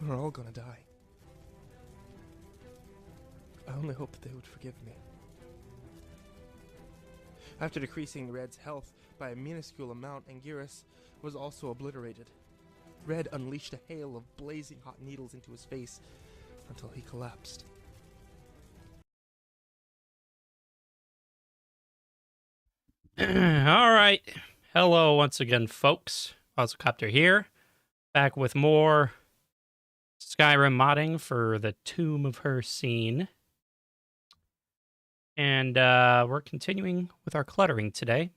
We're all gonna die. I only hope that they would forgive me. After decreasing Red's health by a minuscule amount, Anguirus was also obliterated. Red unleashed a hail of blazing hot needles into his face until he collapsed. All right. Hello once again, folks. Ozcopter here, back with more Skyrim modding for the Tomb of Hircine. And we're continuing with our cluttering today.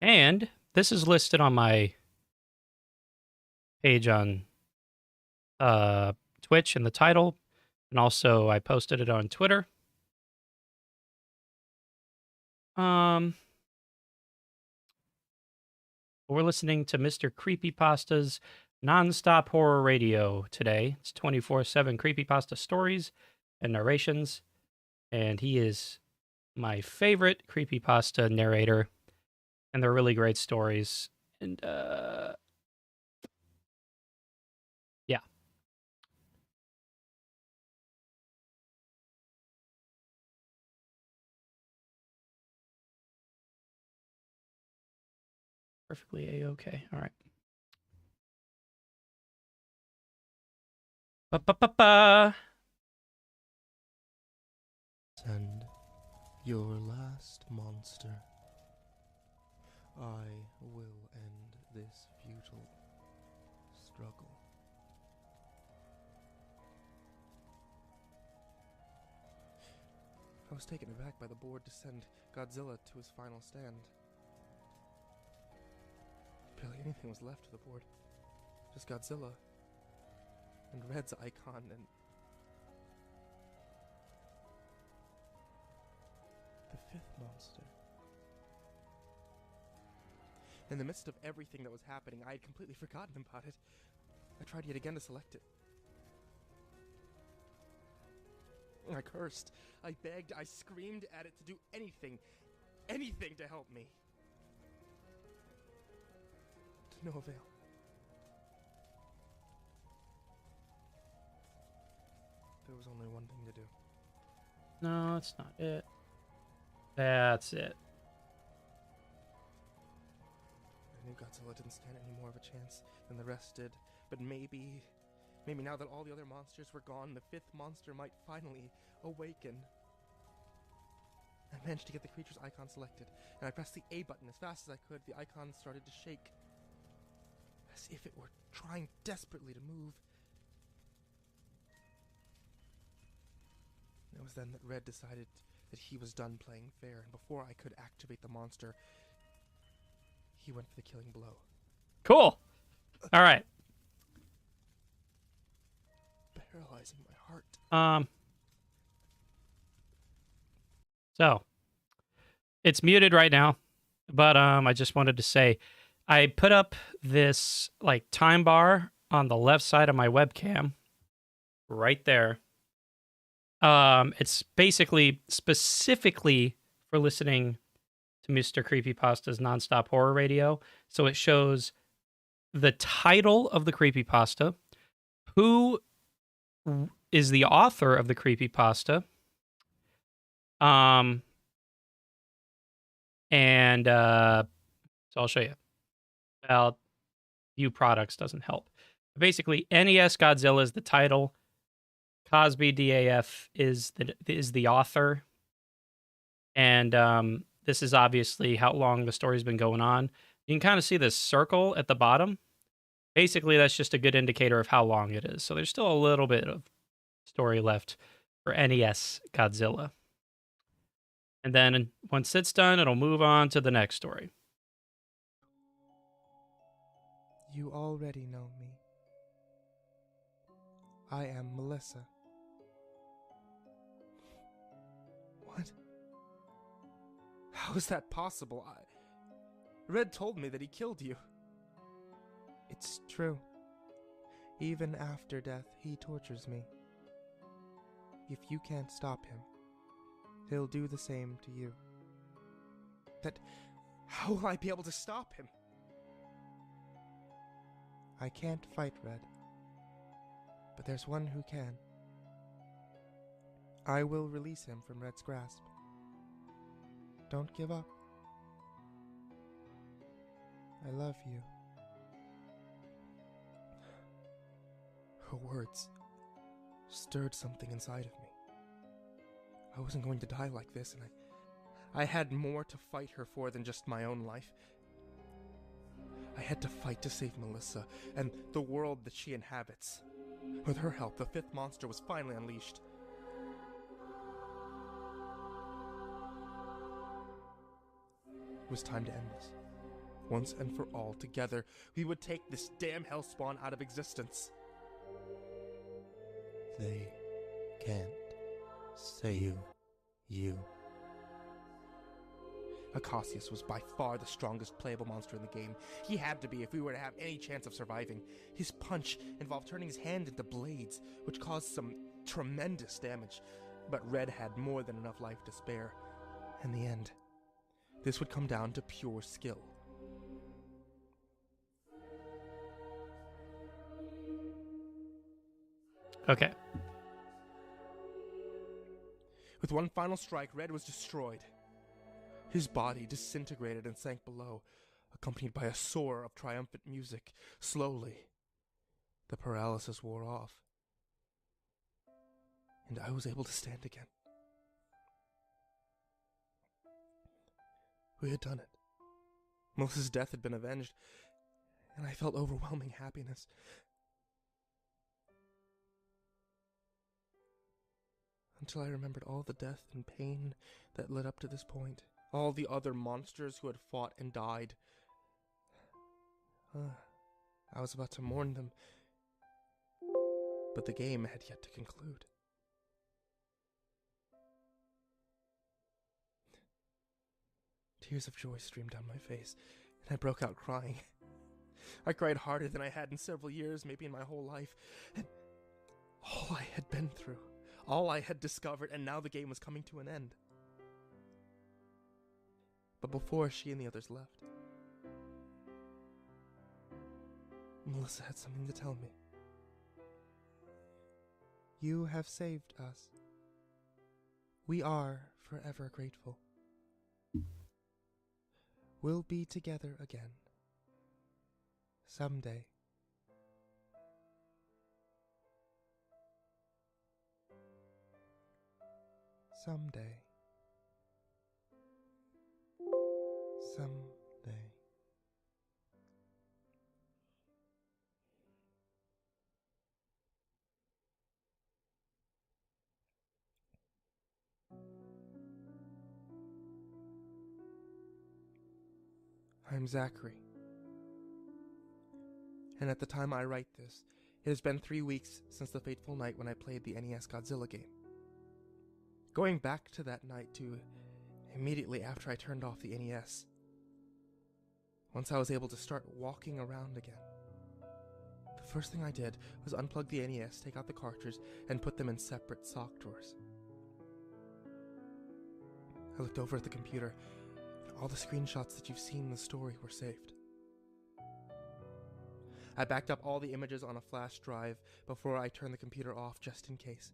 And this is listed on my page on Twitch in the title. And also I posted it on Twitter. We're listening to Mr. Creepypasta's non-stop horror radio today. It's 24/7 creepypasta stories and narrations, and he is my favorite creepypasta narrator, and they're really great stories. And yeah. Perfectly A-okay. All right. Ba-ba-ba-ba. Send your last monster. I will end this futile struggle. I was taken aback by the board to send Godzilla to his final stand. Barely anything was left of the board. Just Godzilla and Red's icon and the fifth monster. In the midst of everything that was happening, I had completely forgotten about it. I tried yet again to select it. I cursed, I begged, I screamed at it to do anything to help me. To no avail. There was only one thing to do. No, that's not it. That's it. I knew Godzilla didn't stand any more of a chance than the rest did, but maybe now that all the other monsters were gone, the fifth monster might finally awaken. I managed to get the creature's icon selected, and I pressed the A button as fast as I could. The icon started to shake, as if it were trying desperately to move. It was then that Red decided that he was done playing fair, and before I could activate the monster, he went for the killing blow. Cool. All right. Paralyzing my heart. So it's muted right now, but I just wanted to say I put up this like time bar on the left side of my webcam right there. It's basically specifically for listening to Mr. Creepypasta's nonstop horror radio. So it shows the title of the creepypasta, who is the author of the creepypasta, and so I'll show you. Well, view products doesn't help. Basically, NES Godzilla is the title. Cosby DAF is the author, and this is obviously how long the story's been going on. You can kind of see this circle at the bottom. Basically, that's just a good indicator of how long it is. So there's still a little bit of story left for NES Godzilla. And then once it's done, it'll move on to the next story. You already know me. I am Melissa. What? How is that possible? Red told me that he killed you. It's true. Even after death, he tortures me. If you can't stop him, he'll do the same to you. How will I be able to stop him? I can't fight Red. but there's one who can. I will release him from Red's grasp. Don't give up. I love you. Her words stirred something inside of me. I wasn't going to die like this, and I had more to fight her for than just my own life. I had to fight to save Melissa and the world that she inhabits. With her help, the fifth monster was finally unleashed. It was time to end this. Once and for all, together, we would take this damn hellspawn out of existence. They can't save you. Acacius was by far the strongest playable monster in the game. He had to be if we were to have any chance of surviving. His punch involved turning his hand into blades, which caused some tremendous damage. But Red had more than enough life to spare. In the end, this would come down to pure skill. Okay. With one final strike, Red was destroyed. His body disintegrated and sank below, accompanied by a soar of triumphant music. Slowly, the paralysis wore off, and I was able to stand again. We had done it. Melissa's death had been avenged, and I felt overwhelming happiness. Until I remembered all the death and pain that led up to this point. All the other monsters who had fought and died. I was about to mourn them, but the game had yet to conclude. Tears of joy streamed down my face, and I broke out crying. I cried harder than I had in several years, maybe in my whole life, and all I had been through, all I had discovered, and now the game was coming to an end. But before she and the others left, Melissa had something to tell me. You have saved us. We are forever grateful. We'll be together again. Someday. Someday. Someday. I'm Zachary. And at the time I write this, it has been 3 weeks since the fateful night when I played the NES Godzilla game. Going back to that night to immediately after I turned off the NES. Once I was able to start walking around again. The first thing I did was unplug the NES, take out the cartridge, and put them in separate sock drawers. I looked over at the computer. All the screenshots that you've seen in the story were saved. I backed up all the images on a flash drive before I turned the computer off just in case.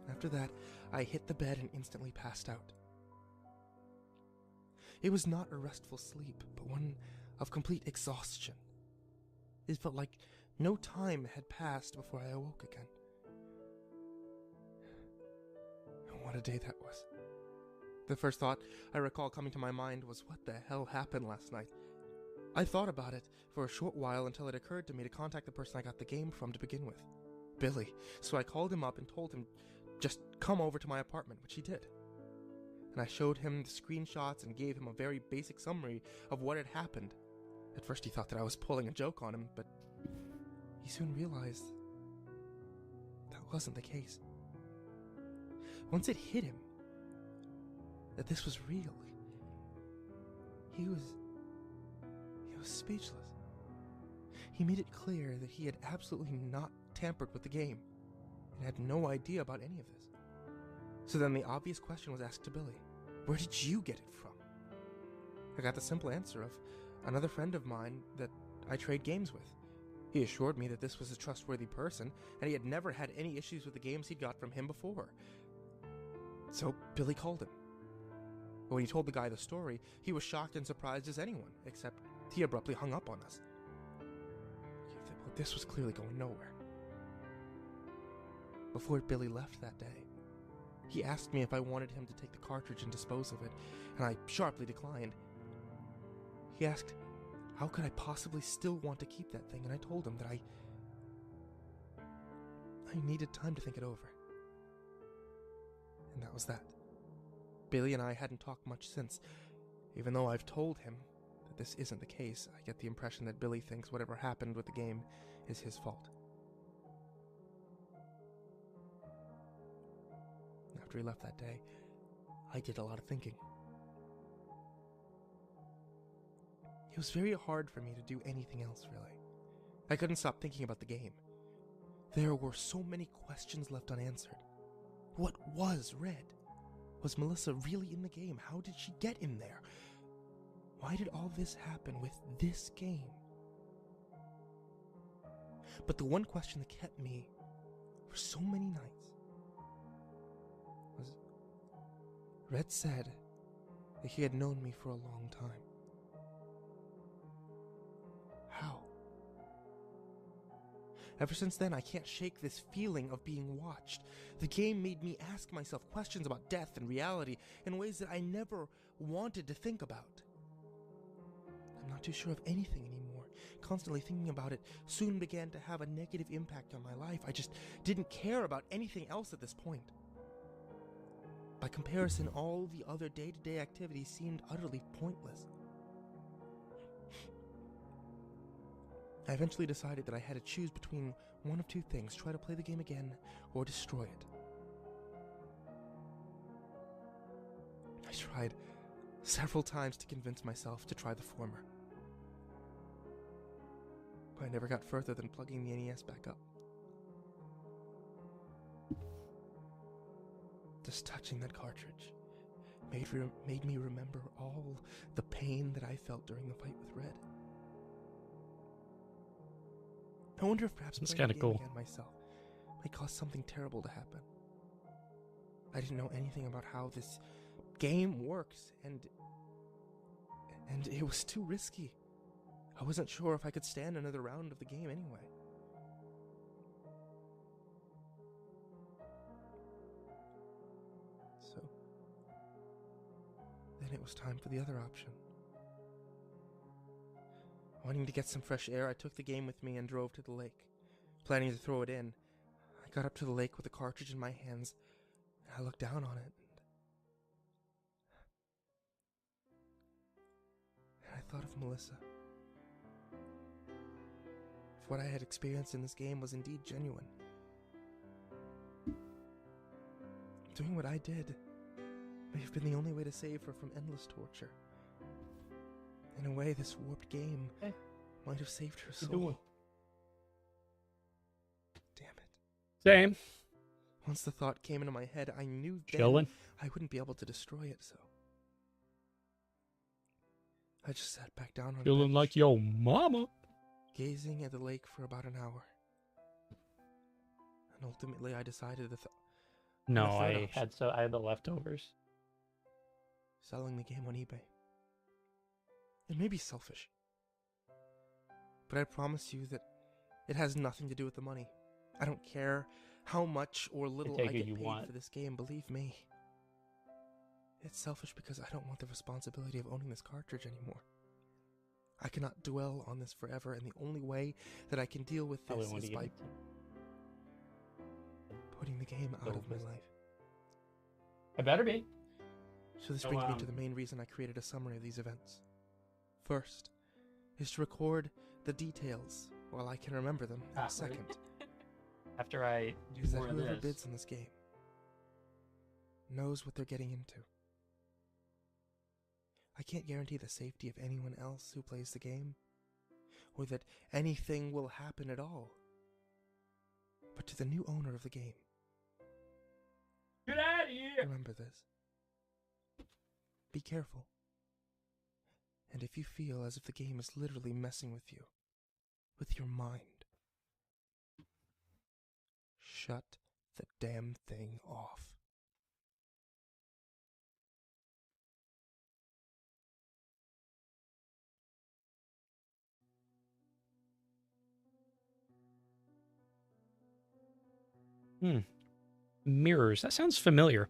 After that, I hit the bed and instantly passed out. It was not a restful sleep, but one of complete exhaustion. It felt like no time had passed before I awoke again. And what a day that was. The first thought I recall coming to my mind was, what the hell happened last night? I thought about it for a short while until it occurred to me to contact the person I got the game from to begin with, Billy. So I called him up and told him just come over to my apartment, which he did. And I showed him the screenshots and gave him a very basic summary of what had happened. At first he thought that I was pulling a joke on him, but he soon realized that wasn't the case. Once it hit him that this was real, he was speechless. He made it clear that he had absolutely not tampered with the game and had no idea about any of this. So then the obvious question was asked to Billy, where did you get it from? I got the simple answer of another friend of mine that I trade games with. He assured me that this was a trustworthy person, and he had never had any issues with the games he'd got from him before. So Billy called him. But when he told the guy the story, he was shocked and surprised as anyone, except he abruptly hung up on us. This was clearly going nowhere. Before Billy left that day, he asked me if I wanted him to take the cartridge and dispose of it, and I sharply declined. He asked, how could I possibly still want to keep that thing, and I told him that I needed time to think it over. And that was that. Billy and I hadn't talked much since. Even though I've told him that this isn't the case, I get the impression that Billy thinks whatever happened with the game is his fault. After he left that day, I did a lot of thinking. It was very hard for me to do anything else, really. I couldn't stop thinking about the game. There were so many questions left unanswered. What was Red? Was Melissa really in the game? How did she get in there? Why did all this happen with this game? But the one question that kept me for so many nights was, Red said that he had known me for a long time. How? Ever since then, I can't shake this feeling of being watched. The game made me ask myself questions about death and reality in ways that I never wanted to think about. I'm not too sure of anything anymore. Constantly thinking about it soon began to have a negative impact on my life. I just didn't care about anything else at this point. By comparison, all the other day-to-day activities seemed utterly pointless. I eventually decided that I had to choose between one of two things: try to play the game again or destroy it. I tried several times to convince myself to try the former, but I never got further than plugging the NES back up. Just touching that cartridge made me remember all the pain that I felt during the fight with Red. I wonder if perhaps It's playing the kinda game cool. again myself might cause something terrible to happen. I didn't know anything about how this game works, and it was too risky. I wasn't sure if I could stand another round of the game anyway. So then it was time for the other option. Wanting to get some fresh air, I took the game with me and drove to the lake, planning to throw it in. I got up to the lake with the cartridge in my hands, and I looked down on it, and I thought of Melissa. If what I had experienced in this game was indeed genuine, doing what I did may have been the only way to save her from endless torture. In a way, this warped game might have saved her soul. doing? Damn it. Same. Once the thought came into my head, I knew then Chilling. I wouldn't be able to destroy it, so I just sat back down on a Feeling bench, like your mama. gazing at the lake for about an hour. And ultimately, I decided No, the third I option. had the leftovers. Selling the game on eBay. It may be selfish, but I promise you that it has nothing to do with the money. I don't care how much or little take I it get you paid want. for this game, believe me. It's selfish because I don't want the responsibility of owning this cartridge anymore. I cannot dwell on this forever, and the only way that I can deal with I this wouldn't want is to give by it to putting the game out of my Hopeless. life. I better be. So this So, brings me to the main reason I created a summary of these events. First is to record the details while I can remember them. And second After I do is that more of whoever this, bids on this game knows what they're getting into. I can't guarantee the safety of anyone else who plays the game, or that anything will happen at all. But to the new owner of the game, get out of here. remember this. Be careful. And if you feel as if the game is literally messing with you, with your mind, shut the damn thing off. Mirrors. That sounds familiar.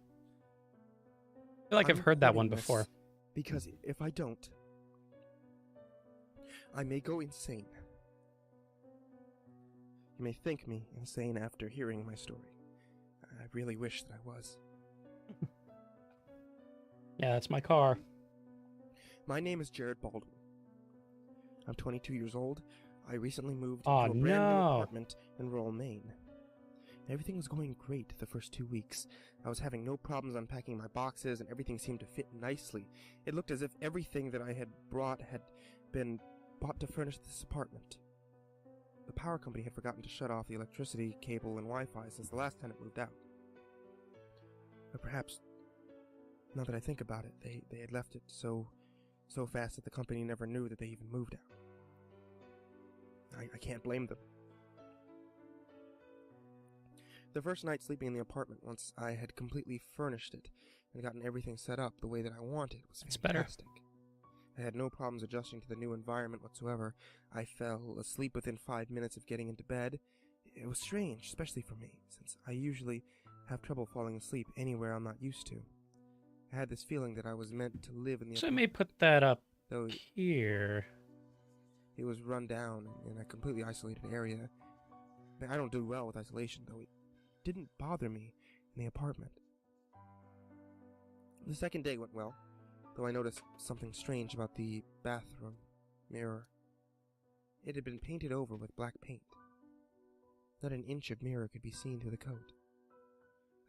I feel like I've I'm heard that recording one this before. Because if I don't, I may go insane. You may think me insane after hearing my story. I really wish that I was. Yeah, it's my car. My name is Jared Baldwin. I'm 22 years old. I recently moved Oh, to a brand new no. apartment in rural Maine. Everything was going great the first 2 weeks. I was having no problems unpacking my boxes, and everything seemed to fit nicely. It looked as if everything that I had brought had been bought to furnish this apartment. The power company had forgotten to shut off the electricity cable and Wi-Fi since the last tenant moved out. Or perhaps, now that I think about it, they had left it so fast that the company never knew that they even moved out. I can't blame them. The first night sleeping in the apartment, once I had completely furnished it and gotten everything set up the way that I wanted, was fantastic. I had no problems adjusting to the new environment whatsoever. I fell asleep within 5 minutes of getting into bed. It was strange, especially for me, since I usually have trouble falling asleep anywhere I'm not used to. I had this feeling that I was meant to live in the So I apartment, may put that up though here. it was run down in a completely isolated area. I don't do well with isolation, though. It didn't bother me in the apartment. The second day went well, though I noticed something strange about the bathroom mirror. It had been painted over with black paint. Not an inch of mirror could be seen through the coat.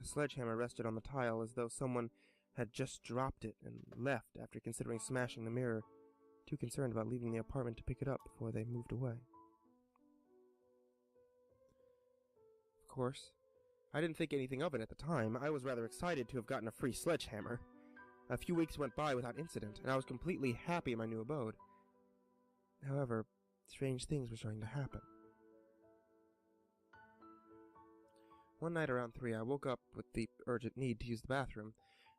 A sledgehammer rested on the tile as though someone had just dropped it and left after considering smashing the mirror, too concerned about leaving the apartment to pick it up before they moved away. Of course, I didn't think anything of it at the time. I was rather excited to have gotten a free sledgehammer. A few weeks went by without incident, and I was completely happy in my new abode. However, strange things were starting to happen. One night around 3, I woke up with the urgent need to use the bathroom.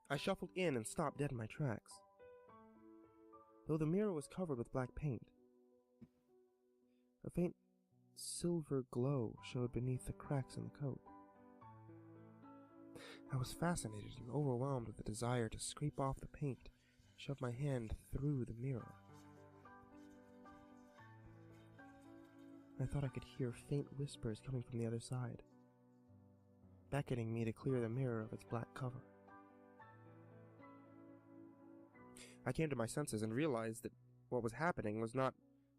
I shuffled in and stopped dead in my tracks. Though the mirror was covered with black paint, a faint silver glow showed beneath the cracks in the coat. I was fascinated and overwhelmed with the desire to scrape off the paint, shove my hand through the mirror. I thought I could hear faint whispers coming from the other side, beckoning me to clear the mirror of its black cover. I came to my senses and realized that what was happening was not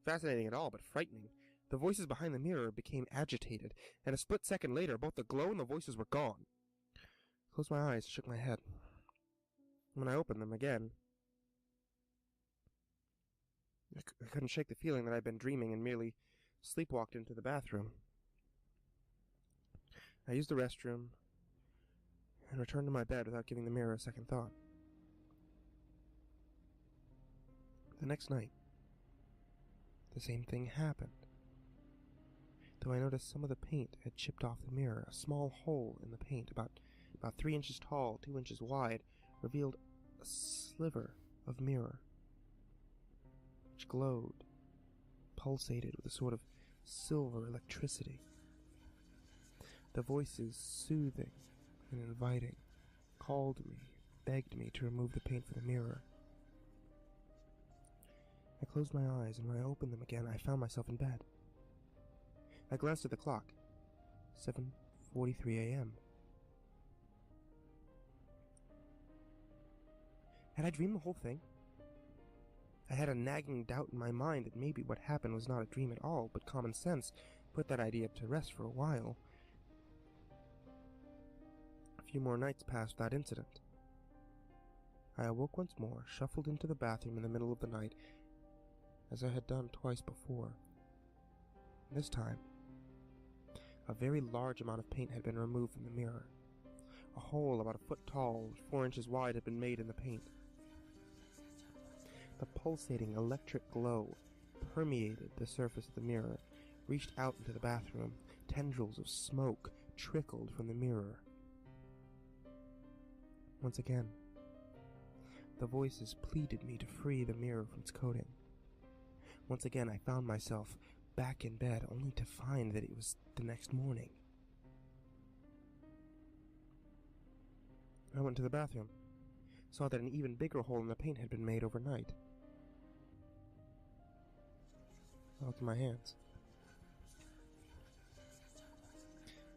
fascinating at all, but frightening. The voices behind the mirror became agitated, and a split second later, both the glow and the voices were gone. I closed my eyes and shook my head. When I opened them again, I couldn't shake the feeling that I'd been dreaming and merely sleepwalked into the bathroom. I used the restroom and returned to my bed without giving the mirror a second thought. The next night, the same thing happened. Though I noticed some of the paint had chipped off the mirror, a small hole in the paint, about 3 inches tall, 2 inches wide, revealed a sliver of mirror, which glowed, pulsated with a sort of silver electricity. The voices, soothing and inviting, called me, begged me to remove the paint from the mirror. I closed my eyes, and when I opened them again, I found myself in bed. I glanced at the clock. 7:43 a.m. Had I dreamed the whole thing? I had a nagging doubt in my mind that maybe what happened was not a dream at all, but common sense put that idea to rest for a while. A few more nights passed without incident. I awoke once more, shuffled into the bathroom in the middle of the night, as I had done twice before. This time, a very large amount of paint had been removed from the mirror. A hole about a foot tall, 4 inches wide had been made in the paint. The pulsating electric glow permeated the surface of the mirror, reached out into the bathroom. Tendrils of smoke trickled from the mirror. Once again, the voices pleaded me to free the mirror from its coating. Once again, I found myself back in bed, only to find that it was the next morning. I went to the bathroom, saw that an even bigger hole in the paint had been made overnight. I looked at my hands.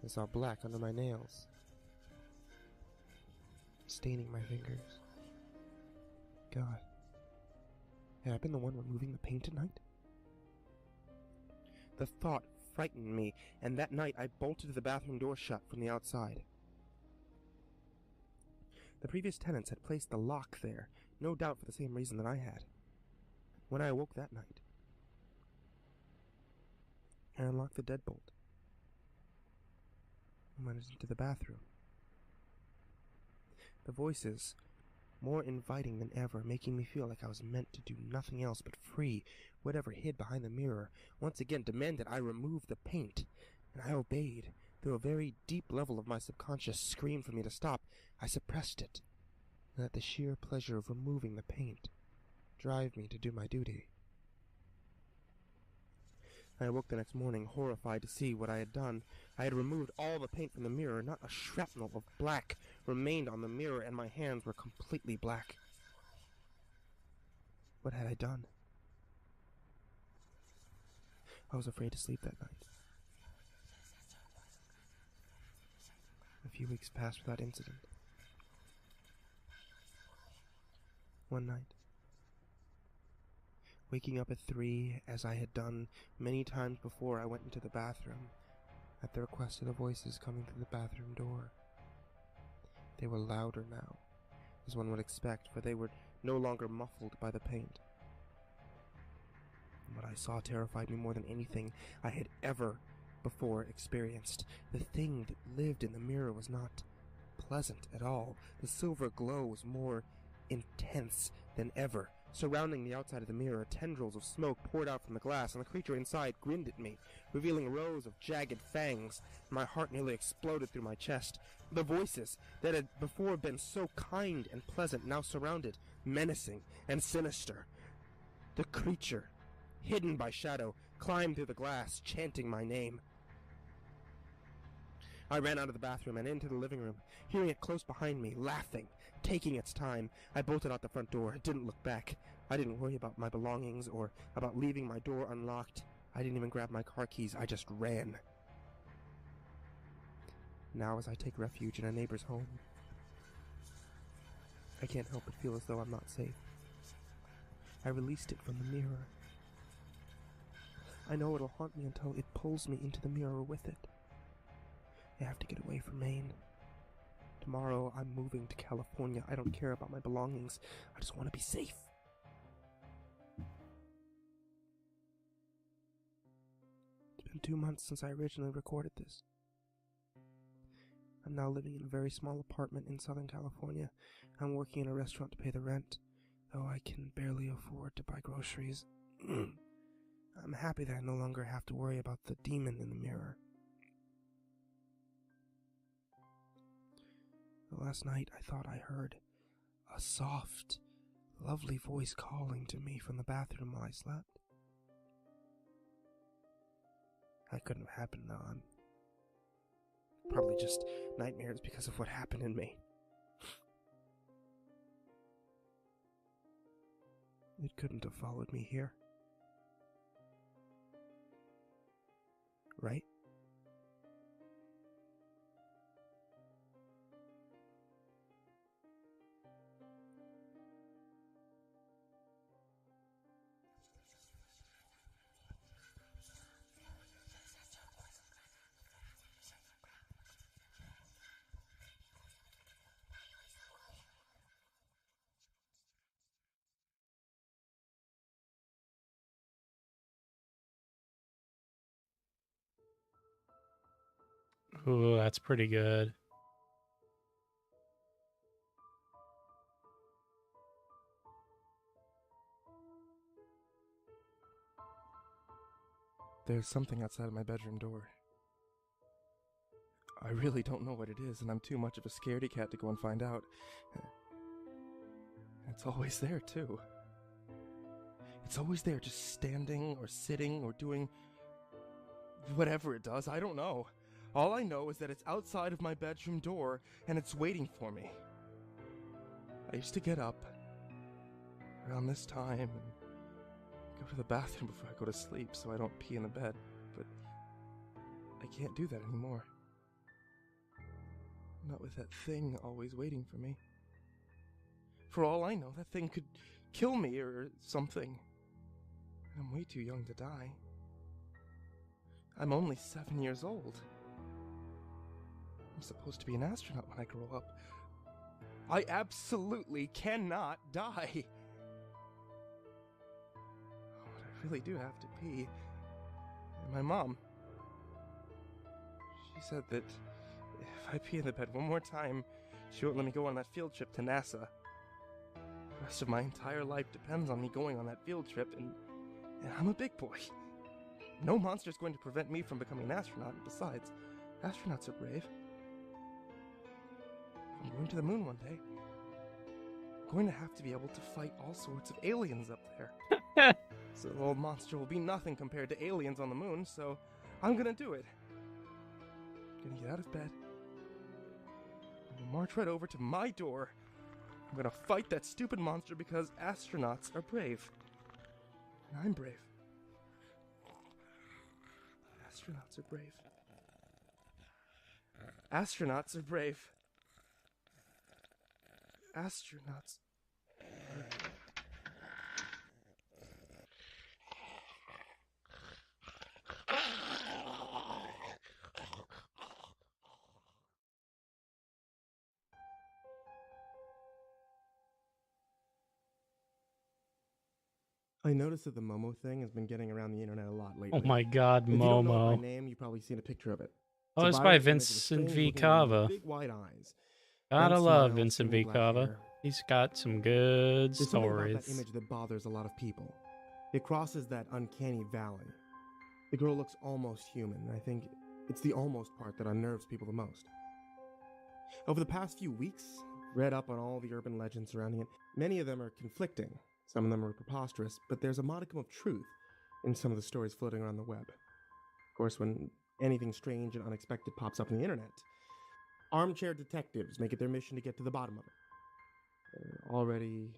I saw black under my nails, staining my fingers. God, had I been the one removing the paint at night? The thought frightened me, and that night I bolted the bathroom door shut from the outside. The previous tenants had placed the lock there, no doubt for the same reason that I had. When I awoke that night, I unlocked the deadbolt and went into the bathroom. The voices, more inviting than ever, making me feel like I was meant to do nothing else but free whatever hid behind the mirror, once again demanded I remove the paint, and I obeyed. Though a very deep level of my subconscious screamed for me to stop, I suppressed it, and let the sheer pleasure of removing the paint drive me to do my duty. I awoke the next morning, horrified to see what I had done. I had removed all the paint from the mirror. Not a shrapnel of black remained on the mirror, and my hands were completely black. What had I done? I was afraid to sleep that night. A few weeks passed without incident. One night, waking up at 3, as I had done many times before, I went into the bathroom, at the request of the voices coming through the bathroom door. They were louder now, as one would expect, for they were no longer muffled by the paint. And what I saw terrified me more than anything I had ever before experienced. The thing that lived in the mirror was not pleasant at all. The silver glow was more intense than ever. Surrounding the outside of the mirror, tendrils of smoke poured out from the glass, and the creature inside grinned at me, revealing rows of jagged fangs. My heart nearly exploded through my chest. The voices that had before been so kind and pleasant now surrounded, menacing and sinister. The creature, hidden by shadow, climbed through the glass, chanting my name. I ran out of the bathroom and into the living room, hearing it close behind me, laughing, taking its time. I bolted out the front door and didn't look back. I didn't worry about my belongings or about leaving my door unlocked. I didn't even grab my car keys. I just ran. Now, as I take refuge in a neighbor's home, I can't help but feel as though I'm not safe. I released it from the mirror. I know it'll haunt me until it pulls me into the mirror with it. I have to get away from Maine. Tomorrow, I'm moving to California. I don't care about my belongings. I just want to be safe. It's been 2 months since I originally recorded this. I'm now living in a very small apartment in Southern California. I'm working in a restaurant to pay the rent, though I can barely afford to buy groceries. I'm happy that I no longer have to worry about the demon in the mirror. Last night, I thought I heard a soft, lovely voice calling to me from the bathroom while I slept. That couldn't have happened, though. I'm probably just nightmares because of what happened in me. It couldn't have followed me here. Right? Ooh, that's pretty good. There's something outside of my bedroom door. I really don't know what it is, and I'm too much of a scaredy cat to go and find out. It's always there, too. It's always there, just standing or sitting or doing whatever it does. I don't know. All I know is that it's outside of my bedroom door, and it's waiting for me. I used to get up around this time and go to the bathroom before I go to sleep so I don't pee in the bed, but I can't do that anymore. Not with that thing always waiting for me. For all I know, that thing could kill me or something. And I'm way too young to die. I'm only 7 years old. I'm supposed to be an astronaut when I grow up. I absolutely cannot die. Oh, but I really do have to pee. And my mom, she said that if I pee in the bed one more time, she won't let me go on that field trip to NASA. The rest of my entire life depends on me going on that field trip, and I'm a big boy. No monster's going to prevent me from becoming an astronaut, and besides, astronauts are brave. If I'm going to the moon one day, I'm going to have to be able to fight all sorts of aliens up there. So the old monster will be nothing compared to aliens on the moon, so I'm gonna do it. I'm gonna get out of bed. I'm gonna march right over to my door. I'm gonna fight that stupid monster because astronauts are brave. And I'm brave. Astronauts are brave. Astronauts are brave. Astronauts are brave. I noticed that the Momo thing has been getting around the internet a lot lately. Oh my god, If you don't know it by Momo. name, you've probably seen a picture of it. Oh, It's it's a by viral image of a Vincent V. strange-looking woman with Cava. big white eyes. Gotta Bent love smile, Vincent V. stringy black Cava. hair. He's got some good There's something about that stories. image that bothers a lot of people. It crosses that uncanny valley. The girl looks almost human, and I think it's the almost part that unnerves people the most. Over the past few weeks, I've read up on all the urban legends surrounding it. Many of them are conflicting. Some of them are preposterous, but there's a modicum of truth in some of the stories floating around the web. Of course, when anything strange and unexpected pops up on the internet, armchair detectives make it their mission to get to the bottom of it. There are already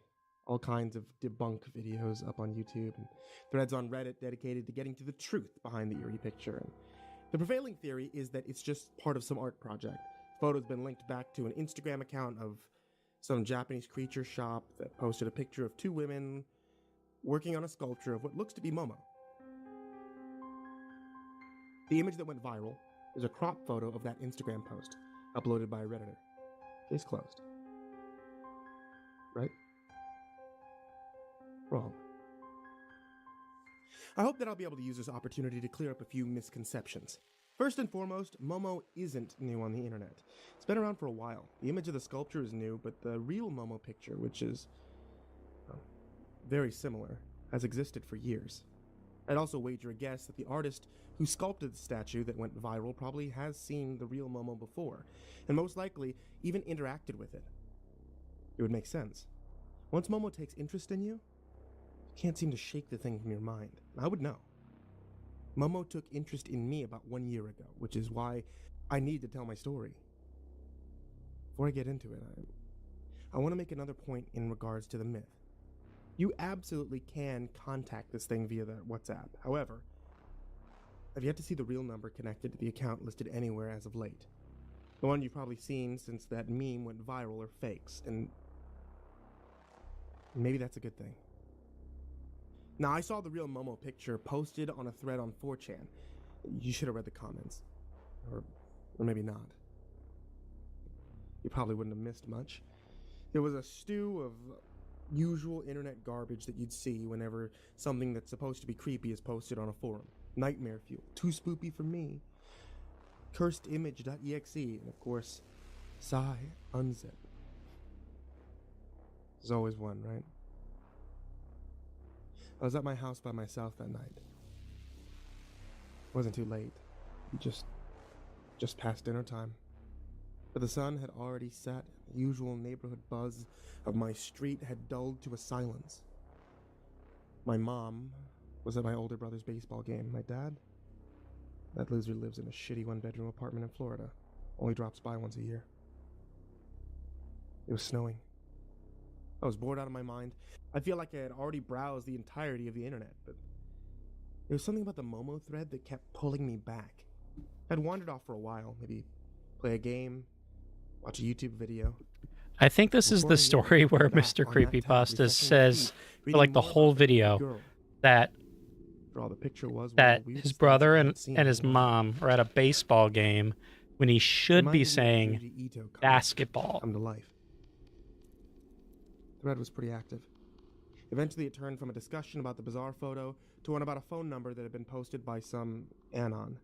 all kinds of debunk videos up on YouTube and threads on Reddit dedicated to getting to the truth behind the eerie picture. And the prevailing theory is that it's just part of some art project. The photo's been linked back to an Instagram account of some Japanese creature shop that posted a picture of two women working on a sculpture of what looks to be Momo. The image that went viral is a crop photo of that Instagram post, uploaded by a Redditor. Case closed. Right? Wrong. I hope that I'll be able to use this opportunity to clear up a few misconceptions. First and foremost, Momo isn't new on the internet. It's been around for a while. The image of the sculpture is new, but the real Momo picture, which is very similar, has existed for years. I'd also wager a guess that the artist who sculpted the statue that went viral probably has seen the real Momo before, and most likely even interacted with it. It would make sense. Once Momo takes interest in you, you can't seem to shake the thing from your mind. I would know. Momo took interest in me about 1 year ago, which is why I need to tell my story. Before I get into it, I want to make another point in regards to the myth. You absolutely can contact this thing via the WhatsApp. However, I've yet to see the real number connected to the account listed anywhere as of late. The one you've probably seen since that meme went viral are fakes, and maybe that's a good thing. Now, I saw the real Momo picture posted on a thread on 4chan. You should have read the comments. Or maybe not. You probably wouldn't have missed much. There was a stew of usual internet garbage that you'd see whenever something that's supposed to be creepy is posted on a forum. Nightmare fuel. Too spoopy for me. Cursedimage.exe. And of course, sigh, unzip. There's always one, right? I was at my house by myself that night. It wasn't too late. You just just past dinner time. But the sun had already set, and the usual neighborhood buzz of my street had dulled to a silence. My mom was at my older brother's baseball game. My dad? That loser lives in a shitty one-bedroom apartment in Florida. Only drops by once a year. It was snowing. I was bored out of my mind. I feel like I had already browsed the entirety of the internet, but there was something about the Momo thread that kept pulling me back. I'd wandered off for a while, maybe play a game, watch a YouTube video. I think this is the story where Mr. Creepypasta says, for like the whole video, that his brother and his mom are at a baseball game when he should be saying basketball. Come to life. The thread was pretty active. Eventually it turned from a discussion about the bizarre photo to one about a phone number that had been posted by some anon.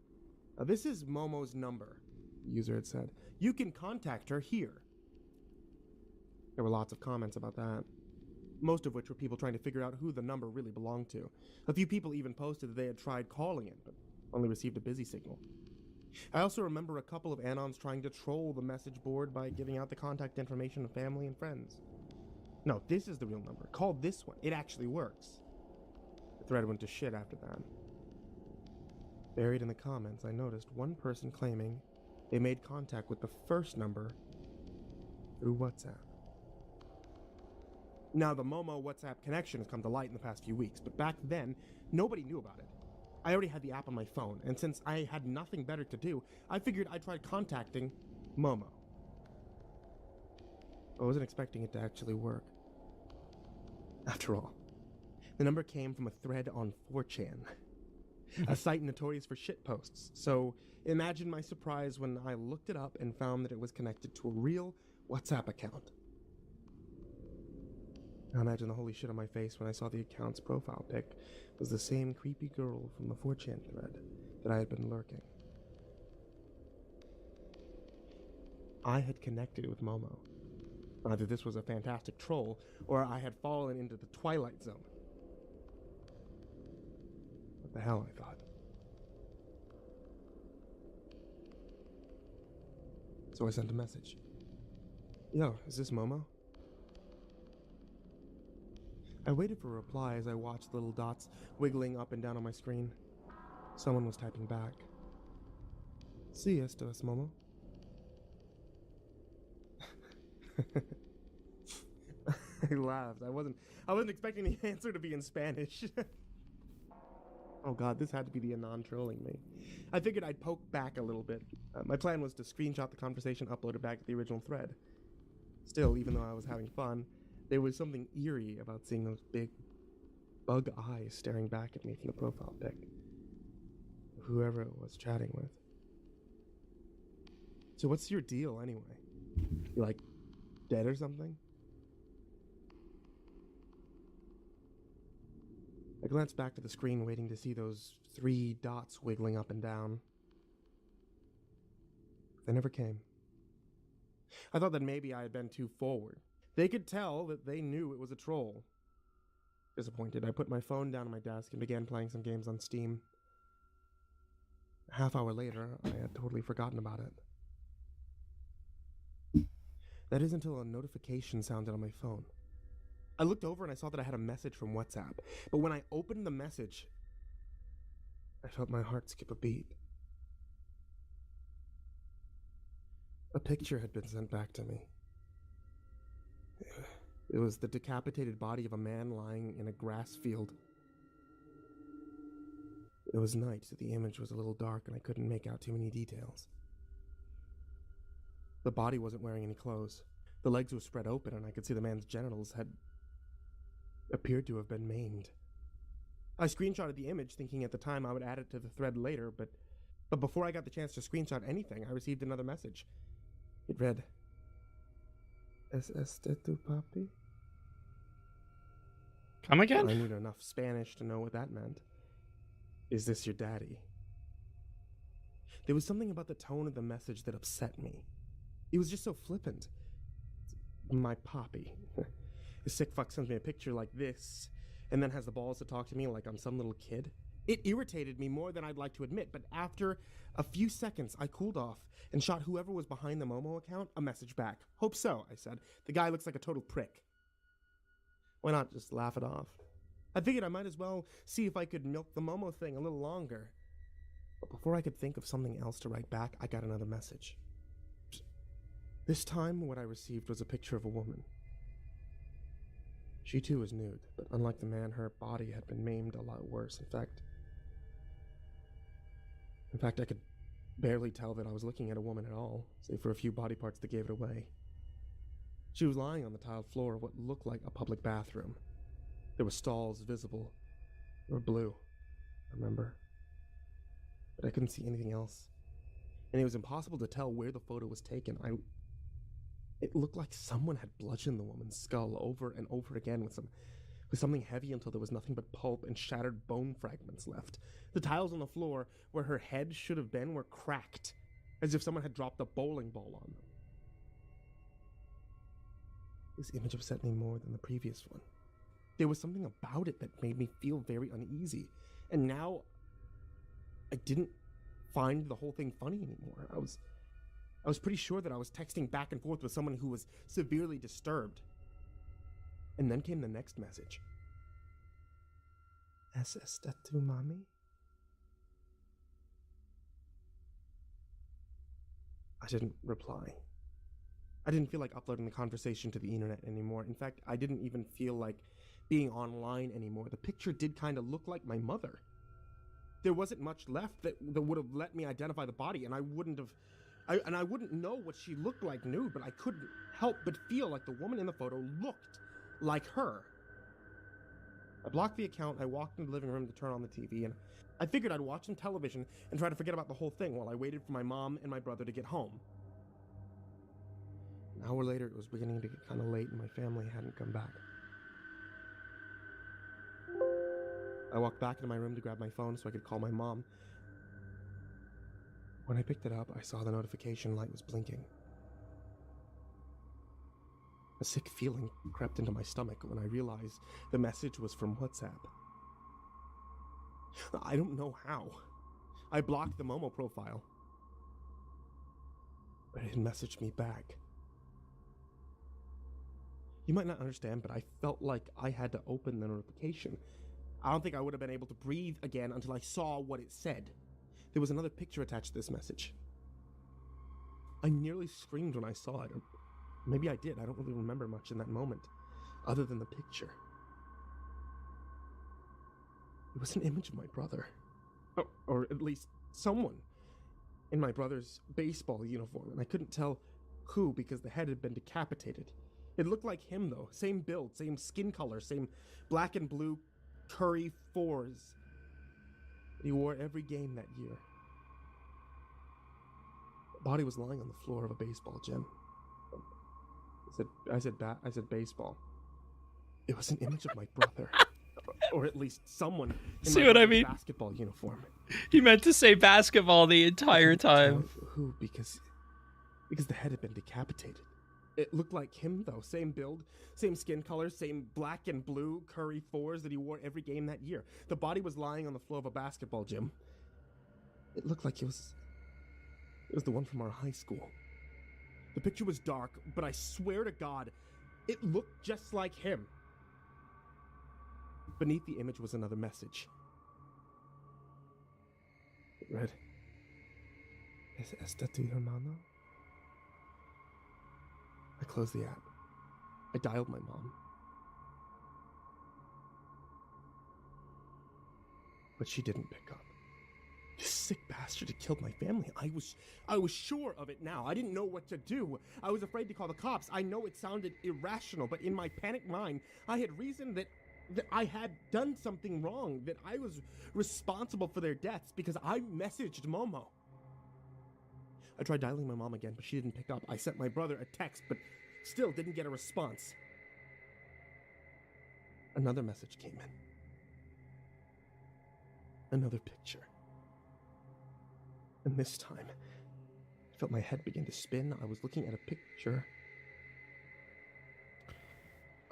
This is Momo's number, the user had said. You can contact her here. There were lots of comments about that, most of which were people trying to figure out who the number really belonged to. A few people even posted that they had tried calling it, but only received a busy signal. I also remember a couple of anons trying to troll the message board by giving out the contact information of family and friends. No, this is the real number. Call this one. It actually works. The thread went to shit after that. Buried in the comments, I noticed one person claiming they made contact with the first number through WhatsApp. Now, the Momo WhatsApp connection has come to light in the past few weeks, but back then, nobody knew about it. I already had the app on my phone, and since I had nothing better to do, I figured I'd try contacting Momo. I wasn't expecting it to actually work. After all, the number came from a thread on 4chan, a site notorious for shitposts, so imagine my surprise when I looked it up and found that it was connected to a real WhatsApp account. Now imagine the holy shit on my face when I saw the account's profile pic was the same creepy girl from the 4chan thread that I had been lurking. I had connected with Momo. Either this was a fantastic troll, or I had fallen into the Twilight Zone. What the hell, I thought. So I sent a message. Yo, is this Momo? I waited for a reply as I watched little dots wiggling up and down on my screen. Someone was typing back. Sí, esto es Momo. I laughed. I wasn't expecting the answer to be in Spanish. Oh god, this had to be the Anon trolling me. I figured I'd poke back a little bit. My plan was to screenshot the conversation, upload it back to the original thread. Still, even though I was having fun, there was something eerie about seeing those big bug eyes staring back at me from the profile pic of whoever it was chatting with. So what's your deal anyway? You like dead or something? I glanced back to the screen, waiting to see those 3 dots wiggling up and down. They never came. I thought that maybe I had been too forward. They could tell that they knew it was a troll. Disappointed, I put my phone down on my desk and began playing some games on Steam. A half hour later, I had totally forgotten about it. That is until a notification sounded on my phone. I looked over and I saw that I had a message from WhatsApp, but when I opened the message, I felt my heart skip a beat. A picture had been sent back to me. It was the decapitated body of a man lying in a grass field. It was night, so the image was a little dark and I couldn't make out too many details. The body wasn't wearing any clothes. The legs were spread open and I could see the man's genitals had appeared to have been maimed. I screenshotted the image, thinking at the time I would add it to the thread later, but before I got the chance to screenshot anything, I received another message. It read, ¿Es este tu papi? Come again? I knew enough Spanish to know what that meant. Is this your daddy? There was something about the tone of the message that upset me. It was just so flippant. My papi. The sick fuck sends me a picture like this, and then has the balls to talk to me like I'm some little kid. It irritated me more than I'd like to admit, but after A few seconds, I cooled off and shot whoever was behind the Momo account a message back. Hope so, I said. The guy looks like a total prick. Why not just laugh it off? I figured I might as well see if I could milk the Momo thing a little longer. But before I could think of something else to write back, I got another message. This time, what I received was a picture of a woman. She too was nude, but unlike the man, her body had been maimed a lot worse. In fact, I could barely tell that I was looking at a woman at all, save for a few body parts that gave it away. She was lying on the tiled floor of what looked like a public bathroom. There were stalls visible. They were blue, remember? But I couldn't see anything else. And it was impossible to tell where the photo was taken. It looked like someone had bludgeoned the woman's skull over and over again with something heavy until there was nothing but pulp and shattered bone fragments left. The tiles on the floor where her head should have been were cracked, as if someone had dropped a bowling ball on them. This image upset me more than the previous one. There was something about it that made me feel very uneasy, and now I didn't find the whole thing funny anymore. I was pretty sure that I was texting back and forth with someone who was severely disturbed. And then came the next message. ¿Es esta tu mami? I didn't reply. I didn't feel like uploading the conversation to the internet anymore. In fact, I didn't even feel like being online anymore. The picture did kind of look like my mother. There wasn't much left that would have let me identify the body, and I wouldn't know what she looked like nude, but I couldn't help but feel like the woman in the photo looked like her. I blocked the account. I walked into the living room to turn on the TV, and I figured I'd watch some television and try to forget about the whole thing while I waited for my mom and my brother to get home. An hour later, it was beginning to get kind of late, and my family hadn't come back. I walked back into my room to grab my phone so I could call my mom. When I picked it up, I saw the notification light was blinking. A sick feeling crept into my stomach when I realized the message was from WhatsApp. I don't know how. I blocked the Momo profile, but it messaged me back. You might not understand, but I felt like I had to open the notification. I don't think I would have been able to breathe again until I saw what it said. There was another picture attached to this message. I nearly screamed when I saw it. Or maybe I did. I don't really remember much in that moment, other than the picture. It was an image of my brother. Or at least someone in my brother's baseball uniform, and I couldn't tell who because the head had been decapitated. It looked like him, though. Same build, same skin color, same black and blue Curry 4s he wore every game that year. The body was lying on the floor of a baseball gym. I said baseball. It was an image of my brother. Or at least someone in See my what I mean? basketball uniform. He meant to say basketball the entire time. Who? Because the head had been decapitated. It looked like him, though. Same build, same skin color, same black and blue Curry 4s that he wore every game that year. The body was lying on the floor of a basketball gym. It looked like it was the one from our high school. The picture was dark, but I swear to God, it looked just like him. Beneath the image was another message. It read, ¿Es esta tu hermano? I closed the app. I dialed my mom. But she didn't pick up. This sick bastard had killed my family. I was sure of it now. I didn't know what to do. I was afraid to call the cops. I know it sounded irrational, but in my panicked mind, I had reasoned that I had done something wrong, that I was responsible for their deaths because I messaged Momo. I tried dialing my mom again, but she didn't pick up. I sent my brother a text, but still didn't get a response. Another message came in. Another picture. And this time, I felt my head begin to spin. I was looking at a picture.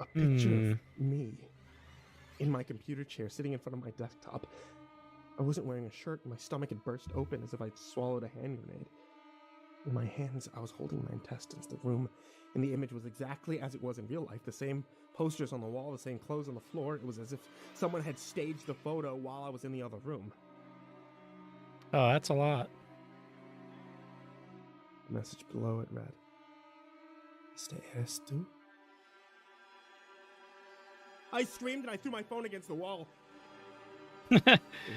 A picture of me in my computer chair, sitting in front of my desktop. I wasn't wearing a shirt, and my stomach had burst open as if I'd swallowed a hand grenade. In my hands, I was holding my intestines. The room in the image was exactly as it was in real life. The same posters on the wall, the same clothes on the floor. It was as if someone had staged the photo while I was in the other room. Oh, that's a lot. The message below it read, "Este eres tú?" I screamed and I threw my phone against the wall. It was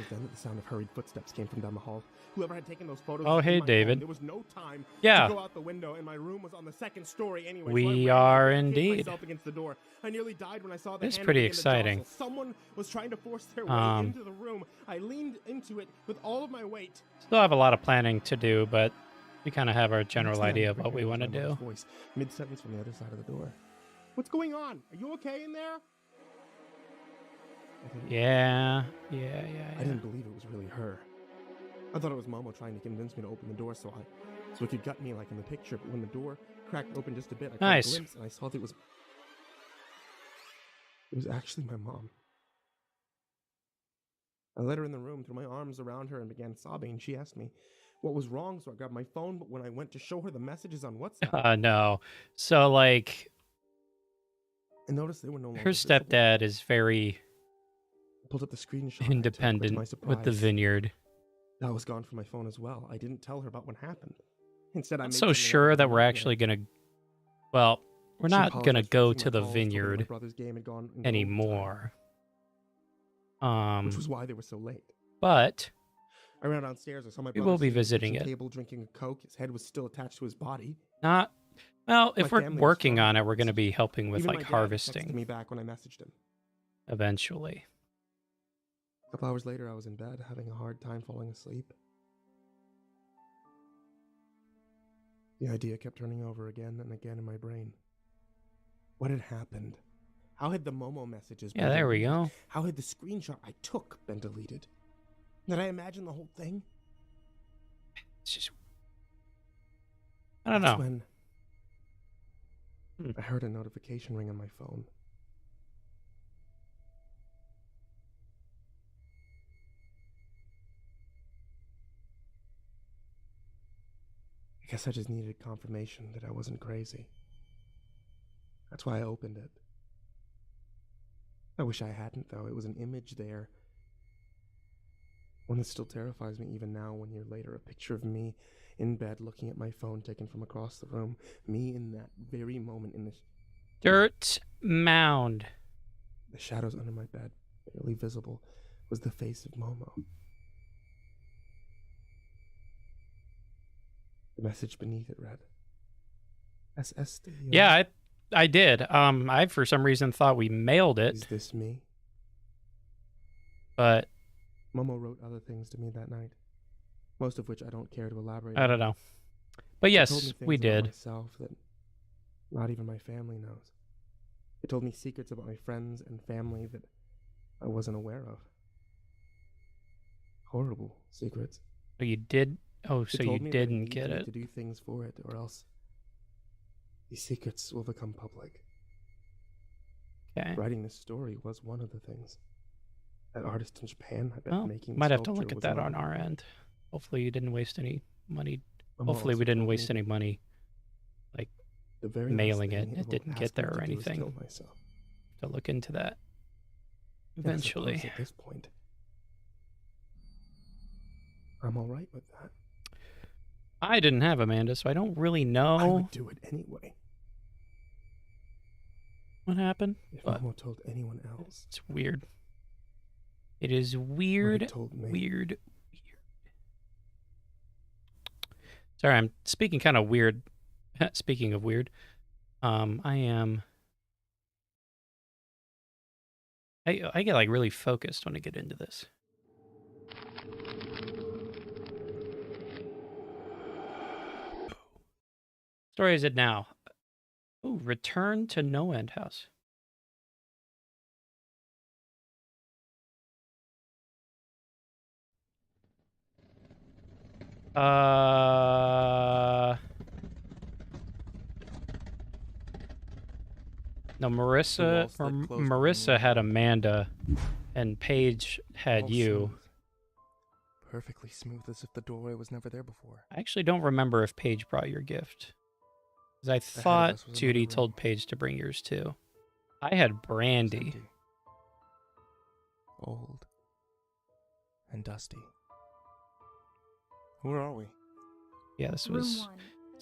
then that the sound of hurried footsteps came from down the hall. Whoever had taken those photos. Oh, was in hey, my David. home. There was no time Yeah. to go out the window, and my room was on the second story anyway. We so I ran are out and hit indeed. myself against the door. I nearly died when I saw the It's hand pretty begin to exciting. jostle. Someone was trying to force their way into the room. I leaned into it with all of my weight. Still have a lot of planning to do, but we kind of have our general Next thing idea I of what we heard want to was my do. mom's voice, mid-sentence from the other side of the door. What's going on? Are you okay in there? Yeah. I didn't believe it was really her. I thought it was Momo trying to convince me to open the door so it could gut me like in the picture. But when the door cracked open just a bit, I caught Nice. a glimpse and I saw that it was actually my mom. I let her in the room, threw my arms around her, and began sobbing. And she asked me what was wrong, so I grabbed my phone. But when I went to show her the messages on WhatsApp, No. So, like, I noticed they were no longer her visible. stepdad is very I pulled up the screenshot. I took, but to independent my with the surprise, vineyard. that was gone from my phone as well. I didn't tell her about what happened. Instead, I I'm made so something up sure with that my we're mom. actually going to. Well, we're She not going to apologized for go missing to my the calls, told me that my vineyard brother's game had gone into overtime, anymore. which was why they were so late. But I ran downstairs. I saw my we brother will be sitting at the visiting kitchen it. table drinking a Coke. His head was still attached to his body. not. Well, if My we're family was working on it, we're going to traumatized. be helping with Even like my dad texted harvesting me back when I messaged him. eventually. A couple hours later, I was in bed having a hard time falling asleep. The idea kept turning over again and again in my brain. What had happened? How had the Momo messages been Yeah, there we deleted? go. How had the screenshot I took been deleted? Did I imagine the whole thing? It's just. I don't That's know. when Hmm. I heard a notification ring on my phone. I guess I just needed confirmation that I wasn't crazy. That's why I opened it. I wish I hadn't, though. It was an image there. One that still terrifies me even now, 1 year later. A picture of me in bed looking at my phone taken from across the room. Me in that very moment in Dirt mound. the shadows under my bed, barely visible, was the face of Momo. The message beneath it read, SS to you. Yeah, I did. I for some reason thought we mailed Is it, this me? but Momo wrote other things to me that night, most of which I don't care to elaborate I on. don't know. But It told yes, me we things about did. myself that not even my family knows. It told me secrets about my friends and family that I wasn't aware of. Horrible secrets. So you did. Oh, It so you told me that it didn't needs get me it. to do things for it, or else these secrets will become public. Okay. Writing this story was one of the things. That artist in Japan, I bet Well, making the might have to sculpture look at was that on another. our end. Hopefully you didn't waste any money. Momo Hopefully also we didn't told me waste that any money the very last mailing thing it. It won't didn't ask get me there or to do is anything. kill myself. to look into that And I eventually. suppose at this point, I'm all right with that. I didn't have Amanda, so I don't really I know would do it anyway. what happened. If But Momo told anyone else, it's weird. It is what weird, it told me. weird. Sorry, I'm speaking kind of weird. Speaking of weird, I am. I get like really focused when I get into this. Story is it now? Oh, return to No End House. No, Marissa walls that closed Marissa behind me. had Amanda, and Paige had All you. smooth. perfectly smooth as if the doorway was never there before. I actually don't remember if Paige brought your gift. Because I Ahead of thought us was another Judy room. told Paige to bring yours too. I had It was brandy. empty. Old. And dusty. Where are we? Yeah, this Room was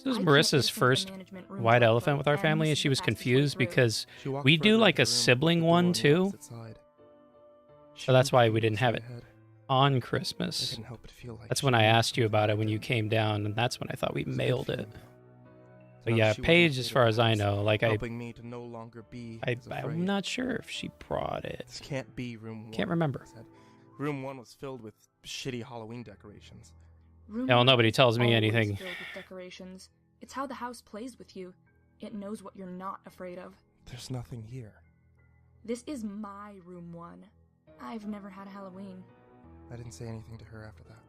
1. Marissa's first white elephant with our family, and she was confused because She walked we do further like into a the room, sibling the door one on the too. opposite side. So that's She why moved we didn't have it ahead. on I Christmas. couldn't help but feel like That's she when I knew asked you something about I it when you didn't. came down, and that's when I thought we It was a good mailed it. feeling. But Now yeah, she wasn't Paige, afraid as of far the as I house, know, like helping me to no longer be as afraid. I'm not sure if she brought it. This can't be room 1. Can't remember. I said. Room 1 was filled with shitty Halloween decorations. Room Yeah, well, 1 nobody is tells me always anything. filled with decorations. It's how the house plays with you. It knows what you're not afraid of. There's nothing here. This is my room 1. I've never had a Halloween. I didn't say anything to her after that.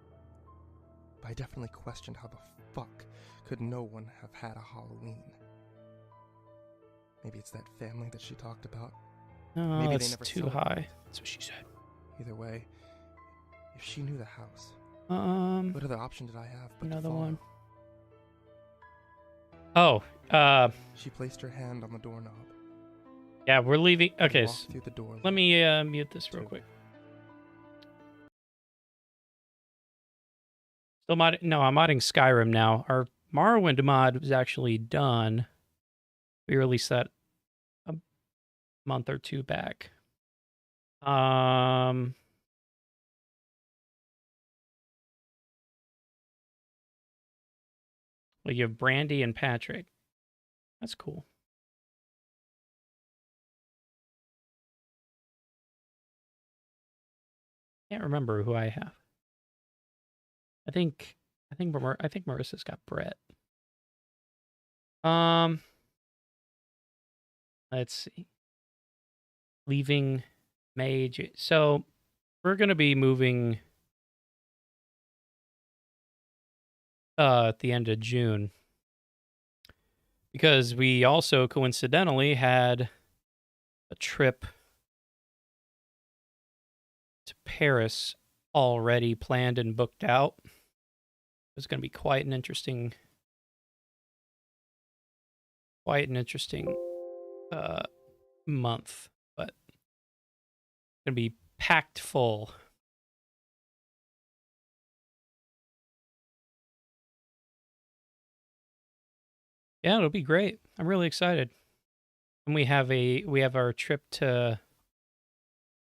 But I definitely questioned how the fuck could no one have had a Halloween. Maybe it's that family that she talked about. No, Maybe they it's never too celebrated. high. That's what she said. Either way, if she knew the house, Um, what other option did I have but to another follow? one. Oh, She placed her hand on the doorknob. yeah, we're leaving. and Okay, walked through the door. let me mute this real Two. quick. Still modding? No, I'm modding Skyrim now. Our Morrowind mod was actually done. We released that a month or two back. Well, you have Brandy and Patrick. That's cool. Can't remember who I have. I think Marissa's got Brett. Let's see. Leaving May. So we're gonna be moving at the end of June because we also coincidentally had a trip to Paris already planned and booked out. It's going to be quite an interesting month, but it's going to be packed full. Yeah, it'll be great. I'm really excited. And we have our trip to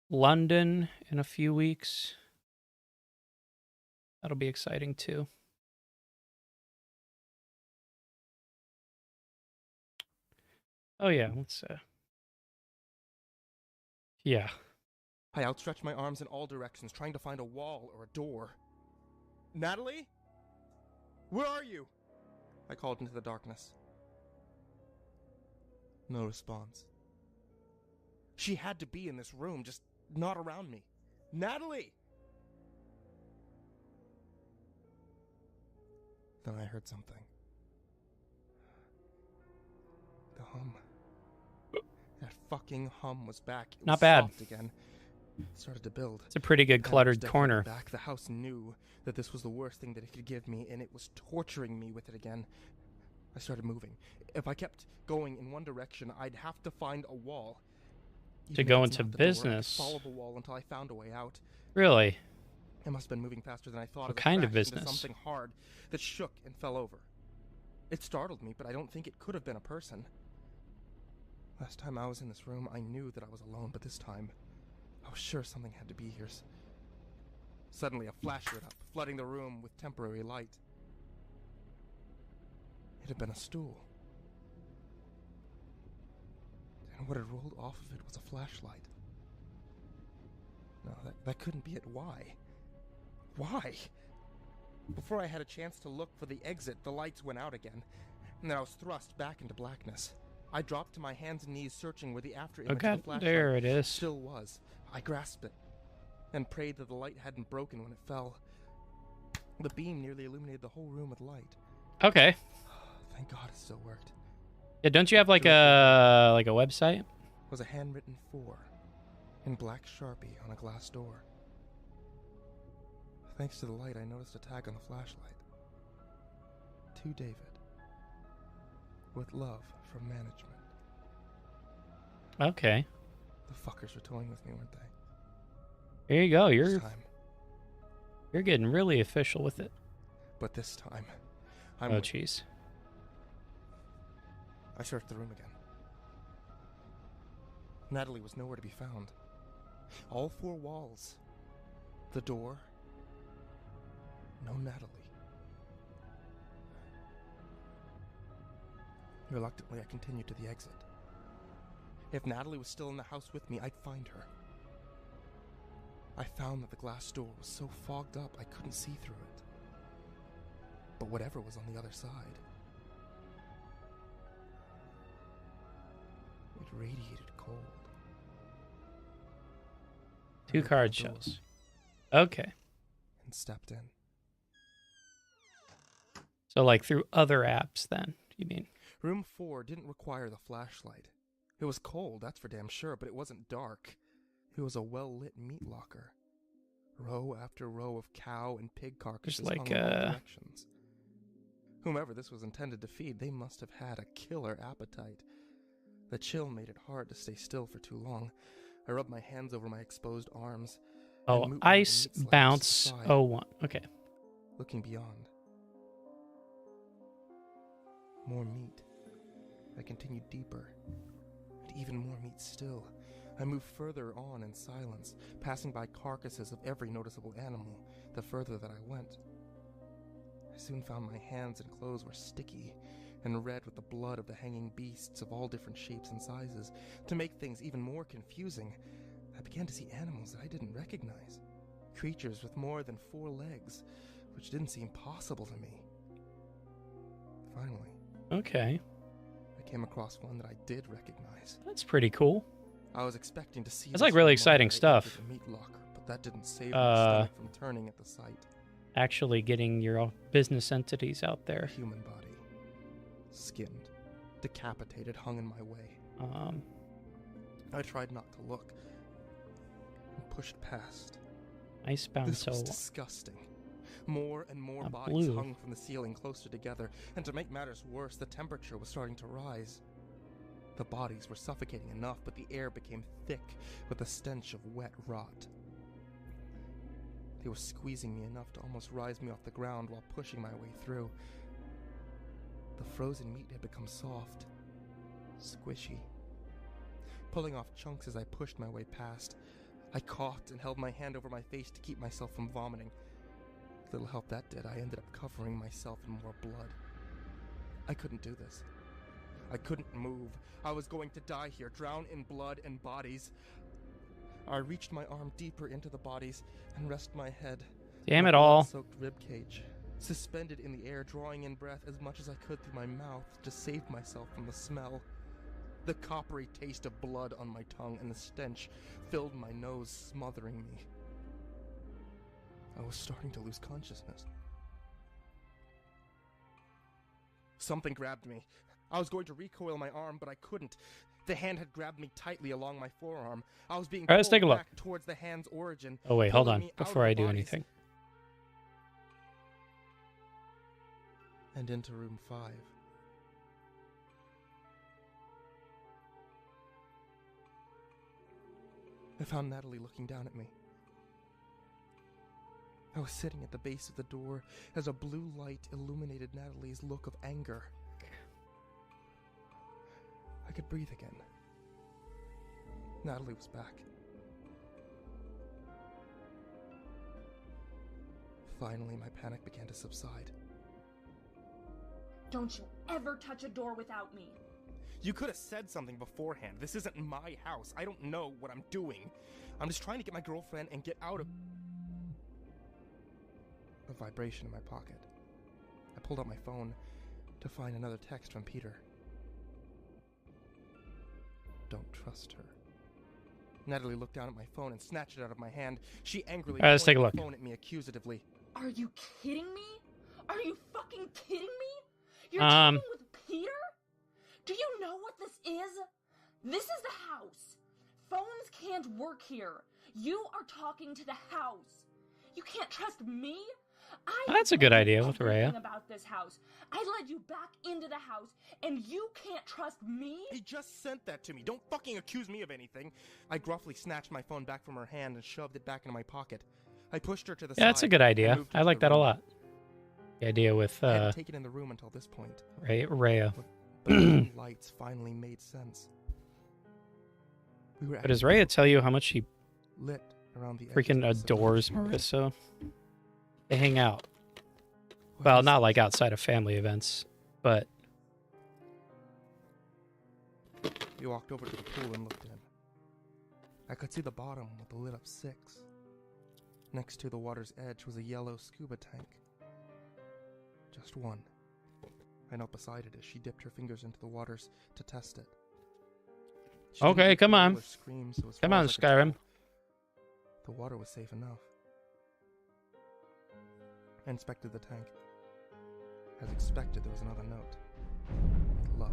London in a few weeks. That'll be exciting too. Oh yeah, let's yeah. I outstretched my arms in all directions, trying to find a wall or a door. Natalie? Where are you? I called into the darkness. No response. She had to be in this room, just not around me. Natalie! Then I heard something. The hum. That fucking hum was back. It Not was bad. soft again. It started to build. It's a pretty good That was cluttered definitely corner. Back. The house knew that this was the worst thing that it could give me, and it was torturing me with it again. I started moving. If I kept going in one direction, I'd have to find a wall. To Even go if it's into not the door, I could business. follow the wall until I found a way out. Really? I must have been moving faster than I thought. What as I kind of crashed into business? something hard that shook and fell over. It startled me, but I don't think it could have been a person. Last time I was in this room, I knew that I was alone, but this time, I was sure something had to be here. Suddenly, a flash lit up, flooding the room with temporary light. It had been a stool. And what had rolled off of it was a flashlight. No, that couldn't be it. Why? Why? Before I had a chance to look for the exit, the lights went out again, and then I was thrust back into blackness. I dropped to my hands and knees, searching where the after image Okay, of the flashlight there it is. still was. I grasped it, and prayed that the light hadn't broken when it fell. The beam nearly illuminated the whole room with light. Okay. Thank God it still worked. Yeah, don't you have like a website? It was a handwritten 4 in black Sharpie on a glass door. Thanks to the light, I noticed a tag on the flashlight. To David. With love from management. Okay. The fuckers were toying with me, weren't they? There you go. This time. You're getting really official with it. But this time, Oh, jeez. I searched the room again. Natalie was nowhere to be found. All four walls. The door. No Natalie. Reluctantly, I continued to the exit. If Natalie was still in the house with me, I'd find her. I found that the glass door was so fogged up I couldn't see through it. But whatever was on the other side, it radiated cold. Two card shows. Okay. And stepped in. So like through other apps then, you mean? Room 4 didn't require the flashlight. It was cold, that's for damn sure, but it wasn't dark. It was a well-lit meat locker. Row after row of cow and pig carcasses Just hung in all directions. Whomever this was intended to feed, they must have had a killer appetite. The chill made it hard to stay still for too long. I rubbed my hands over my exposed arms. Oh, and ice moved the meat slabs bounce aside, 01. Okay. looking beyond. More meat. I continued deeper. And even more meat still. I moved further on in silence, passing by carcasses of every noticeable animal, the further that I went. I soon found my hands and clothes were sticky and red with the blood of the hanging beasts of all different shapes and sizes. To make things even more confusing, I began to see animals that I didn't recognize. Creatures with more than 4 legs, which didn't seem possible to me. Finally, Okay. I came across one that I did recognize. That's pretty cool. I was expecting to see That's this like really one exciting moment I entered stuff. the meat locker, but that didn't save my stomach from turning at the sight. Actually getting your business entities out A there. human body, skinned, decapitated, hung in my way. I tried not to look and pushed past. Icebound This was 01. disgusting. More and more A bodies blue. hung from the ceiling closer together, and to make matters worse, the temperature was starting to rise. The bodies were suffocating enough, but the air became thick with the stench of wet rot. They were squeezing me enough to almost rise me off the ground while pushing my way through. The frozen meat had become soft, squishy. Pulling off chunks as I pushed my way past, I coughed and held my hand over my face to keep myself from vomiting. Little help that did, I ended up covering myself in more blood. I couldn't do this. I couldn't move. I was going to die here, drown in blood and bodies. I reached my arm deeper into the bodies and rested my head. Damn my it all. blood-soaked ribcage, suspended in the air, drawing in breath as much as I could through my mouth to save myself from the smell. The coppery taste of blood on my tongue and the stench filled my nose, smothering me. I was starting to lose consciousness. Something grabbed me. I was going to recoil my arm, but I couldn't. The hand had grabbed me tightly along my forearm. I was being All right, let's take a pulled look. back towards the hand's origin. Oh, wait, hold pulling on. me out Before of I the do bodies anything. And into room 5. I found Natalie looking down at me. I was sitting at the base of the door as a blue light illuminated Natalie's look of anger. I could breathe again. Natalie was back. Finally, my panic began to subside. Don't you ever touch a door without me. You could have said something beforehand. This isn't my house. I don't know what I'm doing. I'm just trying to get my girlfriend and get out of... A vibration in my pocket. I pulled out my phone to find another text from Peter. Don't trust her. Natalie looked down at my phone and snatched it out of my hand. She angrily All right, let's take a pointed look. the phone at me accusatively. Are you kidding me? Are you fucking kidding me? You're Um. talking with Peter? Do you know what this is? This is the house. Phones can't work here. You are talking to the house. You can't trust me? Well, that's a good idea with everything Rhea. about this house. I led you back into the house, and you can't trust me? He just sent that to me. Don't fucking accuse me of anything. I gruffly snatched my phone back from her hand and shoved it back into my pocket. I pushed her to the side. Yeah, that's a good and idea. moved her I to like the that a room. lot. The idea with I hadn't taken in the room until this point. Rhea. But the lights finally made sense. We were But does Rhea tell you how much she lit around the freaking edges of the adores cemetery. Marissa? They hang out. What Well, is not this? like outside of family events, but We walked over to the pool and looked in. I could see the bottom with the lit up six. Next to the water's edge was a yellow scuba tank. Just one. I knelt beside it as she dipped her fingers into the waters to test it. She didn't Okay, come yell on. or scream, so as Come far on, as I could Skyrim. tell, the water was safe enough. I inspected the tank. As expected, there was another note. With love.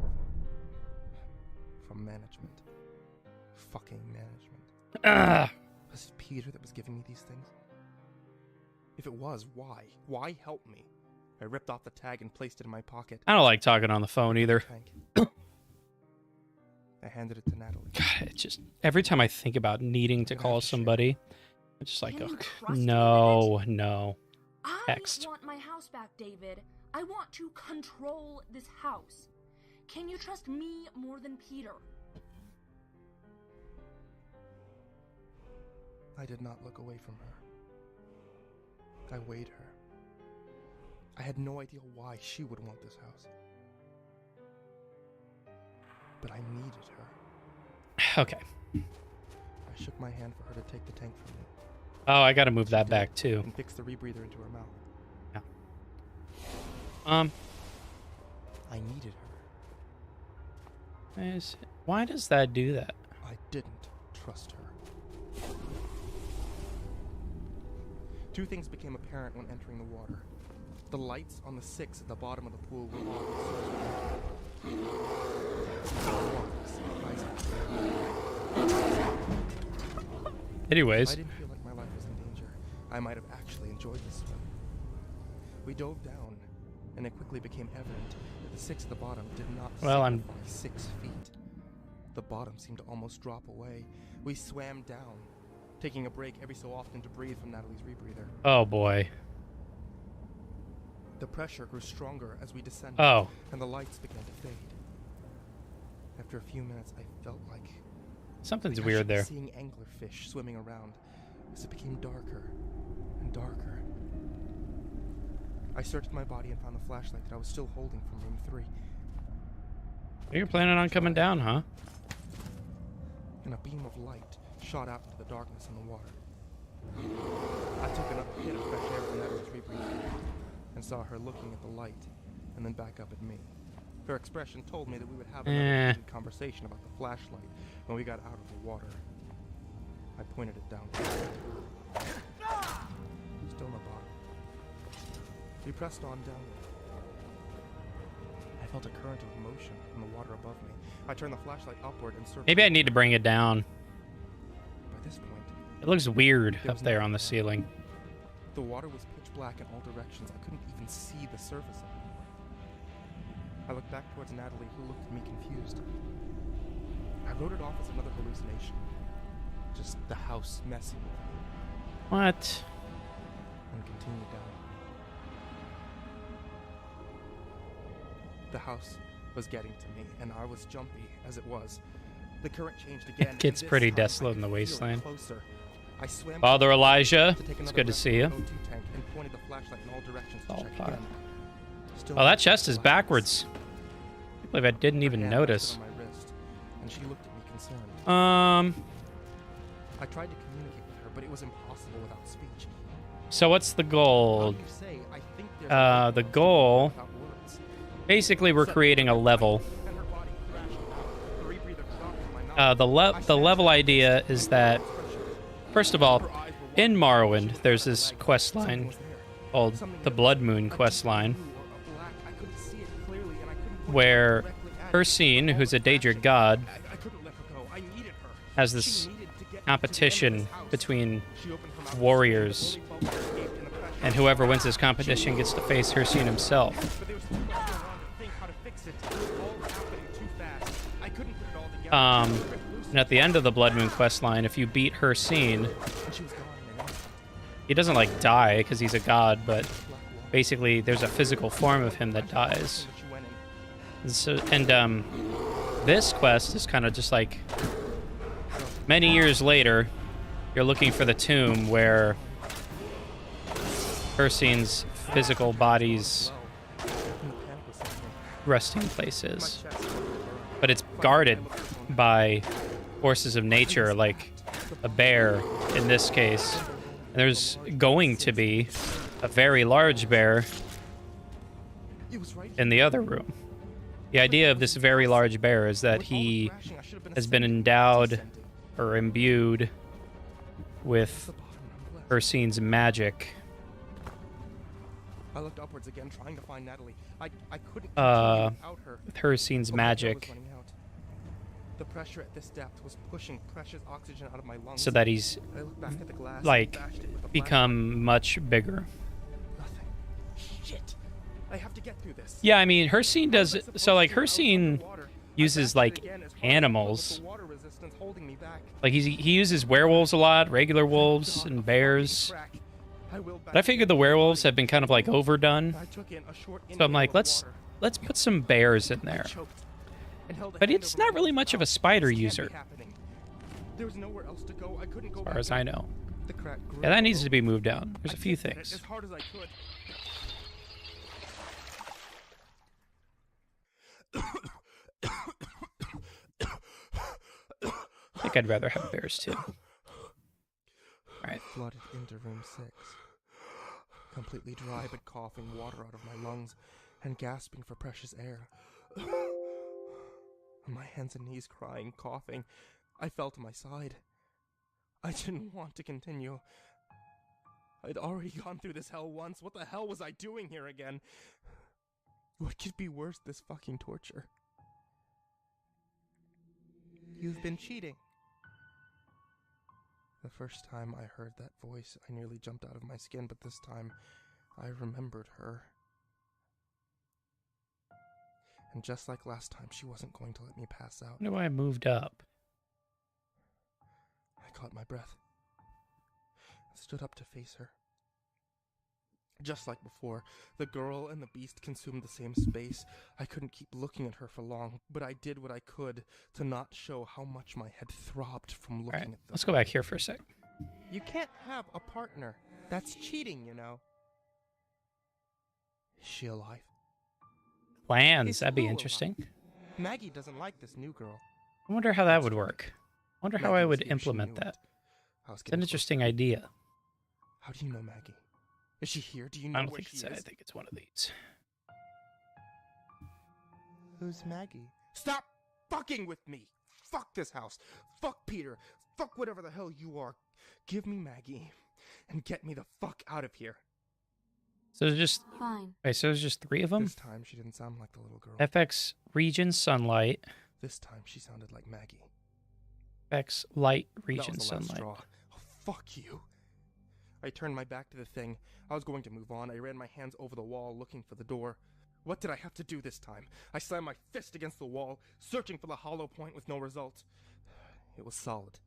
From management. Fucking management. Ugh. Was it Peter that was giving me these things? If it was, why? Why help me? I ripped off the tag and placed it in my pocket. I don't like talking on the phone either. Tank. I handed it to Natalie. God, it just every time I think about needing to Gonna call have to share. somebody, I'm just like, Can you ugh, trust me with no, no. I Text. want my house back, David. I want to control this house. Can you trust me more than Peter? I did not look away from her. I weighed her. I had no idea why she would want this house. But I needed her. Okay. I shook my hand for her to take the tank from me Oh, I gotta move She that did, back too. and fix the rebreather into her mouth. Um, I needed her. why does that do that? I didn't trust her. Two things became apparent when entering the water. The lights on the six at the bottom of the pool were I Anyways, didn't feel like my life was in danger. I might have actually enjoyed this swim. We dove down, and it quickly became evident that the six at the bottom did not Well, I'm- signify 6 feet. The bottom seemed to almost drop away. We swam down, taking a break every so often to breathe from Natalie's rebreather. oh boy. The pressure grew stronger as we descended, Oh, and the lights began to fade. After a few minutes, I felt like something's I weird should be there. seeing anglerfish swimming around as it became darker and darker. I searched my body and found the flashlight that I was still holding from room 3. You're planning on coming down, huh? And a beam of light shot out into the darkness in the water. I took another hit of fresh air from Natalie's rebreathing and saw her looking at the light and then back up at me. Her expression told me that we would have another heated conversation about the flashlight when we got out of the water. I pointed it down. Still no bottom. We pressed on downward. I felt a current of motion in the water above me. I turned the flashlight upward and circled. Maybe I need to bring it down. By this point, It looks weird There up was there nothing on the there. ceiling. the water was pitch black in all directions. I couldn't even see the surface anymore. I looked back towards Natalie, who looked at me confused. I wrote it off as another hallucination. Just the house messing with me, What? and continued down. The house was getting to me, and I was jumpy as it was. The current changed again. and gets this pretty time desolate I in the could feel it wasteland. Closer. I swam Father Elijah, to take it's another good to breath see from you. the O2 tank and pointed the flashlight in all directions to All check fire. again. Still Oh, that nothing chest is but backwards. blackness. I believe I didn't Her even hand notice. rested on my wrist, and she looked at me concerned. Um, I tried to communicate with her, but it was impossible without speech. so what's the How goal? do you say, "I think there's a The way goal, without words?" basically we're creating a level. And her body crashed out. The rebreather dropped from my mouth. The level idea is that, first of all, in Morrowind, there's this quest line called the Blood Moon quest line, where Hircine, who's a Daedric god, has this competition between warriors And whoever wins this competition gets to face Hircine himself. But they were still going around to think how to fix it. All happening too fast. I couldn't put it all together. And at the end of the Blood Moon quest line, if you beat Hircine, And she was gone in an instant. he doesn't like die because he's a god, but basically there's a physical form of him that dies. She went in. And so, this quest is kind of just like many years later, you're looking for the tomb where Hircine's physical body's And the panic was setting in. resting place My is. chest was burning. But it's guarded by forces of nature, like a bear in this case. And there's going to be a very large bear It was right in the other room. The idea of this very large bear is that he has been endowed or imbued with Hircine's magic. I looked upwards again, trying to find Natalie. I couldn't Uh, continue without her. With Hircine's But my blood was magic, running out. The pressure at this depth was pushing precious oxygen out of my lungs. so that he's I looked back at the glass and like bashed it with a become much bigger. flashlight. Nothing. Shit. I have to get through this. Yeah, I mean, Hircine How was does. I supposed So like to? I was Hircine underwater. I uses bashed it like again as hard as I could, animals. with the water resistance holding me back. Like he uses werewolves a lot, regular wolves God, a and fucking bears. crack. I willed back But I figured the into my werewolves body. have been kind of like overdone. I took in a short So I'm inhale like, of let's water. put some bears in I there. choked and held a But hand it's over not my really mouth. much of a This spider can't be user, happening. There was nowhere else to go. I couldn't go as back far as in. I know. The crack grew, Yeah, that needs although to be moved down. There's I a few kicked at it things. as hard as I could. I think I'd rather have bears too. Alright. Flooded into room 6. Completely dry, but coughing water out of my lungs and gasping for precious air. On my hands and knees, crying, coughing, I fell to my side. I didn't want to continue. I'd already gone through this hell once. What the hell was I doing here again? What could be worse, this fucking torture? You've been cheating. The first time I heard that voice, I nearly jumped out of my skin, but this time I remembered her. And just like last time, she wasn't going to let me pass out. I wonder why I moved up. I caught my breath. I stood up to face her. Just like before, the girl and the beast consumed the same space. I couldn't keep looking at her for long, but I did what I could to not show how much my head throbbed from looking Alright, at them. let's go back here for a sec. You can't have a partner. That's cheating, you know. Is she alive? Plans, Is that'd be who interesting. Maggie doesn't like this new girl. I wonder how that would work. I wonder how Maggie I was would here, she implement knew that. it. I was It's an getting interesting closer. idea. How do you know Maggie? Is she here? Do you know I don't where think she it's. is? I think it's one of these. Who's Maggie? Stop fucking with me! Fuck this house! Fuck Peter! Fuck whatever the hell you are! Give me Maggie and get me the fuck out of here. So there's just. Fine. Wait, so there's just 3 of them. This time she didn't sound like the little girl. FX region sunlight. This time she sounded like Maggie. FX light That region was the last sunlight. straw. Oh, fuck you. I turned my back to the thing. I was going to move on. I ran my hands over the wall, looking for the door. What did I have to do this time? I slammed my fist against the wall, searching for the hollow point with no result. It was solid.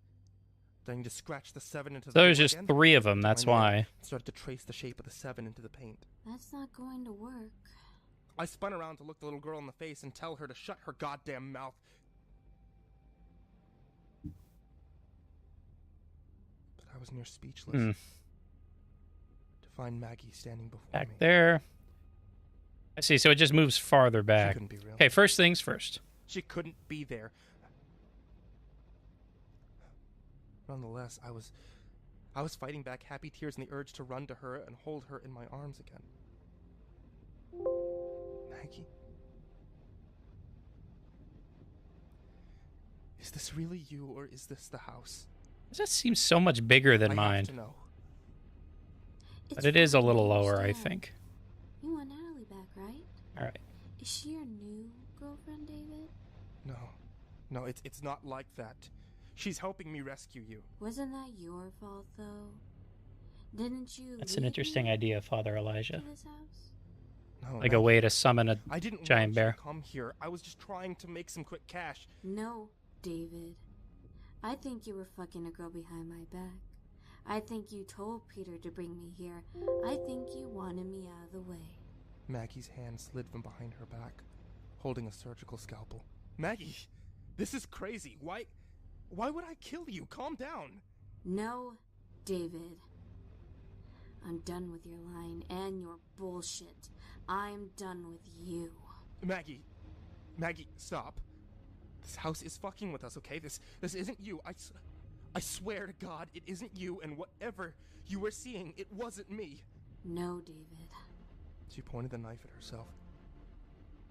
Do I need to scratch the 7 into the So there's door just again? 3 of them. That's I know. why. Started to trace the shape of the 7 into the paint. That's not going to work. I spun around to look the little girl in the face and tell her to shut her goddamn mouth. But I was near speechless. Hmm. To find Maggie standing before Back me. there. I see. So it just moves farther She back. couldn't be real. Okay, first things first. She couldn't be there. Nonetheless, I was fighting back happy tears and the urge to run to her and hold her in my arms again. Maggie? Is this really you, or is this the house? That seems so much bigger than I mine. have to know. But it is a fine, little lower, I understand. think. You want Natalie back, right? Alright. Is she your new girlfriend, David? No, it's not like that. She's helping me rescue you. Wasn't that your fault, though? Didn't you That's an lead interesting me idea, Father Elijah. to this house? No, Like a Maggie, way to summon a I didn't giant want bear. you to come here. I was just trying to make some quick cash. No, David. I think you were fucking a girl behind my back. I think you told Peter to bring me here. I think you wanted me out of the way. Maggie's hand slid from behind her back, holding a surgical scalpel. Maggie, this is crazy. Why would I kill you? Calm down. No, David. I'm done with your lying and your bullshit. I'm done with you. Maggie, stop. This house is fucking with us, okay? This isn't you. I swear to God, it isn't you, and whatever you were seeing, it wasn't me. No, David. She pointed the knife at herself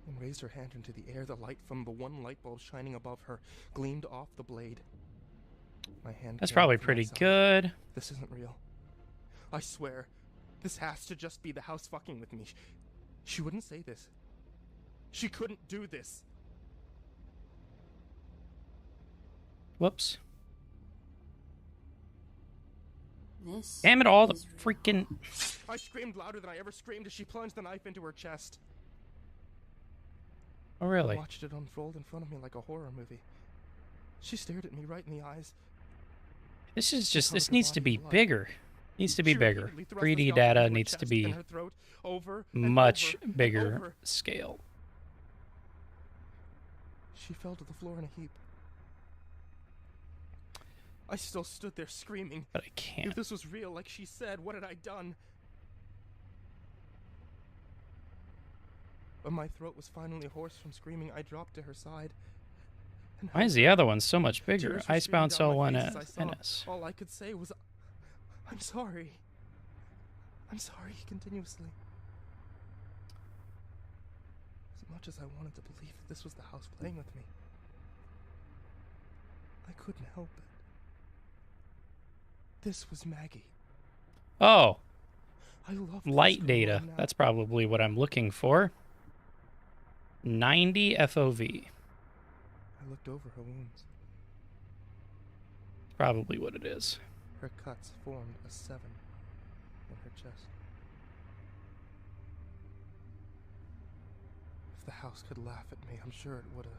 and raised her hand into the air. The light from the one light bulb shining above her gleamed off the blade. My hand. That's came probably up to my pretty side. good. This isn't real. I swear, this has to just be the house fucking with me. She wouldn't say this. She couldn't do this. Whoops. This Damn it all, the is real. freaking... I screamed louder than I ever screamed as she plunged the knife into her chest. Oh, I really? watched it unfold in front of me like a horror movie. She stared at me right in the eyes. This is She just... covered This her needs body to in be blood. bigger. Needs to be She bigger. repeatedly thrust the 3D scalpel data into her needs to chest be and her throat, over and much over and bigger over. scale. She fell to the floor in a heap. I still stood there screaming. But I can't. If this was real, like she said, what had I done? When my throat was finally hoarse from screaming, I dropped to her side. And Why is the other one so much bigger? tears were Icebound streaming Soul down 1 my face as I sobbed. NS. All I could say was, I'm sorry. I'm sorry, continuously. As much as I wanted to believe that this was the house playing with me, I couldn't help it. This was Maggie. Oh, I love light data. That's probably what I'm looking for. 90 FOV. I looked over her wounds. Probably what it is. Her cuts formed a 7 in her chest. If the house could laugh at me, I'm sure it would have.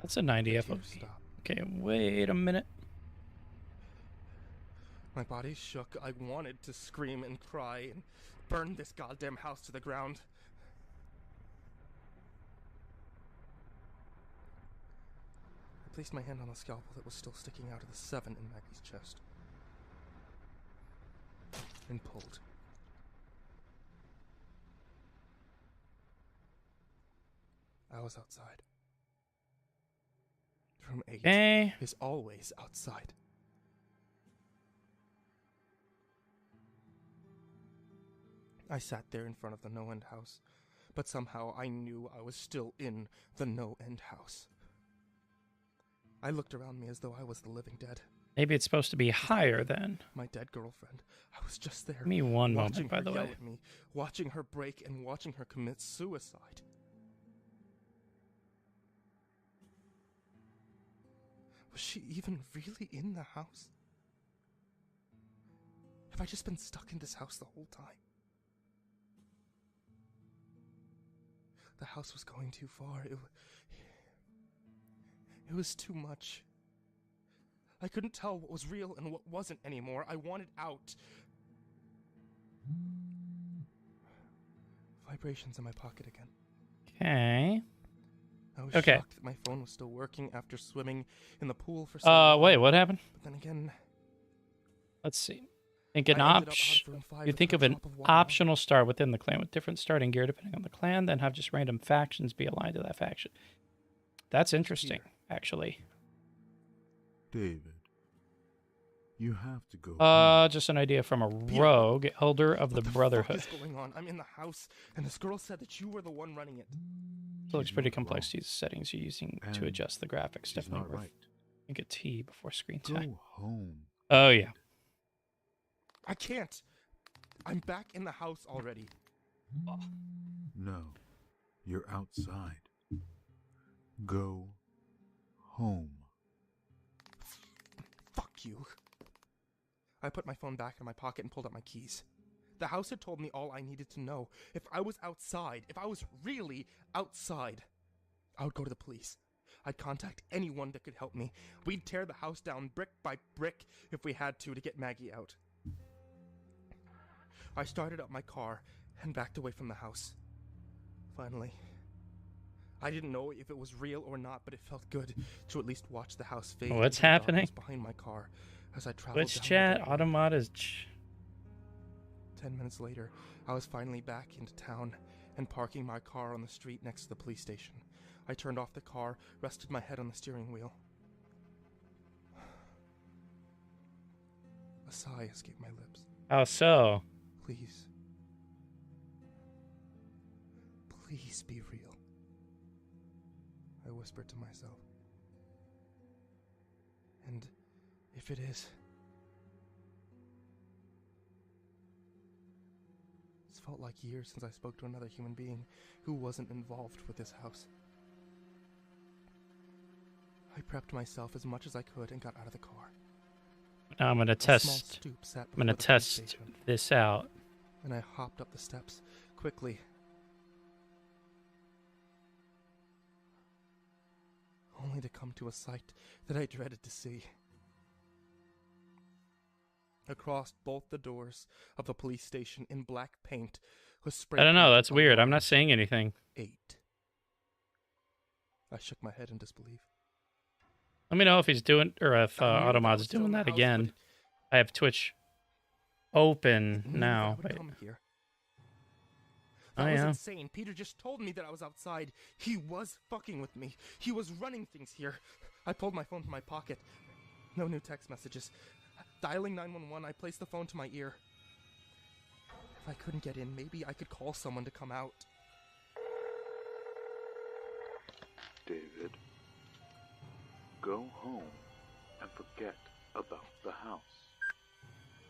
That's a 90 The tears FOV. stopped. Okay, wait a minute. My body shook. I wanted to scream and cry and burn this goddamn house to the ground. I placed my hand on the scalpel that was still sticking out of the 7 in Maggie's chest. And pulled. I was outside. Room 8 Okay. is always outside. I sat there in front of the no-end house, but somehow I knew I was still in the no-end house. I looked around me as though I was the living dead. Maybe it's supposed to be higher then. My dead girlfriend. I was just there. Give me one watching moment, by her the yell way. at me, watching her break and watching her commit suicide. Was she even really in the house? Have I just been stuck in this house the whole time? The house was going too far. It was too much. I couldn't tell what was real and what wasn't anymore. I wanted out. Vibrations in my pocket again. Okay. I was Okay. shocked that my phone was still working after swimming in the pool for so long. Wait, what happened? But then again, Let's see. Think an I ended up out of room 5 You with think a of an drop of water. optional star within the clan with different starting gear depending on the clan, then have just random factions be aligned to that faction. That's interesting, actually. David, you have to go. Just an idea from a Peter, rogue, elder of What the the Brotherhood. fuck is going on? I'm in the house, and this girl said that you were the one running it. It looks She's pretty not complex to wrong. use the settings you're using to And adjust the graphics. She's Definitely not worth right. think a T before screen Go time. home. Oh, yeah. I can't. I'm back in the house already. No, you're outside. Go home. Fuck you. I put my phone back in my pocket and pulled out my keys. The house had told me all I needed to know. If I was outside, if I was really outside, I would go to the police. I'd contact anyone that could help me. We'd tear the house down brick by brick if we had to get Maggie out. I started up my car and backed away from the house. Finally, I didn't know if it was real or not, but it felt good to at least watch the house fade. What's into the happening? darkness behind my car as I traveled Let's down the chat. dirt road. Automata is 10 minutes later, I was finally back into town and parking my car on the street next to the police station. I turned off the car, rested my head on the steering wheel. A sigh escaped my lips. How so? Please. Please be real. I whispered to myself. And if it is, it's felt like years since I spoke to another human being who wasn't involved with this house. I prepped myself as much as I could and got out of the car. Now I'm gonna A small test. stoop sat I'm gonna before the police test station, this out. and I hopped up the steps quickly. Only to come to a sight that I dreaded to see. Across both the doors of the police station in black paint was sprayed. I don't know. painted That's a weird. I'm large not saying anything. 8. I shook my head in disbelief. Let me know if he's doing, or if I knew that I Automod's was still doing in the that house, again. but I have Twitch open it knew that I now. would Wait. come here. Oh, That was yeah. insane. Peter just told me that I was outside. He was fucking with me. He was running things here. I pulled my phone from my pocket. No new text messages. Dialing 911, I placed the phone to my ear. If I couldn't get in, maybe I could call someone to come out. David, go home and forget about the house.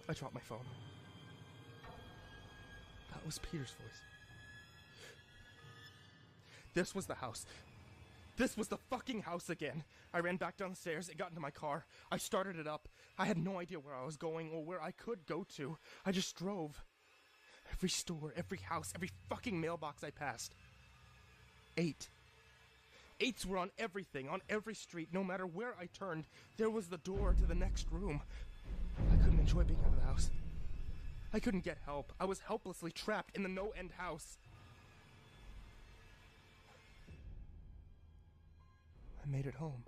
I dropped my phone. That was Peter's voice. This was the house. This was the fucking house again. I ran back downstairs and got into my car. I started it up. I had no idea where I was going or where I could go to. I just drove. Every store, every house, every fucking mailbox I passed. 8. 8s were on everything, on every street. No matter where I turned, there was the door to the next room. I couldn't enjoy being out of the house. I couldn't get help. I was helplessly trapped in the no-end house. I made it home.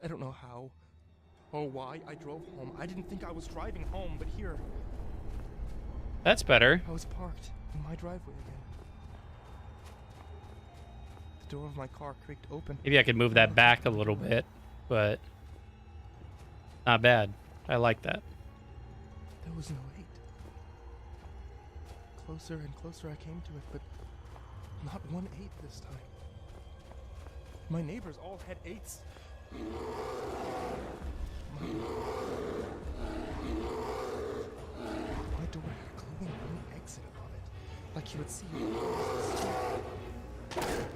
I don't know how or why I drove home. I didn't think I was driving home, but here, That's better. I was parked in my driveway again. The door of my car creaked open. Maybe I could move that back a little bit, but not bad. I like that. There was no 8. Closer and closer I came to it, but not 1 8 this time. My neighbors all had 8s. My door had a glowing green exit above it, like you would see in the street.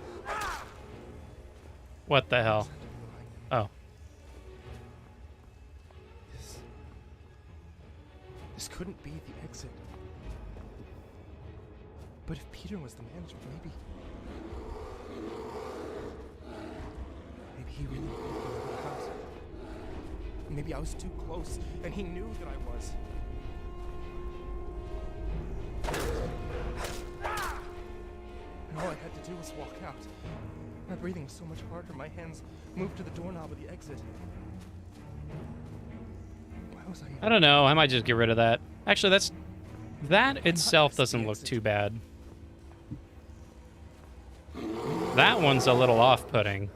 What the hell? Sounded behind me. Oh. This couldn't be the exit. But if Peter was the manager, maybe he really wanted me out of the house. Maybe I was too close, and he knew that I was. And all I had to do was walk out. My breathing was so much harder, my hands moved to the doorknob of the exit. Why was I even... I don't know. I might just get rid of that. Actually, that itself doesn't look exit. too bad. That one's a little off-putting.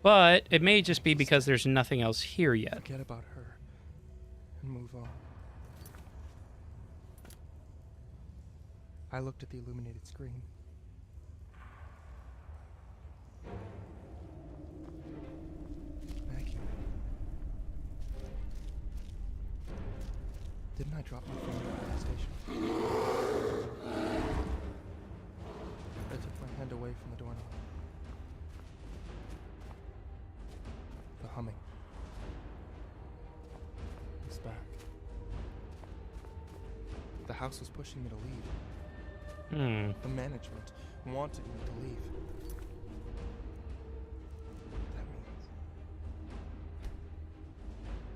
But it may just be because there's nothing else here yet. Forget about her and move on. I looked at the illuminated screen. Maggie. Didn't I drop my phone at the gas station? I took my hand away from the doorknob. The humming. house was pushing me to leave. Hmm. The management wanted me to leave. That means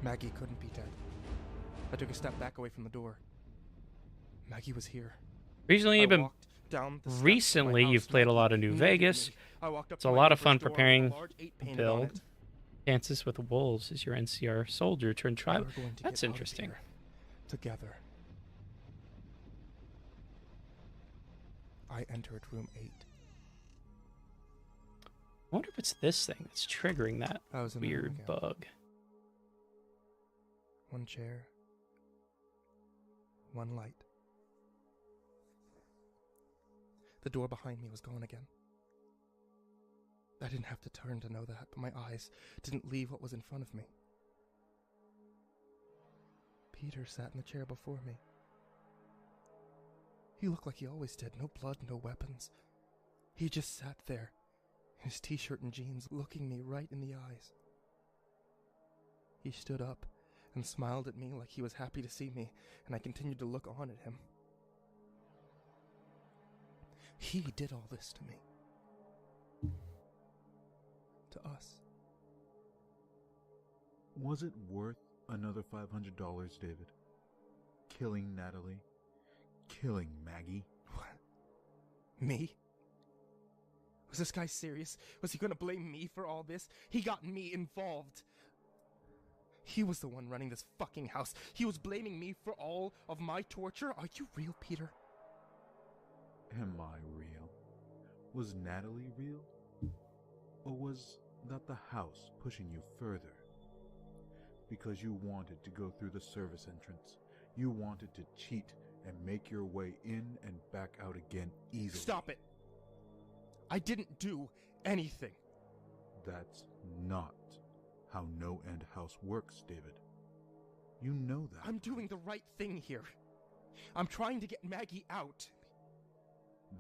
Maggie couldn't be dead. I took a step back away from the door. Maggie was here. Recently, you've been you've played a lot of New Vegas. It's a lot of fun preparing to build. Dances with Wolves is your NCR soldier turned tribe. That's interesting. Together. I entered room 8. I wonder if it's this thing that's triggering that I was in the room weird again. bug. One chair. One light. The door behind me was gone again. I didn't have to turn to know that, but my eyes didn't leave what was in front of me. Peter sat in the chair before me. He looked like he always did. No blood, no weapons. He just sat there, in his t-shirt and jeans, looking me right in the eyes. He stood up and smiled at me like he was happy to see me, and I continued to look on at him. He did all this to me. To us. Was it worth another $500, David? Killing Natalie? Killing Maggie? What? Me? Was this guy serious? Was he gonna blame me for all this? He got me involved. He was the one running this fucking house. He was blaming me for all of my torture. Are you real, Peter? Am I real? Was Natalie real? Or was that the house pushing you further? Because you wanted to go through the service entrance. You wanted to cheat and make your way in and back out again easily. Stop it! I didn't do anything. That's not how No End House works, David. You know that. I'm doing the right thing here. I'm trying to get Maggie out.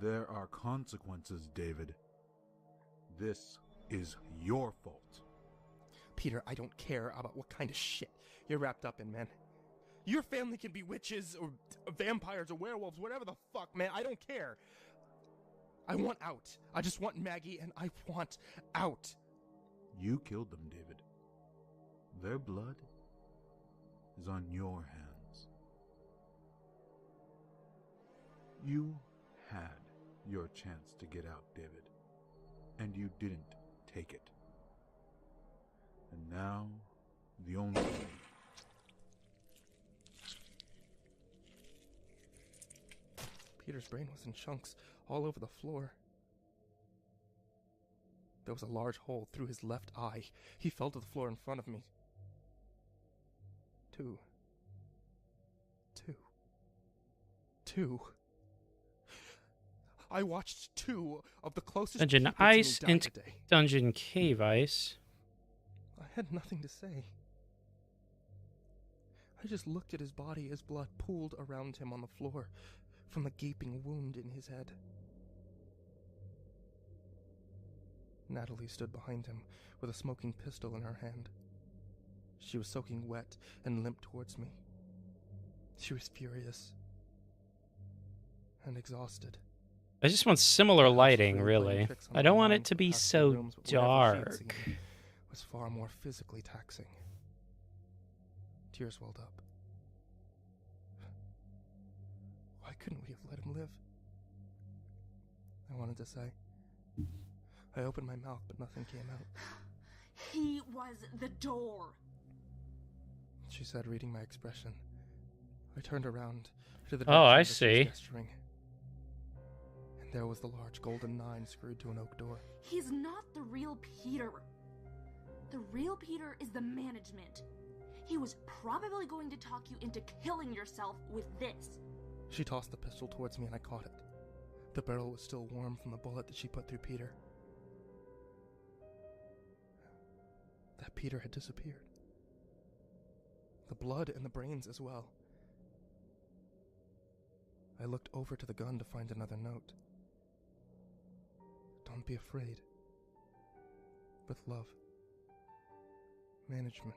There are consequences, David. This is your fault. Peter, I don't care about what kind of shit you're wrapped up in, man. Your family can be witches or vampires or werewolves, whatever the fuck, man. I don't care. I want out. I just want Maggie and I want out. You killed them, David. Their blood is on your hands. You had your chance to get out, David, and you didn't take it. And now, the only thing... Peter's brain was in chunks all over the floor. There was a large hole through his left eye. He fell to the floor in front of me. Two. I watched 2 of the closest Dungeon people Ice to me die and today. Dungeon Cave Ice. I had nothing to say. I just looked at his body as blood pooled around him on the floor from the gaping wound in his head. Natalie stood behind him with a smoking pistol in her hand. She was soaking wet and limped towards me. She was furious and exhausted. I just want similar lighting, really. I don't want it to be so dark. Was far more physically taxing. Tears welled up. Why couldn't we have let him live? I wanted to say. I opened my mouth, but nothing came out. He was the door. She said, reading my expression. I turned around to the Oh, I direction that she was see. gesturing. And there was the large golden 9 screwed to an oak door. He's not the real Peter. The real Peter is the management. He was probably going to talk you into killing yourself with this. She tossed the pistol towards me and I caught it. The barrel was still warm from the bullet that she put through Peter. That Peter had disappeared. The blood and the brains as well. I looked over to the gun to find another note. Don't be afraid. With love. Management.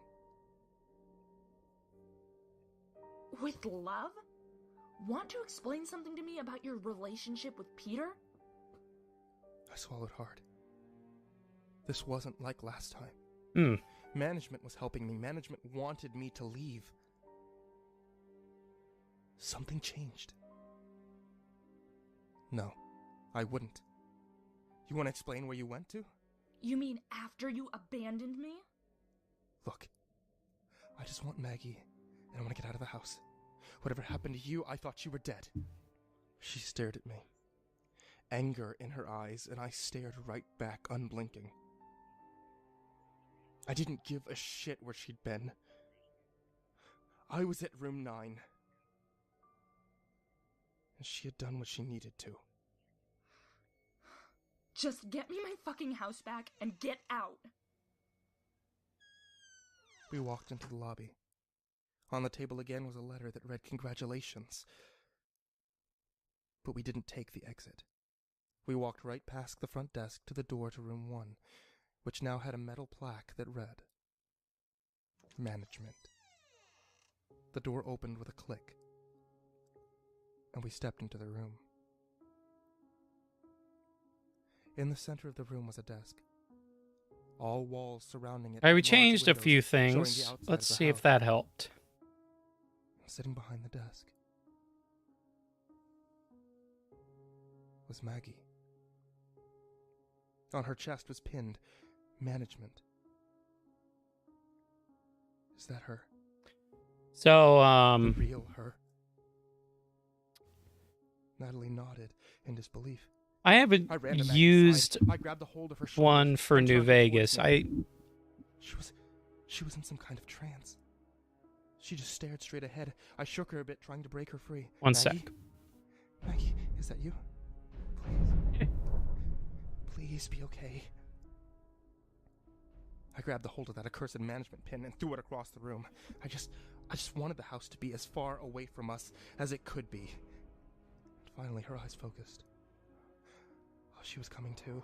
With love? Want to explain something to me about your relationship with Peter? I swallowed hard. This wasn't like last time. Hmm. Management was helping me. Management wanted me to leave. Something changed. No, I wouldn't. You want to explain where you went to? You mean after you abandoned me? Look, I just want Maggie, and I want to get out of the house. Whatever happened to you, I thought you were dead. She stared at me. Anger in her eyes, and I stared right back, unblinking. I didn't give a shit where she'd been. I was at room 9. And she had done what she needed to. Just get me my fucking house back and get out. We walked into the lobby. On the table again was a letter that read congratulations. But we didn't take the exit. We walked right past the front desk to the door to room 1, which now had a metal plaque that read, Management. The door opened with a click, and we stepped into the room. In the center of the room was a desk. All walls surrounding it. All right, we large changed a windows few showing the things. outside Let's of the see if house. that helped. Sitting behind the desk was Maggie. On her chest was pinned, Management. Is that her? So, The real her? Natalie nodded in disbelief. I haven't I ran to Maggie's used side. I grabbed a hold of her shoulders one for and New turned her towards Vegas. me. She was in some kind of trance. She just stared straight ahead. I shook her a bit, trying to break her free. One Maggie? sec. Maggie, is that you? Please. Please be okay. I grabbed the hold of that accursed management pin and threw it across the room. I just wanted the house to be as far away from us as it could be. Finally, her eyes focused. Oh, she was coming too.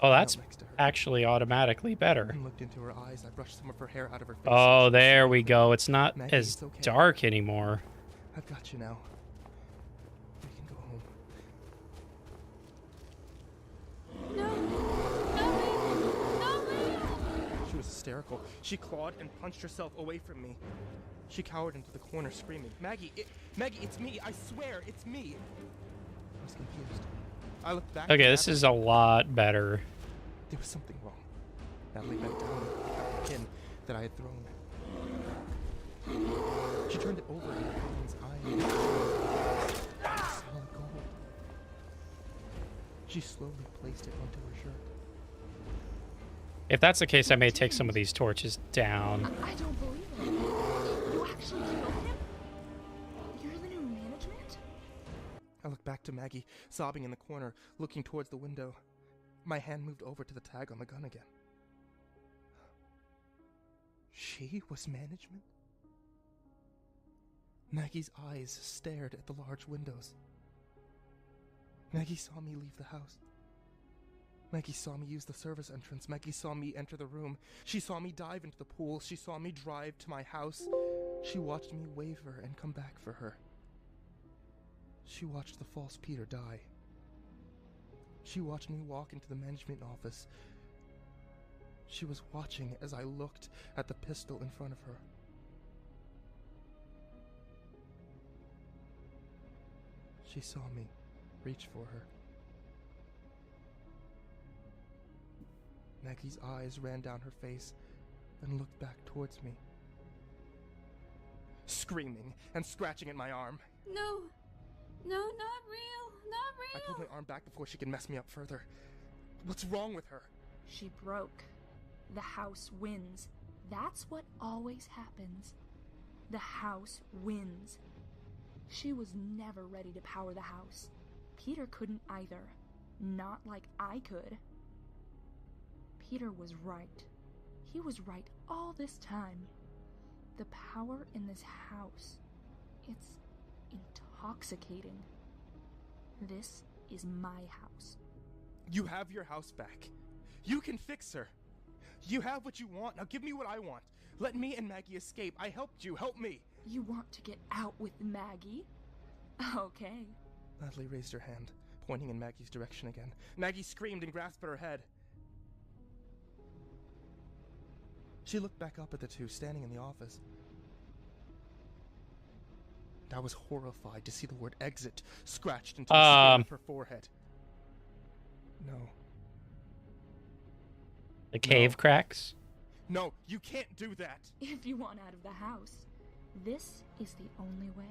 Oh, I that's knelt next to her actually automatically better. and looked into her eyes. I brushed some of her hair out of her face. Oh, there we go. It's not Maggie, as it's okay. dark anymore. I've got you now. We can go home. She was hysterical. She clawed and punched herself away from me. She cowered into the corner, screaming, Maggie, it's me. I swear, it's me. I was confused. I looked back. Okay, at this Natalie. is a lot better. There was something wrong. Natalie bent down and picked up the pin that I had thrown. She turned it over in her husband's eye. Solid gold. She slowly placed it onto her shirt. If that's the case, I may take some of these torches down. I don't believe it. You actually killed him? You're the new management? I looked back to Maggie, sobbing in the corner, looking towards the window. My hand moved over to the tag on the gun again. She was management? Maggie's eyes stared at the large windows. Maggie saw me leave the house. Maggie saw me use the service entrance. Maggie saw me enter the room. She saw me dive into the pool. She saw me drive to my house. She watched me waver and come back for her. She watched the false Peter die. She watched me walk into the management office. She was watching as I looked at the pistol in front of her. She saw me reach for her. Maggie's eyes ran down her face, then looked back towards me, screaming and scratching at my arm. No, not real, not real. I pulled my arm back before she could mess me up further. What's wrong with her? She broke. The house wins. That's what always happens. The house wins. She was never ready to power the house. Peter couldn't either. Not like I could. Peter was right. He was right all this time. The power in this house, it's intoxicating. This is my house. You have your house back. You can fix her. You have what you want. Now give me what I want. Let me and Maggie escape. I helped you. Help me. You want to get out with Maggie? Okay. Natalie raised her hand, pointing in Maggie's direction again. Maggie screamed and grasped at her head. She looked back up at the two standing in the office. And I was horrified to see the word exit scratched into the skin of her forehead. No. The cave cracks? No, you can't do that! If you want out of the house, this is the only way.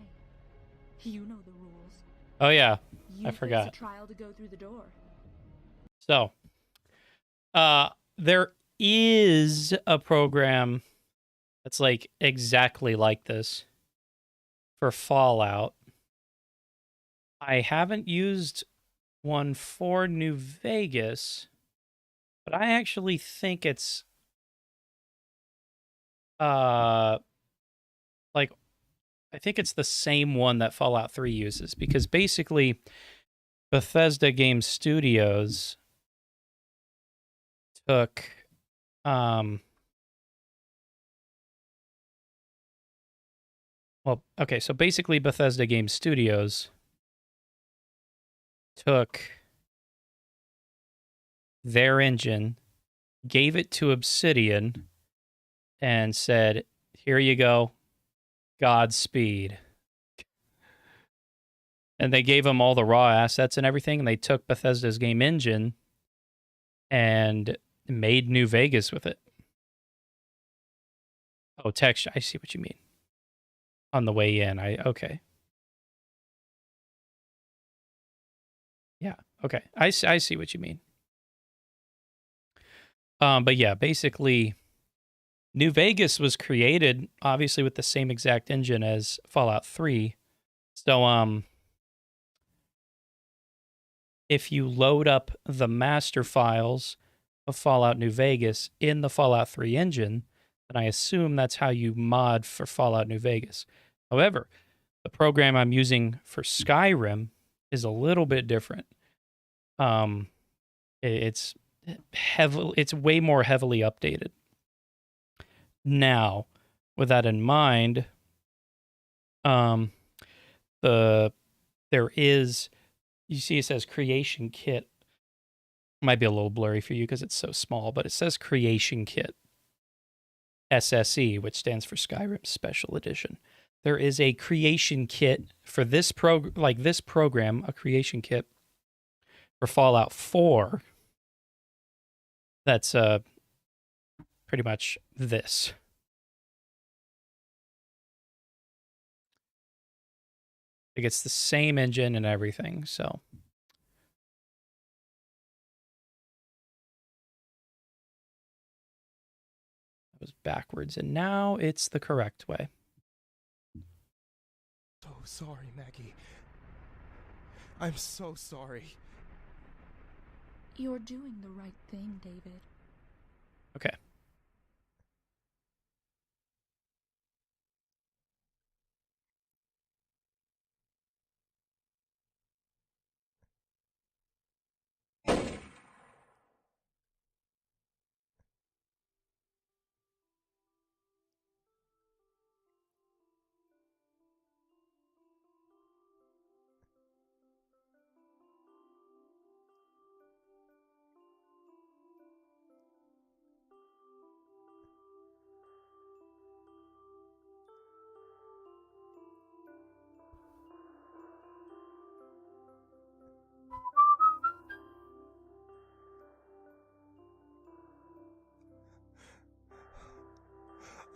You know the rules. Oh, yeah. You I forgot. face a trial to go through the door. So, there is a program that's like exactly like this for Fallout. I haven't used one for New Vegas, but I actually think it's like I think it's the same one that Fallout 3 uses, because basically Bethesda Game Studios took so basically Bethesda Game Studios took their engine, gave it to Obsidian, and said, "Here you go. Godspeed." And they gave them all the raw assets and everything, and they took Bethesda's game engine and made New Vegas with it. Oh, text. I see what you mean. On the way in, okay. Yeah, okay. I see what you mean. But yeah, basically, New Vegas was created, obviously, with the same exact engine as Fallout 3. So, if you load up the master files of Fallout New Vegas in the Fallout 3 engine, then I assume that's how you mod for Fallout New Vegas. However, the program I'm using for Skyrim is a little bit different. It's way more heavily updated. Now, with that in mind, there is, you see it says Creation Kit. Might be a little blurry for you because it's so small, but it says Creation Kit SSE, which stands for Skyrim Special Edition. There is a creation kit for this program, a creation kit for Fallout 4. That's pretty much this. It gets the same engine and everything, so. It was backwards, and now it's the correct way. So sorry, Maggie. I'm so sorry. You're doing the right thing, David. Okay.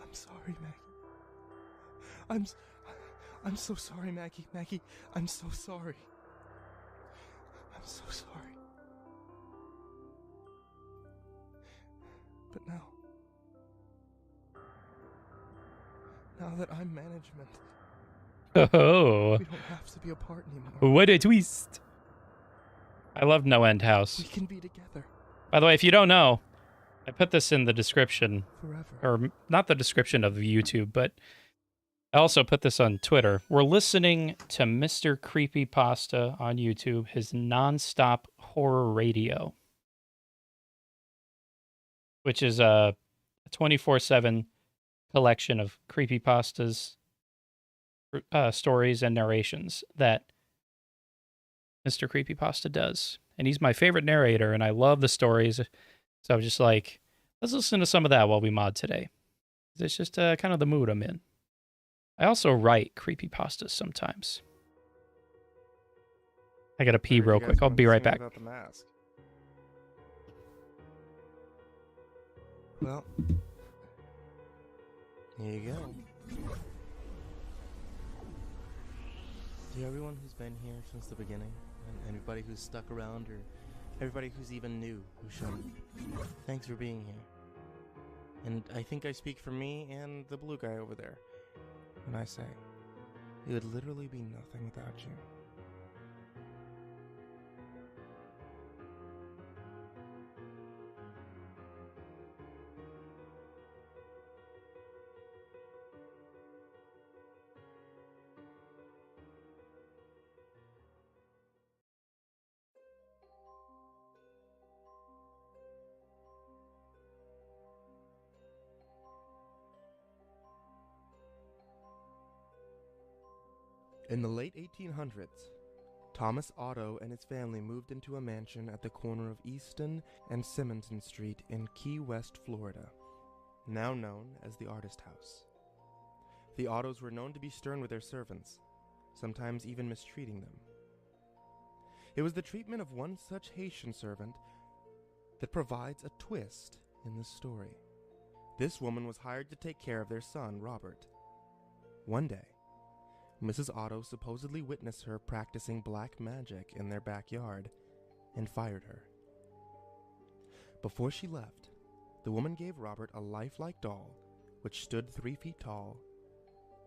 I'm sorry, Maggie. I'm so sorry, Maggie. Maggie, I'm so sorry. I'm so sorry. But now that I'm management, Oh, we don't have to be apart anymore. what a twist. I love No End House. We can be together By the way, if you don't know, I put this in the description, forever. or not the description of YouTube, but I also put this on Twitter. We're listening to Mr. Creepypasta on YouTube, his nonstop horror radio, which is a 24/7 collection of creepypastas stories and narrations that Mr. Creepypasta does. And he's my favorite narrator, and I love the stories. So I'm just like, let's listen to some of that while we mod today. It's just kind of the mood I'm in. I also write creepypastas sometimes. I gotta pee real quick. I'll be right back. Without the mask. Well, Here you go. To everyone who's been here since the beginning, and everybody who's stuck around, or everybody who's even new who showed, thanks for being here. And I think I speak for me and the blue guy over there when I say, it would literally be nothing without you. In the late 1800s, Thomas Otto and his family moved into a mansion at the corner of Easton and Simonson Street in Key West, Florida, now known as the Artist House. The Ottos were known to be stern with their servants, sometimes even mistreating them. It was the treatment of one such Haitian servant that provides a twist in this story. This woman was hired to take care of their son, Robert. One day, Mrs. Otto supposedly witnessed her practicing black magic in their backyard and fired her. Before she left, the woman gave Robert a lifelike doll which stood 3 feet tall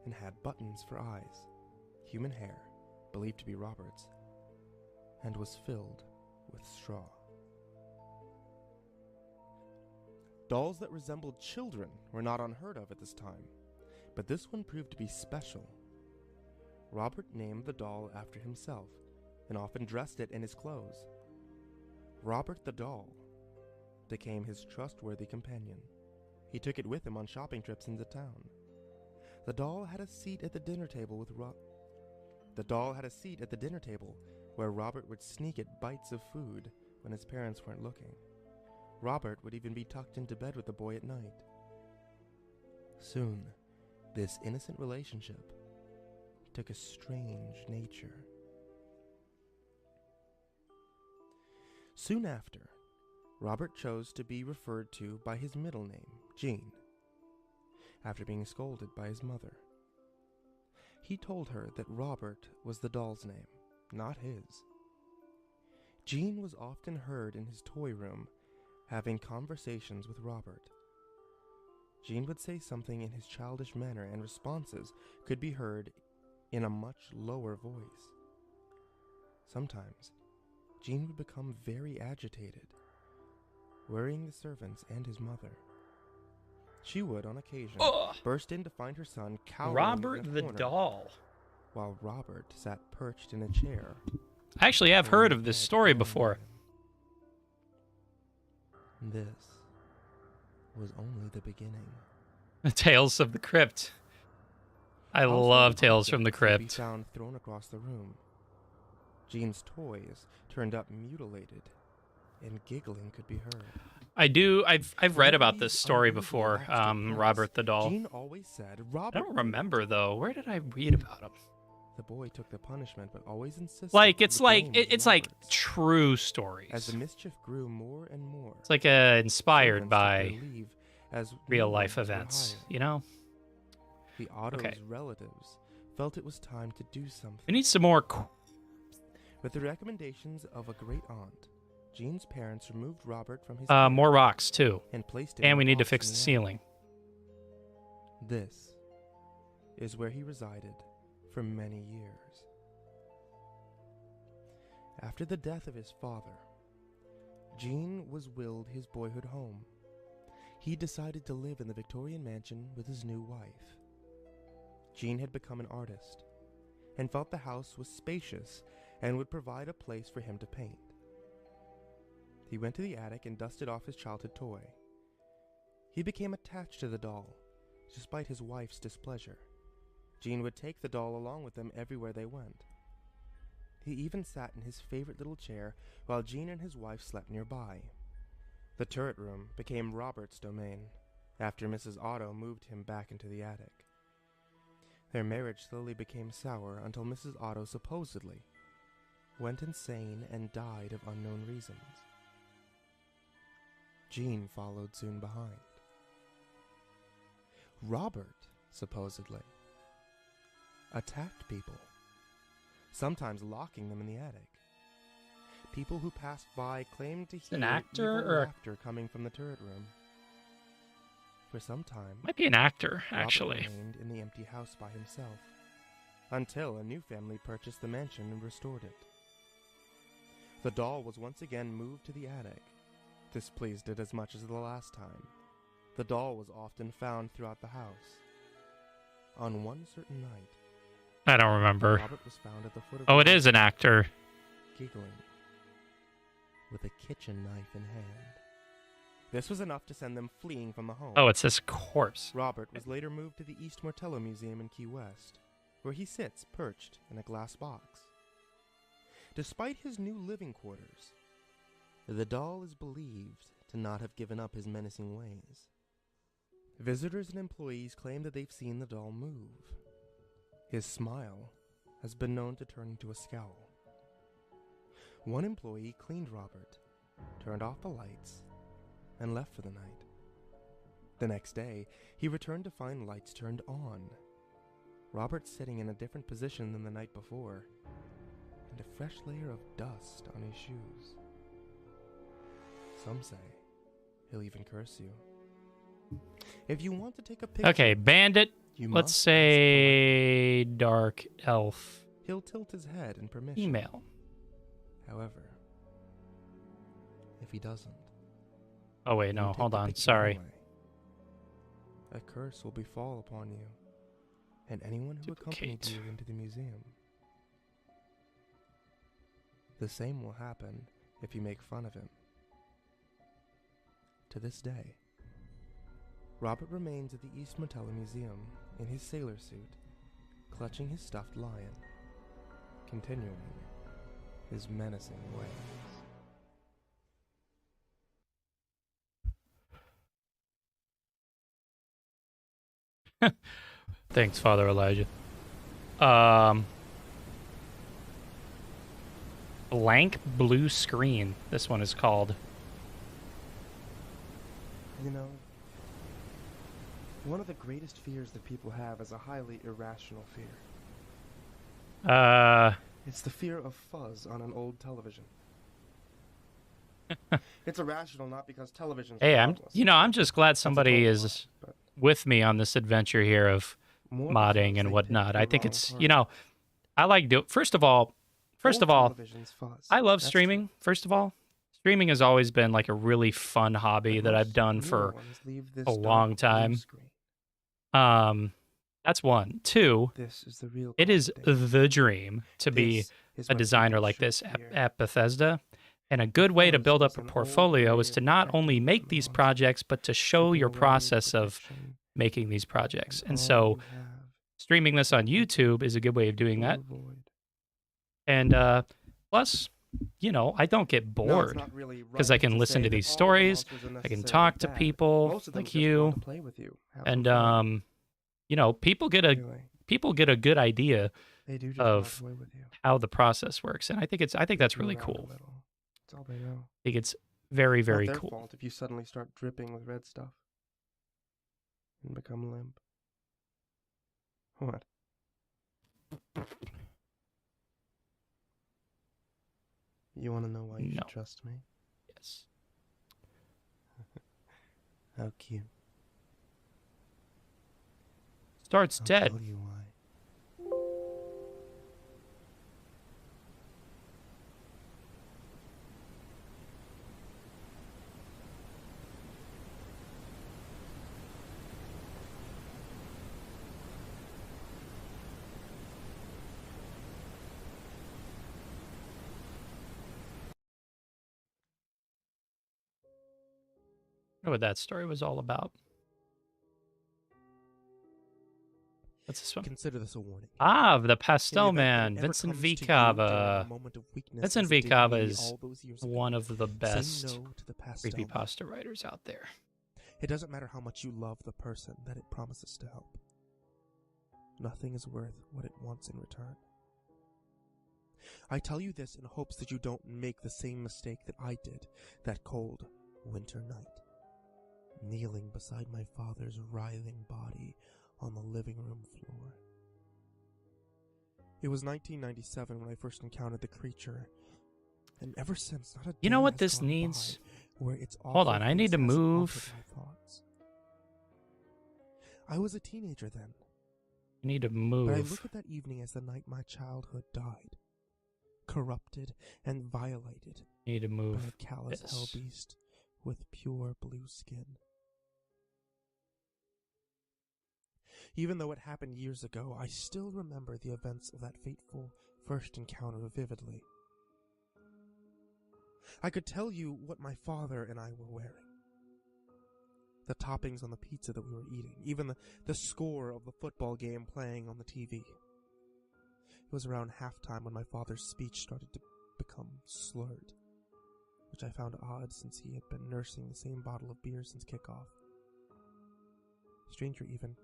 and had buttons for eyes, human hair, believed to be Robert's, and was filled with straw. Dolls that resembled children were not unheard of at this time, but this one proved to be special. Robert named the doll after himself and often dressed it in his clothes. Robert the doll became his trustworthy companion. He took it with him on shopping trips into town. The doll had a seat at the dinner table where Robert would sneak it bites of food when his parents weren't looking. Robert would even be tucked into bed with the boy at night. Soon, this innocent relationship took a strange nature. Soon after, Robert chose to be referred to by his middle name, Jean, after being scolded by his mother. He told her that Robert was the doll's name, not his. Jean was often heard in his toy room having conversations with Robert. Jean would say something in his childish manner, and responses could be heard in a much lower voice. Sometimes, Jean would become very agitated, worrying the servants and his mother. She would, on occasion, burst in to find her son cowering Robert in a the corner, doll. while Robert sat perched in a chair. I actually have heard of this story before. This was only the beginning. Tales of the Crypt. I Household love Tales from the objects could be Crypt. found thrown across the room. Jean's toys turned up mutilated, and giggling could be heard. I've read about this story before, Robert the doll. Jean always said, I don't remember though. Where did I read about him? The boy took the punishment, but always insisted. Like that it's the like blame was it's like Robert's. true As stories. the mischief grew more and more, It's like inspired servants took by their leave as real new life ones were events, hired. you know? The Otto's Okay. relatives felt it was time to do something. We need some more With the recommendations of a great aunt, Jean's parents removed Robert from his care more rocks too. and placed him And in we a need to box fix in the attic. ceiling. This is where he resided for many years. After the death of his father, Jean was willed his boyhood home. He decided to live in the Victorian mansion with his new wife. Jean had become an artist and felt the house was spacious and would provide a place for him to paint. He went to the attic and dusted off his childhood toy. He became attached to the doll, despite his wife's displeasure. Gene would take the doll along with him everywhere they went. He even sat in his favorite little chair while Gene and his wife slept nearby. The turret room became Robert's domain after Mrs. Otto moved him back into the attic. Their marriage slowly became sour until Mrs. Otto supposedly went insane and died of unknown reasons. Gene followed soon behind. Robert, supposedly, attacked people, sometimes locking them in the attic. People who passed by claimed to hear an actor evil or laughter coming from the turret room. For some time, Might be an actor, Robert actually. remained in the empty house by himself, until a new family purchased the mansion and restored it. The doll was once again moved to the attic. This pleased it as much as the last time. The doll was often found throughout the house. On one certain night, I don't remember. Robert was found at the foot of Oh, the it is an actor. giggling, with a kitchen knife in hand. This was enough to send them fleeing from the home. Oh, it's this corpse. Robert was later moved to the East Mortello Museum in Key West, where he sits perched in a glass box. Despite his new living quarters, the doll is believed to not have given up his menacing ways. Visitors and employees claim that they've seen the doll move. His smile has been known to turn into a scowl. One employee cleaned Robert, turned off the lights, and left for the night. The next day, he returned to find lights turned on, Robert sitting in a different position than the night before, and a fresh layer of dust on his shoes. Some say he'll even curse you. If you want to take a picture, Okay, bandit. you Let's must ask say dark elf politely. He'll tilt his head in permission. female. However, if he doesn't, Oh, wait, you no, take hold the on. picture Sorry. anyway, a curse will befall upon you and anyone who accompanied Duplicate. you into the museum. The same will happen if you make fun of him. To this day, Robert remains at the East Mortello Museum in his sailor suit, clutching his stuffed lion, continuing his menacing ways. Thanks, Father Elijah. Blank blue screen. This one is called. You know, one of the greatest fears that people have is a highly irrational fear. It's the fear of fuzz on an old television. It's irrational not because television's Hey, harmless. I'm just glad That's a somebody total is lie, but with me on this adventure here of more modding because and they whatnot. picked I the think wrong it's, part. I like do. First of all, Old television's fuzz. I love That's streaming. First of all, streaming has always been like a really fun true. hobby But that I've most done newer for ones leave this a long dark blue time. screen. That's one. Two, This is the real it is cause of danger. the dream to be This is a what designer people like should this fear. at Bethesda. And a good way to Fuzz build was up a an old portfolio way is of to not protecting only you make from these monsters. projects, but to show Chipping your away process of protection, making these projects. And all so you have streaming this on YouTube is a good way of doing to that. avoid. And plus, I don't get No, it's bored not really 'cause right I can to listen say to that these all the stories, monsters are I can necessarily talk to bad. people Most of them like just you, want to play with you, have some and fun. people get a good idea They do just want of to play with you. how the process works, and I think that's You really around a cool. little. That's all they know. I think it's very, very Not their cool. fault if you suddenly start dripping with red stuff and become limp. What? You want to know why you No. should trust me? Yes. How cute. Starts I'll dead. tell you why. I don't know what that story was all about. What's this one? Consider this a warning. Ah, the In the Pastel event that Man, it ever Vincent comes V. to you during a Cava. moment of weakness Vincent as V. it did Cava me is all those years ago, one of the say best no to the pastel man. creepypasta writers out there. It doesn't matter how much you love the person that it promises to help. Nothing is worth what it wants in return. I tell you this in hopes that you don't make the same mistake that I did that cold winter night, kneeling beside my father's writhing body on the living room floor. It was 1997 when I first encountered the creature, and ever since, not a You know day what has this gone needs? by where its Hold awful on, I need to face hasn't move. altered my thoughts. I was a teenager then, You need to but I move. look at that evening as the night my childhood died, corrupted and violated You need to by move. a callous this. hell beast with pure blue skin. Even though it happened years ago, I still remember the events of that fateful first encounter vividly. I could tell you what my father and I were wearing, the toppings on the pizza that we were eating, even the score of the football game playing on the TV. It was around halftime when my father's speech started to become slurred, which I found odd since he had been nursing the same bottle of beer since kickoff. Stranger even,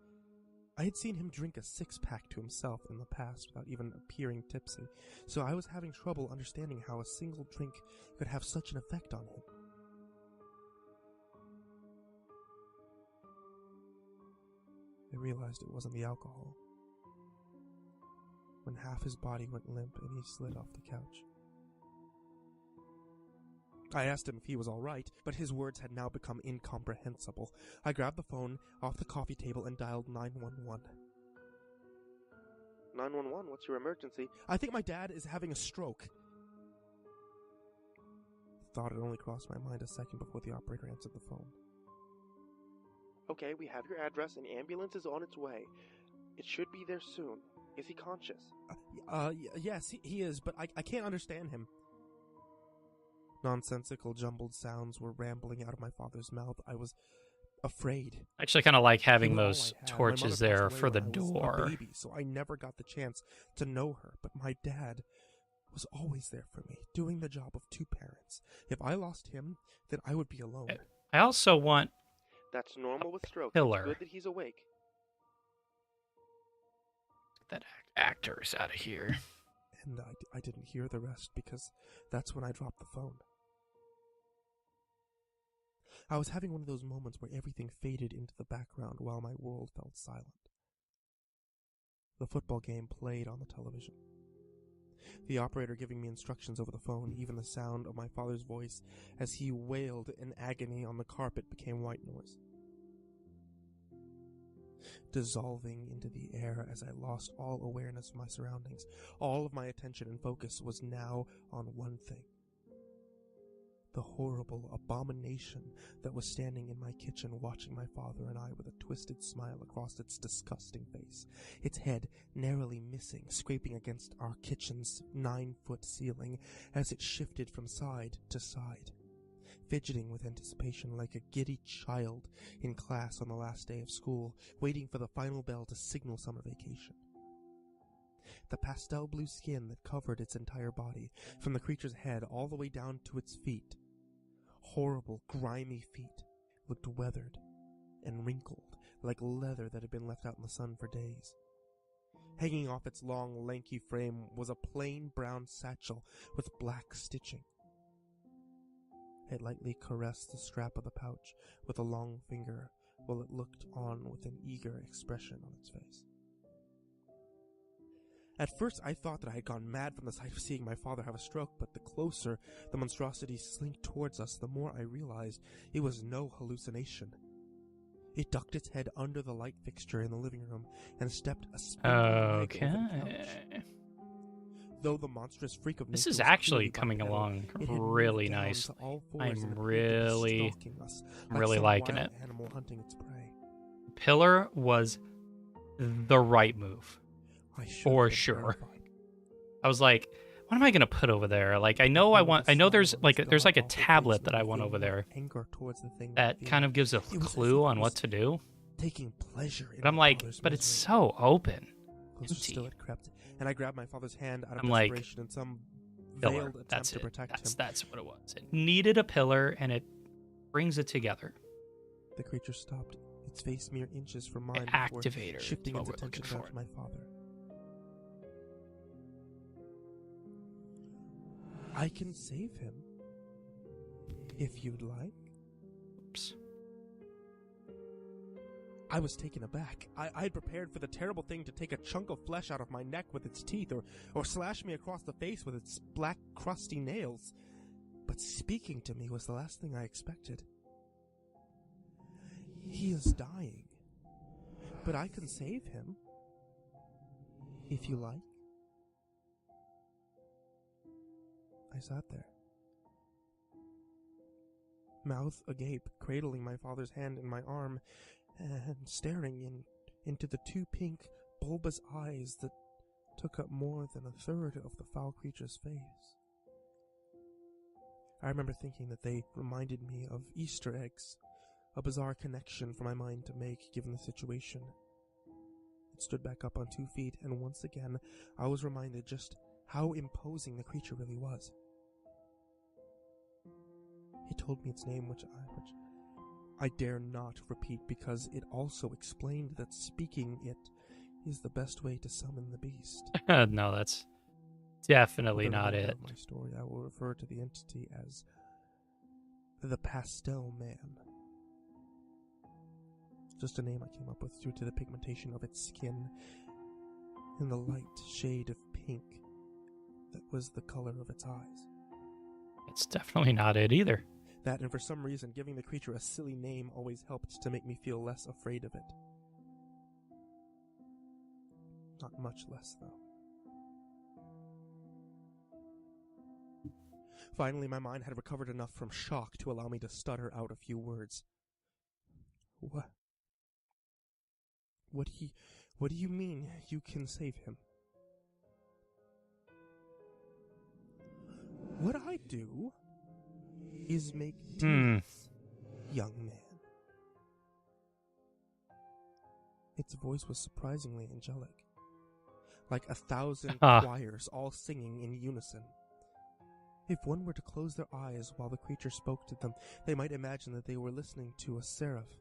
I had seen him drink a six-pack to himself in the past without even appearing tipsy, so I was having trouble understanding how a single drink could have such an effect on him. I realized it wasn't the alcohol, when half his body went limp and he slid off the couch. I asked him if he was all right, but his words had now become incomprehensible. I grabbed the phone off the coffee table and dialed 911. 911, what's your emergency? I think my dad is having a stroke. The thought had only crossed my mind a second before the operator answered the phone. Okay, we have your address. An ambulance is on its way. It should be there soon. Is he conscious? Yes, he is, but I can't understand him. Nonsensical jumbled sounds were rambling out of my father's mouth. I was afraid. I actually kind of like having They were all those I had. My torches mother there passed for away the when I was door. a baby, so I never got the chance to know her. But my dad was always there for me, doing the job of two parents. If I lost him, then I would be alone. I also want That's normal with stroke. pillar. It's good that he's awake. that actors out of here. And I didn't hear the rest because that's when I dropped the phone. I was having one of those moments where everything faded into the background while my world felt silent. The football game played on the television. The operator giving me instructions over the phone, even the sound of my father's voice as he wailed in agony on the carpet became white noise. Dissolving into the air as I lost all awareness of my surroundings, all of my attention and focus was now on one thing. The horrible abomination that was standing in my kitchen watching my father and I with a twisted smile across its disgusting face, its head narrowly missing, scraping against our kitchen's 9-foot ceiling as it shifted from side to side, fidgeting with anticipation like a giddy child in class on the last day of school, waiting for the final bell to signal summer vacation. The pastel blue skin that covered its entire body, from the creature's head all the way down to its feet, horrible, grimy feet, looked weathered and wrinkled like leather that had been left out in the sun for days. Hanging off its long, lanky frame was a plain brown satchel with black stitching. It lightly caressed the strap of the pouch with a long finger while it looked on with an eager expression on its face. At first, I thought that I had gone mad from the sight of seeing my father have a stroke, but the closer the monstrosity slinked towards us, the more I realized it was no hallucination. It ducked its head under the light fixture in the living room and stepped a spindly leg over the couch. Okay. Though the monstrous freak of nature This is was actually clearly coming bipedal, along it had really moved down nice. to all fours I'm and appeared to be really, stalking us like really some liking wild it. animal hunting its prey. Pillar was the right move. I should For have been sure. terrified. I was like, what am I gonna put over there? Like, I know there's like a tablet that I want over there Anger towards the thing that kind of gives a It was as clue if on it what was to do. taking pleasure in But I'm my like, father's but it's misery. so open. Closer empty. still it crept, and I grabbed my father's hand out of I'm like, desperation in some Pillar. veiled attempt That's to it. protect him. That's what it was. It needed a pillar, and it brings it together. The creature stopped, its face mere inches from mine An before activator is shifting what its we're attention looking back for. to my father. I can save him, if you'd like. Oops. I was taken aback. I'd prepared for the terrible thing to take a chunk of flesh out of my neck with its teeth, or slash me across the face with its black, crusty nails. But speaking to me was the last thing I expected. He is dying, but I can save him, if you like. I sat there, mouth agape, cradling my father's hand in my arm, and staring into the two pink, bulbous eyes that took up more than a third of the foul creature's face. I remember thinking that they reminded me of Easter eggs, a bizarre connection for my mind to make given the situation. It stood back up on 2 feet, and once again I was reminded just how imposing the creature really was. It told me its name, which I dare not repeat, because it also explained that speaking it is the best way to summon the beast. No, that's definitely For the not remainder it. of my story, I will refer to the entity as the Pastel Man. Just a name I came up with due to the pigmentation of its skin and the light shade of pink that was the color of its eyes. It's definitely not it either. That, and for some reason, giving the creature a silly name always helped to make me feel less afraid of it. Not much less, though. Finally, my mind had recovered enough from shock to allow me to stutter out a few words. What do you mean you can save him? What I do is make deals, young man. Its voice was surprisingly angelic, like 1,000 choirs all singing in unison. If one were to close their eyes while the creature spoke to them, they might imagine that they were listening to a seraph,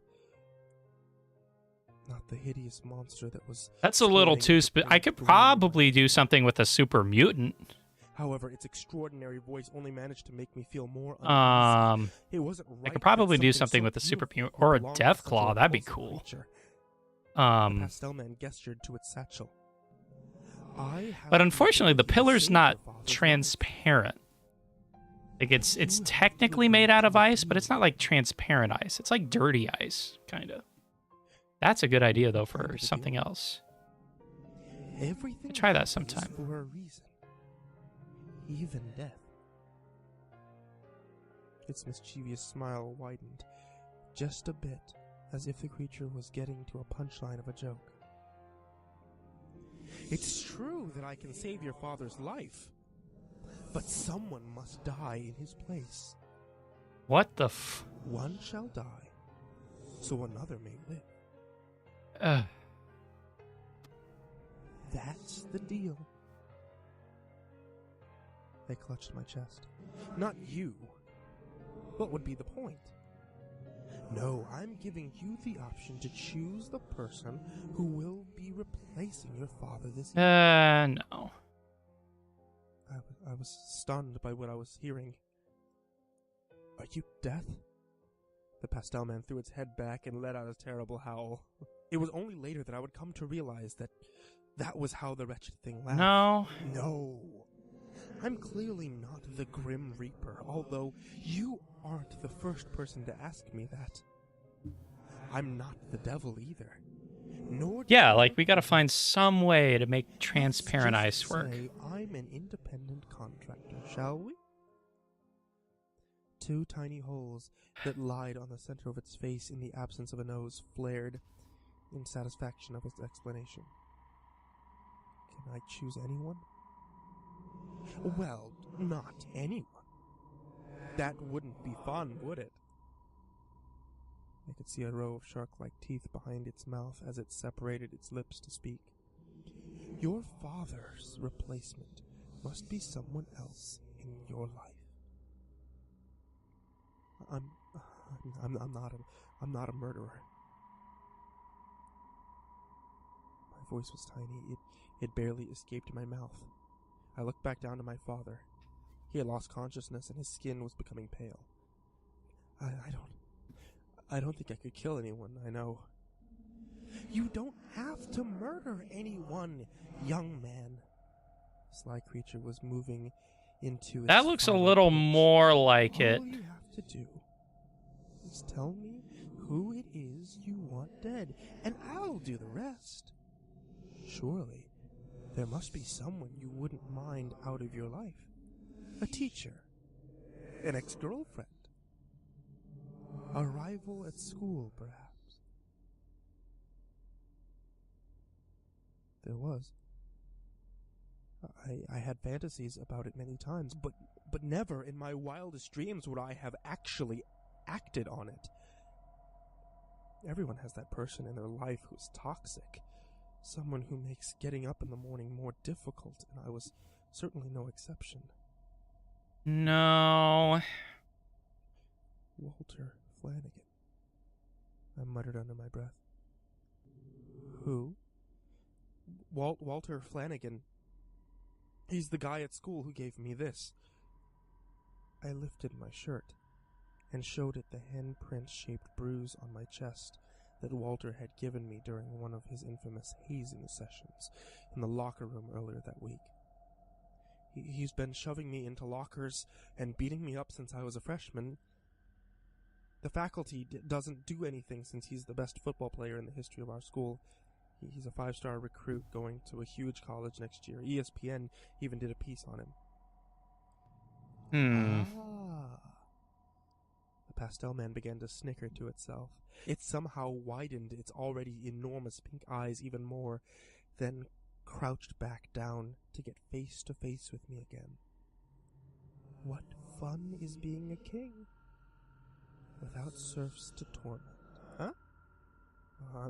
not the hideous monster that was... That's a little too... I could probably do something with a super mutant. However, its extraordinary voice only managed to make me feel more uneasy. It wasn't right. I could probably do so something with a super mutant or a death claw. That'd be cool. The pastel man gestured to its satchel. But unfortunately, the pillar's not transparent. Like it's technically made out of ice, but it's not like transparent ice. It's like dirty ice, kind of. That's a good idea though for something else. Everything try that sometime. For a reason. Even death. Its mischievous smile widened just a bit, as if the creature was getting to a punchline of a joke. It's true that I can save your father's life, but someone must die in his place. What the One shall die, so another may live. That's the deal. I clutched my chest. Not you. What would be the point? No, I'm giving you the option to choose the person who will be replacing your father this year. No. I was stunned by what I was hearing. Are you death? The pastel man threw its head back and let out a terrible howl. It was only later that I would come to realize that was how the wretched thing laughed. No. No. I'm clearly not the Grim Reaper, although you aren't the first person to ask me that. I'm not the devil either. Nor like we gotta find some way to make transparent ice work. I'm an independent contractor, shall we? 2 tiny holes that lied on the center of its face in the absence of a nose flared in satisfaction of its explanation. Can I choose anyone? Well, not anyone. That wouldn't be fun, would it? I could see a row of shark-like teeth behind its mouth as it separated its lips to speak. Your father's replacement must be someone else in your life. I'm not a murderer. My voice was tiny. It barely escaped my mouth. I looked back down to my father. He had lost consciousness and his skin was becoming pale. I don't think I could kill anyone, I know. You don't have to murder anyone, young man. The sly creature was moving into its That looks a final little pitch. more like it. All you have to do is tell me who it is you want dead, and I'll do the rest. Surely, there must be someone you wouldn't mind out of your life. A teacher, an ex-girlfriend, a rival at school, perhaps. There was. I had fantasies about it many times, but never in my wildest dreams would I have actually acted on it. Everyone has that person in their life who's toxic, someone who makes getting up in the morning more difficult, and I was certainly no exception. No. Walter Flanagan, I muttered under my breath. Who? Walter Flanagan. He's the guy at school who gave me this. I lifted my shirt and showed it the handprint-shaped bruise on my chest that Walter had given me during one of his infamous hazing sessions in the locker room earlier that week. He's been shoving me into lockers and beating me up since I was a freshman. The faculty doesn't do anything since he's the best football player in the history of our school. He's a 5-star recruit going to a huge college next year. ESPN even did a piece on him. The pastel man began to snicker to itself. It somehow widened its already enormous pink eyes even more, then crouched back down to get face to face with me again. What fun is being a king without serfs to torment, huh?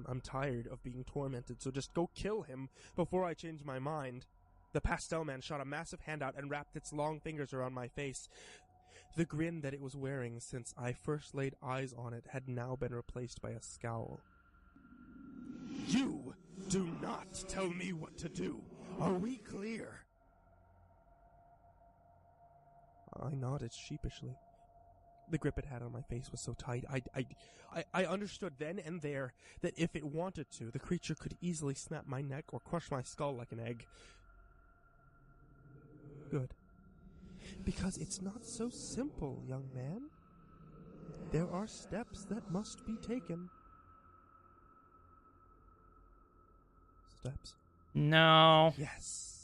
I'm tired of being tormented, so just go kill him before I change my mind. The pastel man shot a massive hand out and wrapped its long fingers around my face. The grin that it was wearing since I first laid eyes on it had now been replaced by a scowl. You do not tell me what to do. Are we clear? I nodded sheepishly. The grip it had on my face was so tight, I understood then and there that if it wanted to, the creature could easily snap my neck or crush my skull like an egg. Good. Because it's not so simple, young man. There are steps that must be taken. Steps? No. Yes.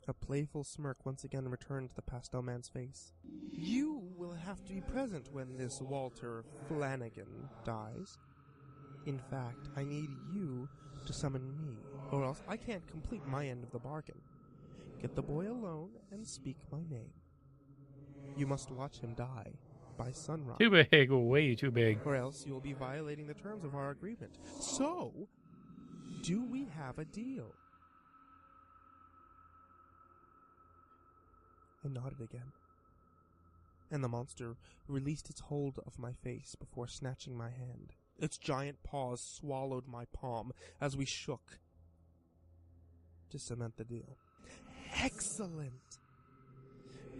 A playful smirk once again returned to the pastel man's face. You will have to be present when this Walter Flanagan dies. In fact, I need you to summon me, or else I can't complete my end of the bargain. Get the boy alone and speak my name. You must watch him die by sunrise. Too big, way too big. Or else you will be violating the terms of our agreement. So, do we have a deal? I nodded again, and the monster released its hold of my face before snatching my hand. Its giant paws swallowed my palm as we shook to cement the deal. Excellent!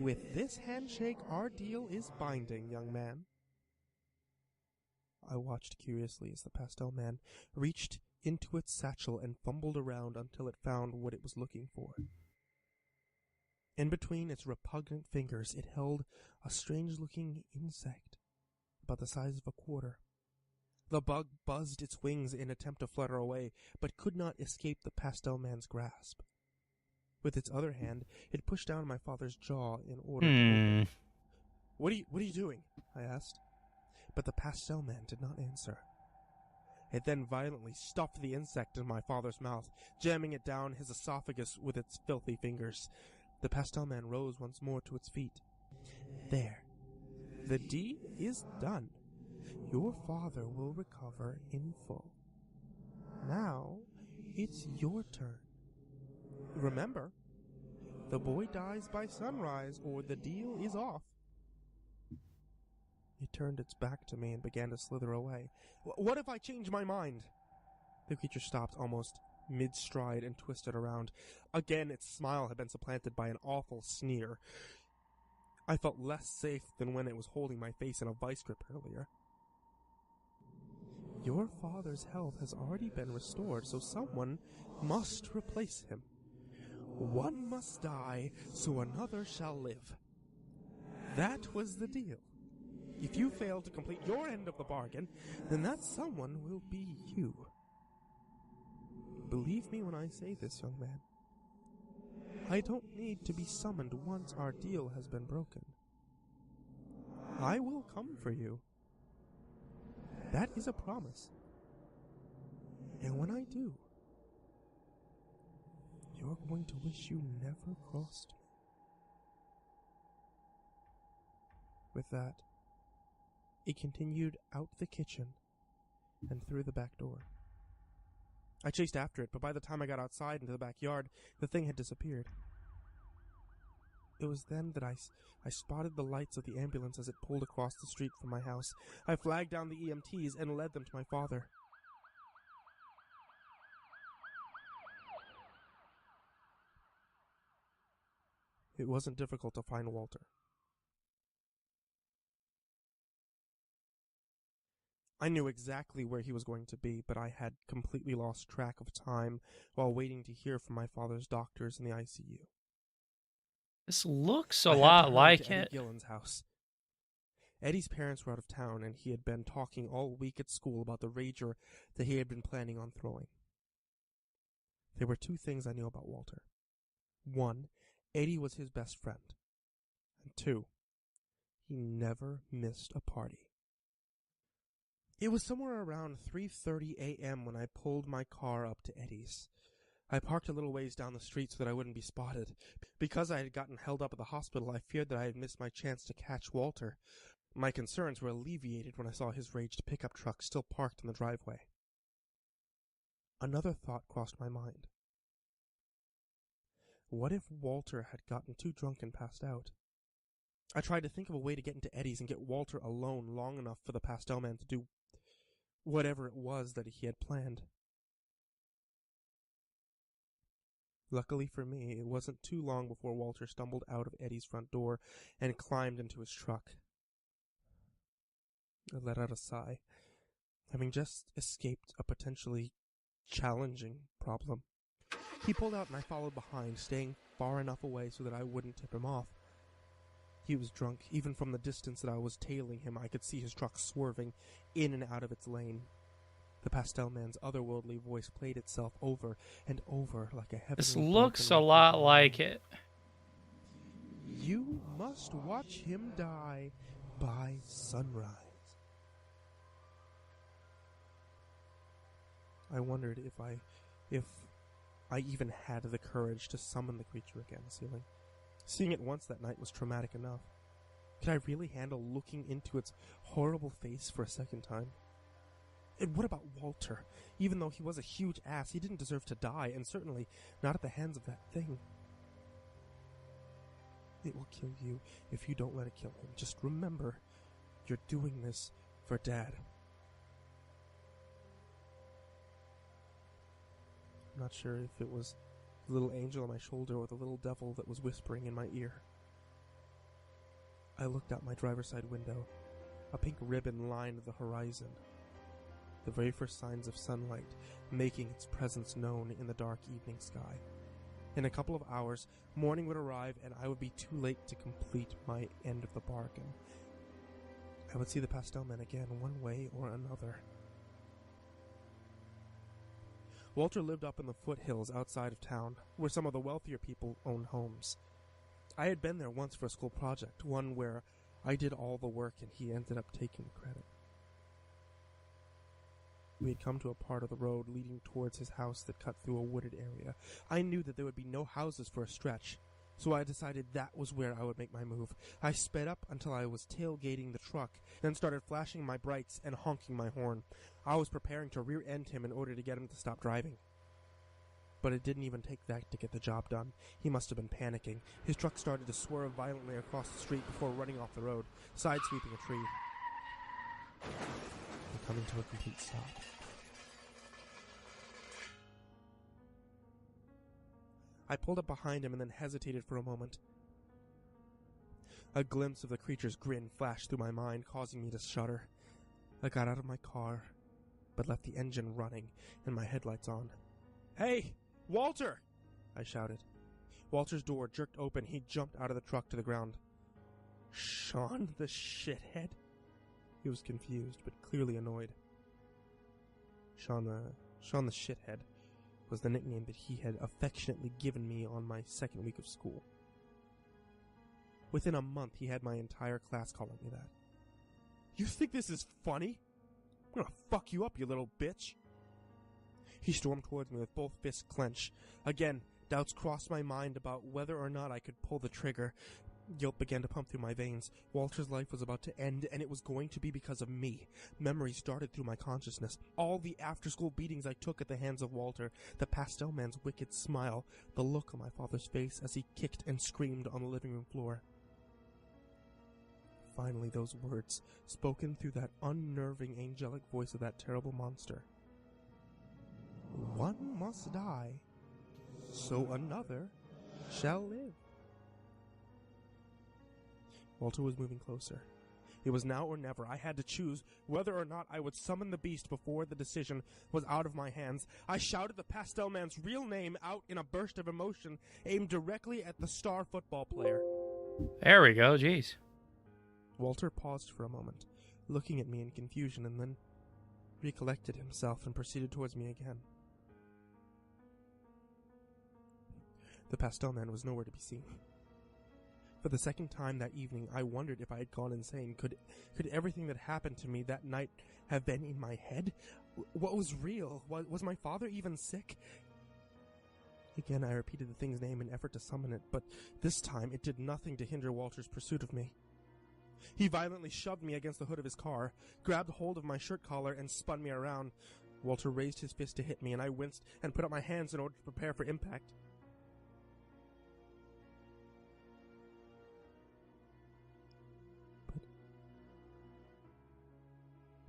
With this handshake, our deal is binding, young man. I watched curiously as the pastel man reached into its satchel and fumbled around until it found what it was looking for. In between its repugnant fingers, it held a strange-looking insect, about the size of a quarter. The bug buzzed its wings in attempt to flutter away, but could not escape the pastel man's grasp. With its other hand, it pushed down my father's jaw in order to open it. What are you doing? I asked. But the pastel man did not answer. It then violently stuffed the insect in my father's mouth, jamming it down his esophagus with its filthy fingers. The pastel man rose once more to its feet. There. The deed is done. your father will recover in full. Now, it's your turn. Remember, the boy dies by sunrise or the deal is off. It turned its back to me and began to slither away. What if I change my mind? The creature stopped almost mid-stride and twisted around. Again, its smile had been supplanted by an awful sneer. I felt less safe than when it was holding my face in a vice grip earlier. Your father's health has already been restored, so someone must replace him. One must die, so another shall live. That was the deal. If you fail to complete your end of the bargain, then that someone will be you. Believe me when I say this, young man. I don't need to be summoned once our deal has been broken. I will come for you. That is a promise. And when I do, you're going to wish you never crossed me. With that, it continued out the kitchen and through the back door. I chased after it, but by the time I got outside into the backyard, the thing had disappeared. It was then that I spotted the lights of the ambulance as it pulled across the street from my house. I flagged down the EMTs and led them to my father. It wasn't difficult to find Walter. I knew exactly where he was going to be, but I had completely lost track of time while waiting to hear from my father's doctors in the ICU. This looks I a had to lot hurry like to Eddie it. Gillen's house. Eddie's parents were out of town, and he had been talking all week at school about the rager that he had been planning on throwing. There were two things I knew about Walter. One, Eddie was his best friend. And two, he never missed a party. It was somewhere around 3:30 a.m. when I pulled my car up to Eddie's. I parked a little ways down the street so that I wouldn't be spotted. Because I had gotten held up at the hospital, I feared that I had missed my chance to catch Walter. My concerns were alleviated when I saw his raged pickup truck still parked in the driveway. Another thought crossed my mind. What if Walter had gotten too drunk and passed out? I tried to think of a way to get into Eddie's and get Walter alone long enough for the pastel man to do whatever it was that he had planned. Luckily for me, it wasn't too long before Walter stumbled out of Eddie's front door and climbed into his truck. I let out a sigh, having just escaped a potentially challenging problem. He pulled out and I followed behind, staying far enough away so that I wouldn't tip him off. He was drunk. Even from the distance that I was tailing him, I could see his truck swerving in and out of its lane. The pastel man's otherworldly voice played itself over and over like a heavenly. This looks a lot like it. You must watch him die by sunrise. I wondered if I even had the courage to summon the creature again, ceiling. Seeing it once that night was traumatic enough. Could I really handle looking into its horrible face for a second time? And what about Walter? Even though he was a huge ass, he didn't deserve to die, and certainly not at the hands of that thing. It will kill you if you don't let it kill him. Just remember, you're doing this for Dad. I'm not sure if it was the little angel on my shoulder or the little devil that was whispering in my ear. I looked out my driver's side window. A pink ribbon lined the horizon. The very first signs of sunlight making its presence known in the dark evening sky. In a couple of hours, morning would arrive and I would be too late to complete my end of the bargain. I would see the pastel man again one way or another. Walter lived up in the foothills outside of town, where some of the wealthier people owned homes. I had been there once for a school project, one where I did all the work and he ended up taking the credit. We had come to a part of the road leading towards his house that cut through a wooded area. I knew that there would be no houses for a stretch. So I decided that was where I would make my move. I sped up until I was tailgating the truck, then started flashing my brights and honking my horn. I was preparing to rear-end him in order to get him to stop driving. But it didn't even take that to get the job done. He must have been panicking. His truck started to swerve violently across the street before running off the road, side-sweeping a tree, and coming to a complete stop. I pulled up behind him and then hesitated for a moment. A glimpse of the creature's grin flashed through my mind, causing me to shudder. I got out of my car, but left the engine running and my headlights on. "Hey, Walter!" I shouted. Walter's door jerked open. He jumped out of the truck to the ground. "Sean, the shithead?" He was confused, but clearly annoyed. Sean the shithead was the nickname that he had affectionately given me on my second week of school. Within a month, he had my entire class calling me that. "You think this is funny? I'm gonna fuck you up, you little bitch." He stormed towards me with both fists clenched. Again, doubts crossed my mind about whether or not I could pull the trigger. Guilt began to pump through my veins. Walter's life was about to end, and it was going to be because of me. Memories darted through my consciousness. All the after-school beatings I took at the hands of Walter, the pastel man's wicked smile, the look on my father's face as he kicked and screamed on the living room floor. Finally, those words, spoken through that unnerving angelic voice of that terrible monster. "One must die, so another shall live." Walter was moving closer. It was now or never. I had to choose whether or not I would summon the beast before the decision was out of my hands. I shouted the pastel man's real name out in a burst of emotion, aimed directly at the star football player. There we go, jeez. Walter paused for a moment, looking at me in confusion, and then recollected himself and proceeded towards me again. The pastel man was nowhere to be seen. For the second time that evening, I wondered if I had gone insane. Could everything that happened to me that night have been in my head? What was real? Was my father even sick? Again, I repeated the thing's name in an effort to summon it, but this time it did nothing to hinder Walter's pursuit of me. He violently shoved me against the hood of his car, grabbed hold of my shirt collar, and spun me around. Walter raised his fist to hit me, and I winced and put up my hands in order to prepare for impact.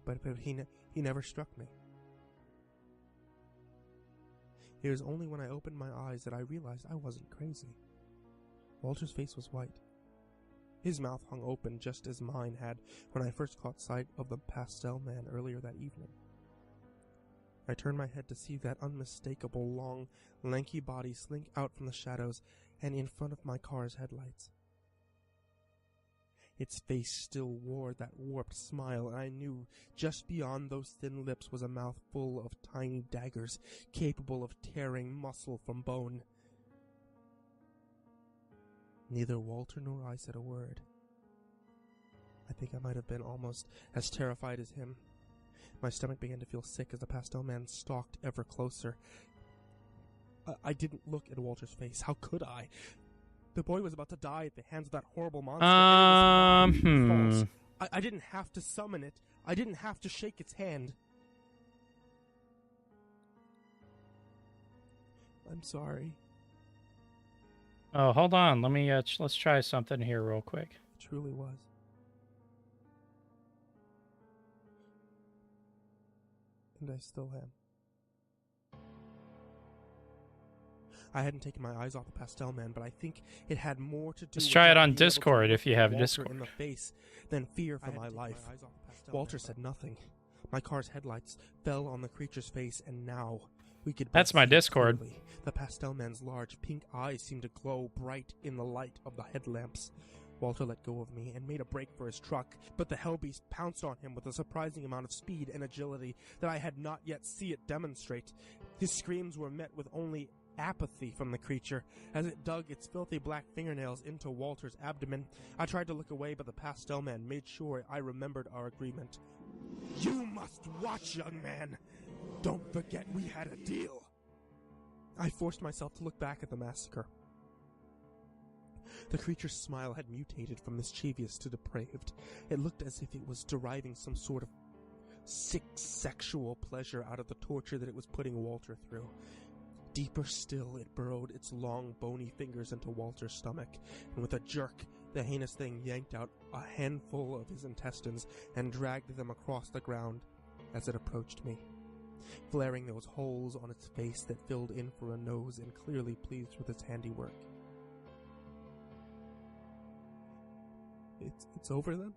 But he never struck me. It was only when I opened my eyes that I realized I wasn't crazy. Walter's face was white. His mouth hung open just as mine had when I first caught sight of the pastel man earlier that evening. I turned my head to see that unmistakable, long, lanky body slink out from the shadows and in front of my car's headlights. Its face still wore that warped smile, and I knew just beyond those thin lips was a mouth full of tiny daggers, capable of tearing muscle from bone. Neither Walter nor I said a word. I think I might have been almost as terrified as him. My stomach began to feel sick as the pastel man stalked ever closer. I didn't look at Walter's face. How could I? The boy was about to die at the hands of that horrible monster. And it was false. I didn't have to summon it. I didn't have to shake its hand. I'm sorry. Oh, hold on. Let me let's try something here real quick. It truly was. And I still am. I hadn't taken my eyes off the pastel man, but I think it had more to do Let's with try it not on being able to Discord look if you have Walter Discord. in the face than fear for my life. Walter said nothing. My car's headlights fell on the creature's face, and now we could. That's my Discord. Clearly. The pastel man's large pink eyes seemed to glow bright in the light of the headlamps. Walter let go of me and made a break for his truck, but the hellbeast pounced on him with a surprising amount of speed and agility that I had not yet seen it demonstrate. His screams were met with only apathy from the creature as it dug its filthy black fingernails into Walter's abdomen. I tried to look away, but the pastel man made sure I remembered our agreement. "You must watch, young man. Don't forget we had a deal." I forced myself to look back at the massacre. The creature's smile had mutated from mischievous to depraved. It looked as if it was deriving some sort of sick sexual pleasure out of the torture that it was putting Walter through. Deeper still, it burrowed its long, bony fingers into Walter's stomach, and with a jerk, the heinous thing yanked out a handful of his intestines and dragged them across the ground as it approached me, flaring those holes on its face that filled in for a nose and clearly pleased with its handiwork. It's over then?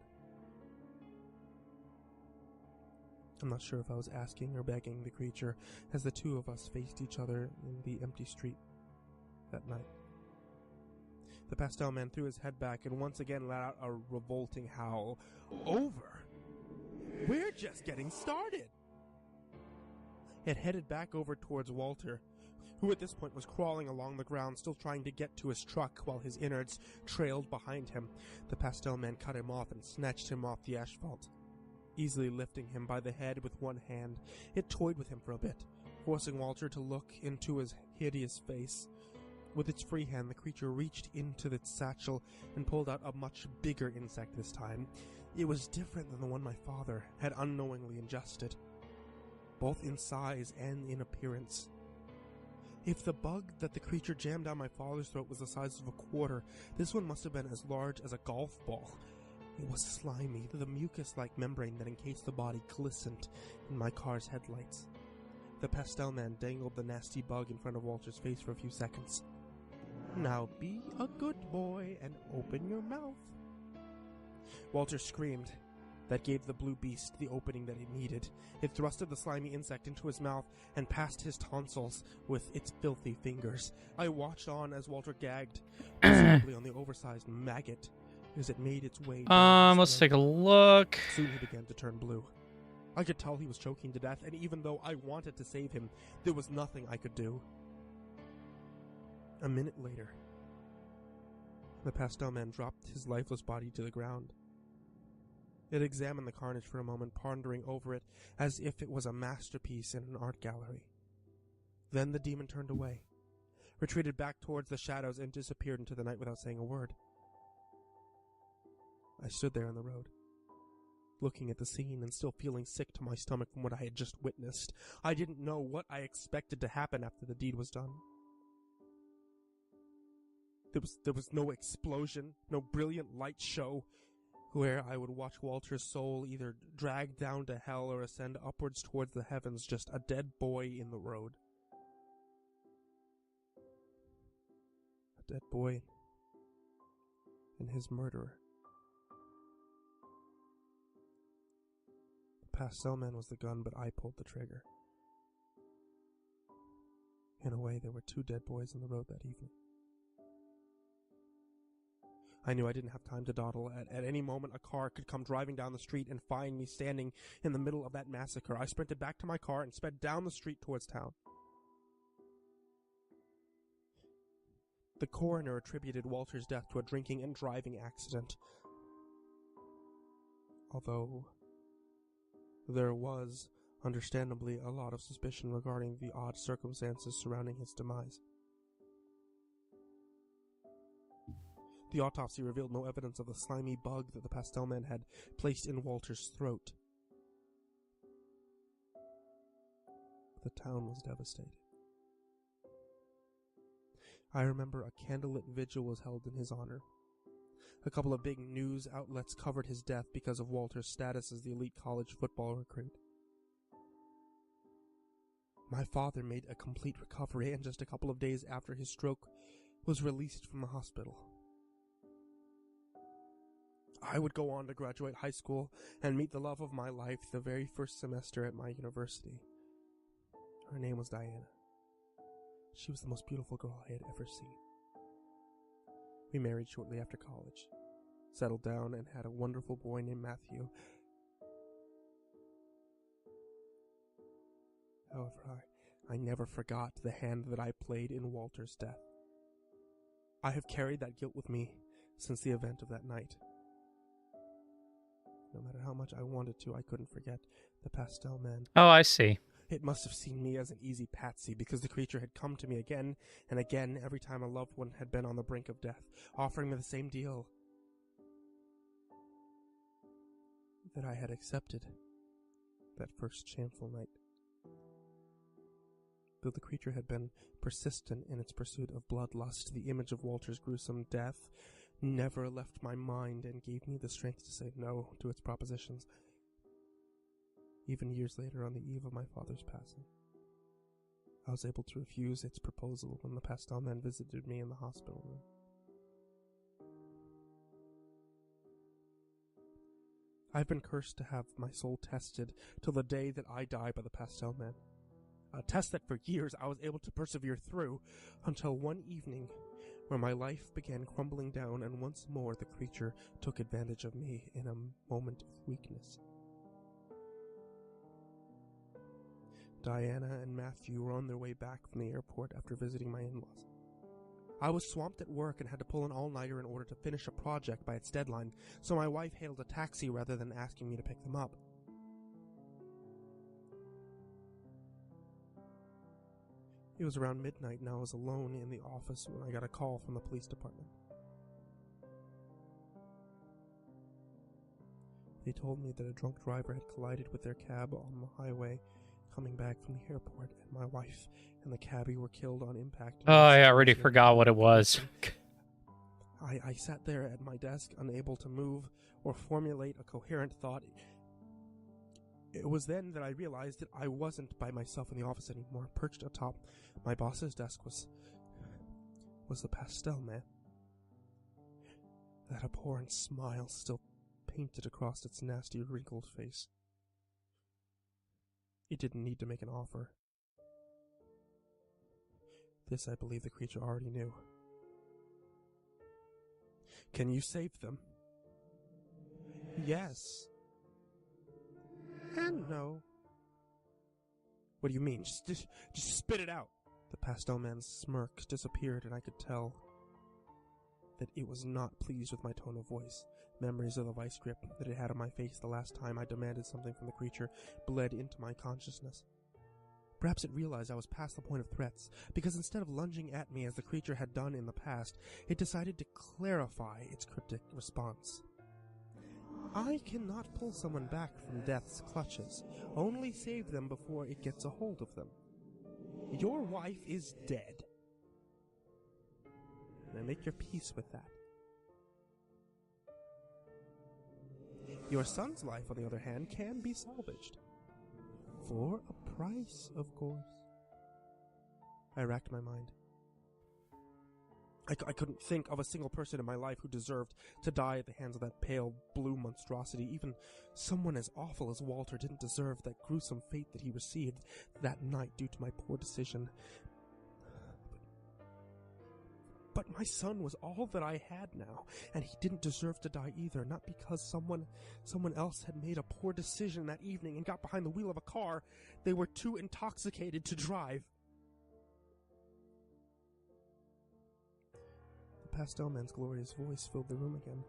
I'm not sure if I was asking or begging the creature as the two of us faced each other in the empty street that night. The pastel man threw his head back and once again let out a revolting howl. Over? We're just getting started! It headed back over towards Walter, who at this point was crawling along the ground, still trying to get to his truck while his innards trailed behind him. The pastel man cut him off and snatched him off the asphalt. Easily lifting him by the head with one hand, it toyed with him for a bit, forcing Walter to look into his hideous face. With its free hand, the creature reached into its satchel and pulled out a much bigger insect this time. It was different than the one my father had unknowingly ingested, both in size and in appearance. If the bug that the creature jammed down my father's throat was the size of a quarter, this one must have been as large as a golf ball. It was slimy. The mucus-like membrane that encased the body glistened in my car's headlights. The pastel man dangled the nasty bug in front of Walter's face for a few seconds. Now be a good boy and open your mouth. Walter screamed. That gave the blue beast the opening that it needed. It thrusted the slimy insect into his mouth and passed his tonsils with its filthy fingers. I watched on as Walter gagged, presumably on the oversized maggot, as it made its way down. Let's take a look. Soon he began to turn blue. I could tell he was choking to death, and even though I wanted to save him, there was nothing I could do. A minute later, the pastel man dropped his lifeless body to the ground. It examined the carnage for a moment, pondering over it as if it was a masterpiece in an art gallery. Then the demon turned away, retreated back towards the shadows, and disappeared into the night without saying a word. I stood there on the road, looking at the scene and still feeling sick to my stomach from what I had just witnessed. I didn't know what I expected to happen after the deed was done. There was no explosion, no brilliant light show, where I would watch Walter's soul either drag down to hell or ascend upwards towards the heavens, just a dead boy in the road. A dead boy and his murderer. The pastel man was the gun, but I pulled the trigger. In a way, there were two dead boys in the road that evening. I knew I didn't have time to dawdle. At any moment, a car could come driving down the street and find me standing in the middle of that massacre. I sprinted back to my car and sped down the street towards town. The coroner attributed Walter's death to a drinking and driving accident, although there was, understandably, a lot of suspicion regarding the odd circumstances surrounding his demise. The autopsy revealed no evidence of the slimy bug that the pastel man had placed in Walter's throat. The town was devastated. I remember a candlelit vigil was held in his honor. A couple of big news outlets covered his death because of Walter's status as the elite college football recruit. My father made a complete recovery, and just a couple of days after his stroke was released from the hospital. I would go on to graduate high school and meet the love of my life the very first semester at my university. Her name was Diana. She was the most beautiful girl I had ever seen. We married shortly after college, settled down, and had a wonderful boy named Matthew. However, I never forgot the hand that I played in Walter's death. I have carried that guilt with me since the event of that night. No matter how much I wanted to, I couldn't forget the pastel man. Oh, I see. It must have seen me as an easy patsy, because the creature had come to me again and again every time a loved one had been on the brink of death, offering me the same deal that I had accepted that first shameful night. Though the creature had been persistent in its pursuit of bloodlust, the image of Walter's gruesome death never left my mind and gave me the strength to say no to its propositions. Even years later, on the eve of my father's passing, I was able to refuse its proposal when the pastel man visited me in the hospital room. I've been cursed to have my soul tested till the day that I die by the pastel man. A test that for years I was able to persevere through, until one evening where my life began crumbling down and once more the creature took advantage of me in a moment of weakness. Diana and Matthew were on their way back from the airport after visiting my in-laws. I was swamped at work and had to pull an all-nighter in order to finish a project by its deadline, so my wife hailed a taxi rather than asking me to pick them up. It was around midnight and I was alone in the office when I got a call from the police department. They told me that a drunk driver had collided with their cab on the highway coming back from the airport, and my wife and the cabbie were killed on impact. Oh, I already forgot what it was. I sat there at my desk, unable to move or formulate a coherent thought. It was then that I realized that I wasn't by myself in the office anymore. Perched atop my boss's desk was the pastel man. That abhorrent smile still painted across its nasty, wrinkled face. It didn't need to make an offer. This, I believe, the creature already knew. Can you save them? Yes. And no. What do you mean? Just spit it out. The pastel man's smirk disappeared, and I could tell that it was not pleased with my tone of voice. Memories of the vice grip that it had on my face the last time I demanded something from the creature bled into my consciousness. Perhaps it realized I was past the point of threats, because instead of lunging at me as the creature had done in the past, it decided to clarify its cryptic response. I cannot pull someone back from death's clutches, only save them before it gets a hold of them. Your wife is dead. Now make your peace with that. Your son's life, on the other hand, can be salvaged. For a price, of course. I racked my mind. I couldn't think of a single person in my life who deserved to die at the hands of that pale blue monstrosity. Even someone as awful as Walter didn't deserve that gruesome fate that he received that night due to my poor decision. But my son was all that I had now, and he didn't deserve to die either, not because someone else had made a poor decision that evening and got behind the wheel of a car they were too intoxicated to drive. The pastel man's glorious voice filled the room again.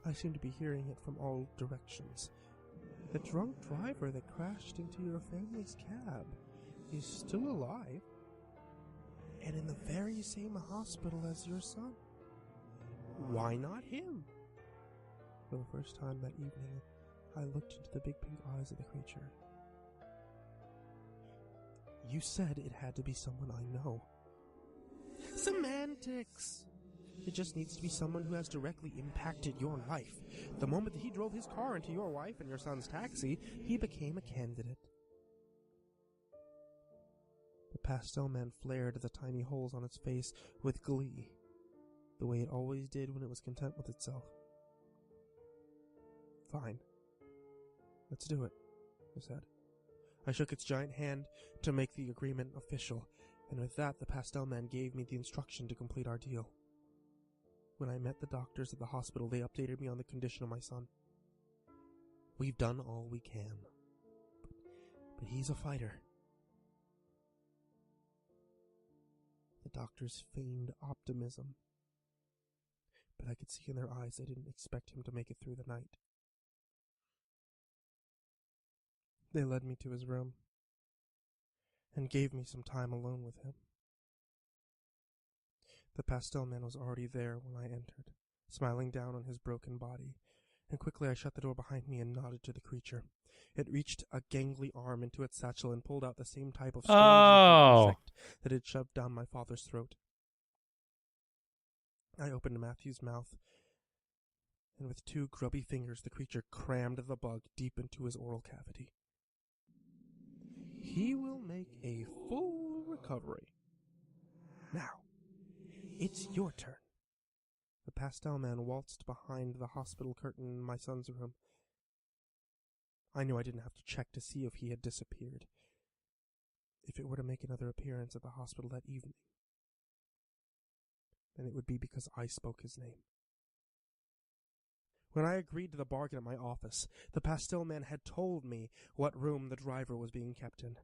I seemed to be hearing it from all directions. The drunk driver that crashed into your family's cab is still alive, and in the very same hospital as your son. Why not him? For the first time that evening, I looked into the big pink eyes of the creature. You said it had to be someone I know. Semantics! It just needs to be someone who has directly impacted your life. The moment that he drove his car into your wife and your son's taxi, he became a candidate. The pastel man flared at the tiny holes on its face with glee, the way it always did when it was content with itself. Fine. Let's do it, I said. I shook its giant hand to make the agreement official, and with that the pastel man gave me the instruction to complete our deal. When I met the doctors at the hospital, they updated me on the condition of my son. We've done all we can, but he's a fighter. The doctors feigned optimism, but I could see in their eyes they didn't expect him to make it through the night. They led me to his room and gave me some time alone with him. The pastel man was already there when I entered, smiling down on his broken body, and quickly I shut the door behind me and nodded to the creature. It reached a gangly arm into its satchel and pulled out the same type of strange insect that had shoved down my father's throat. I opened Matthew's mouth, and with 2 grubby fingers the creature crammed the bug deep into his oral cavity. He will make a full recovery. Now, it's your turn. The pastel man waltzed behind the hospital curtain in my son's room. I knew I didn't have to check to see if he had disappeared, if it were to make another appearance at the hospital that evening. Then it would be because I spoke his name. When I agreed to the bargain at my office, the pastel man had told me what room the driver was being kept in.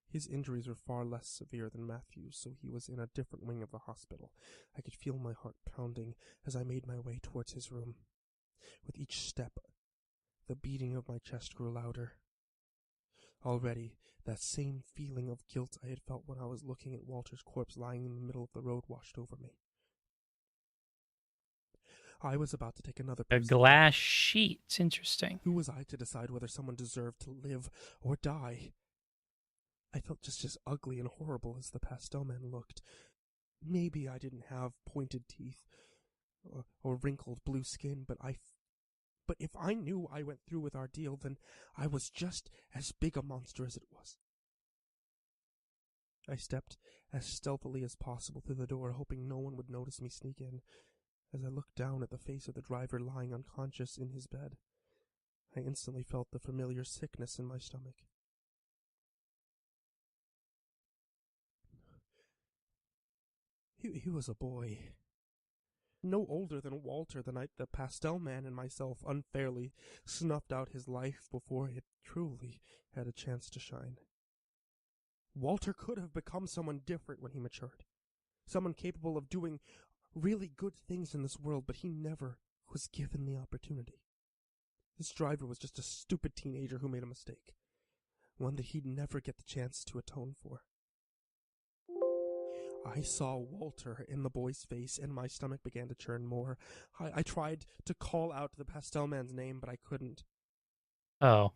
His injuries were far less severe than Matthew's, so he was in a different wing of the hospital. I could feel my heart pounding as I made my way towards his room. With each step, the beating of my chest grew louder. Already, that same feeling of guilt I had felt when I was looking at Walter's corpse lying in the middle of the road washed over me. I was about to take another A person. glass sheet. It's interesting. Who was I to decide whether someone deserved to live or die? I felt just as ugly and horrible as the pastel man looked. Maybe I didn't have pointed teeth or wrinkled blue skin, but if I knew I went through with our deal, then I was just as big a monster as it was. I stepped as stealthily as possible through the door, hoping no one would notice me sneak in. As I looked down at the face of the driver lying unconscious in his bed, I instantly felt the familiar sickness in my stomach. He was a boy. No older than Walter the night the pastel man and myself unfairly snuffed out his life before it truly had a chance to shine. Walter could have become someone different when he matured. Someone capable of doing really good things in this world, but he never was given the opportunity. This driver was just a stupid teenager who made a mistake. One that he'd never get the chance to atone for. I saw Walter in the boy's face, and my stomach began to churn more. I tried to call out the pastel man's name, but I couldn't. Oh.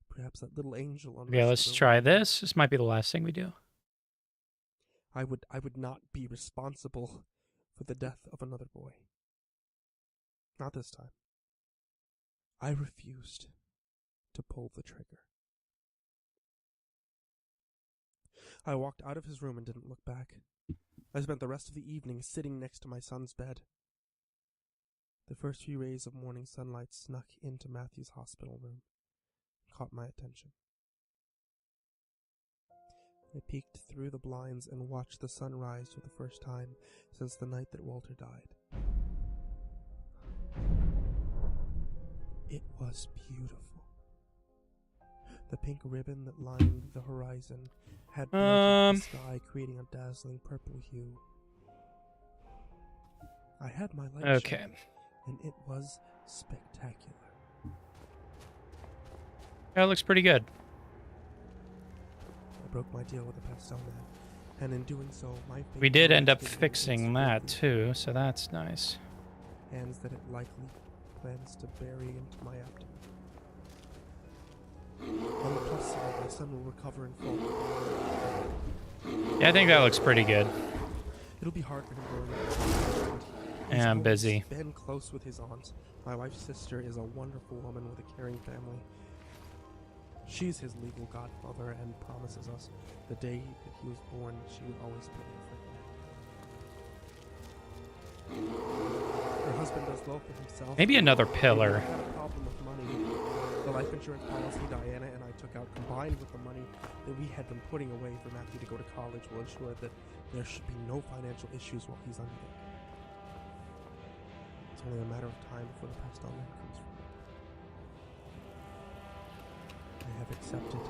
Perhaps that little angel on Okay, let's try this. This might be the last thing we do. I would not be responsible for the death of another boy. Not this time. I refused to pull the trigger. I walked out of his room and didn't look back. I spent the rest of the evening sitting next to my son's bed. The first few rays of morning sunlight snuck into Matthew's hospital room and caught my attention. I peeked through the blinds and watched the sun rise for the first time since the night that Walter died. It was beautiful. The pink ribbon that lined the horizon had brightened the sky, creating a dazzling purple hue. I had my light Okay. shut, and it was spectacular. That looks pretty good. I broke my deal with the pastel man, and in doing so, my We did end up fingers fixing were that too, so that's nice. hands that it likely plans to bury into my abdomen. On the plus side, my son will recover in full. Yeah, I think that looks pretty good. It'll be hard for him growing up. Yeah, I'm always busy. Been close with his aunt. My wife's sister is a wonderful woman with a caring family. She's his legal godmother and promises us the day that he was born, she would always put him first. Her husband does well for himself. Maybe another He pillar. had a problem with money. The life insurance policy Diana and I took out, combined with the money that we had been putting away for Matthew to go to college, will ensure that there should be no financial issues while he's under there. It's only a matter of time before the pastel man comes from it. I have accepted.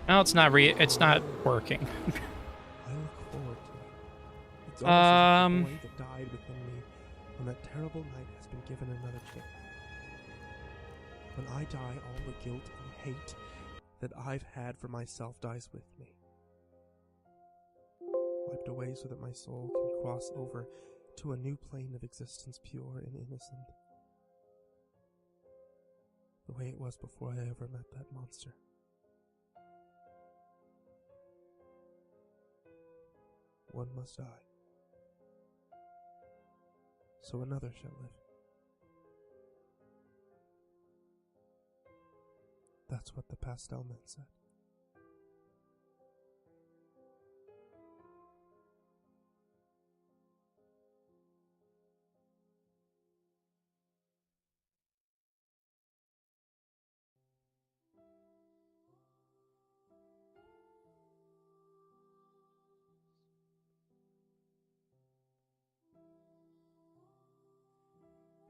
No, it's not it's not working. I look forward to it. It's almost as if the boy that died within me and that terrible night has been given another chance. When I die, all the guilt and hate that I've had for myself dies with me, wiped away so that my soul can cross over to a new plane of existence, pure and innocent, the way it was before I ever met that monster. One must die, so another shall live. That's what the pastel man said.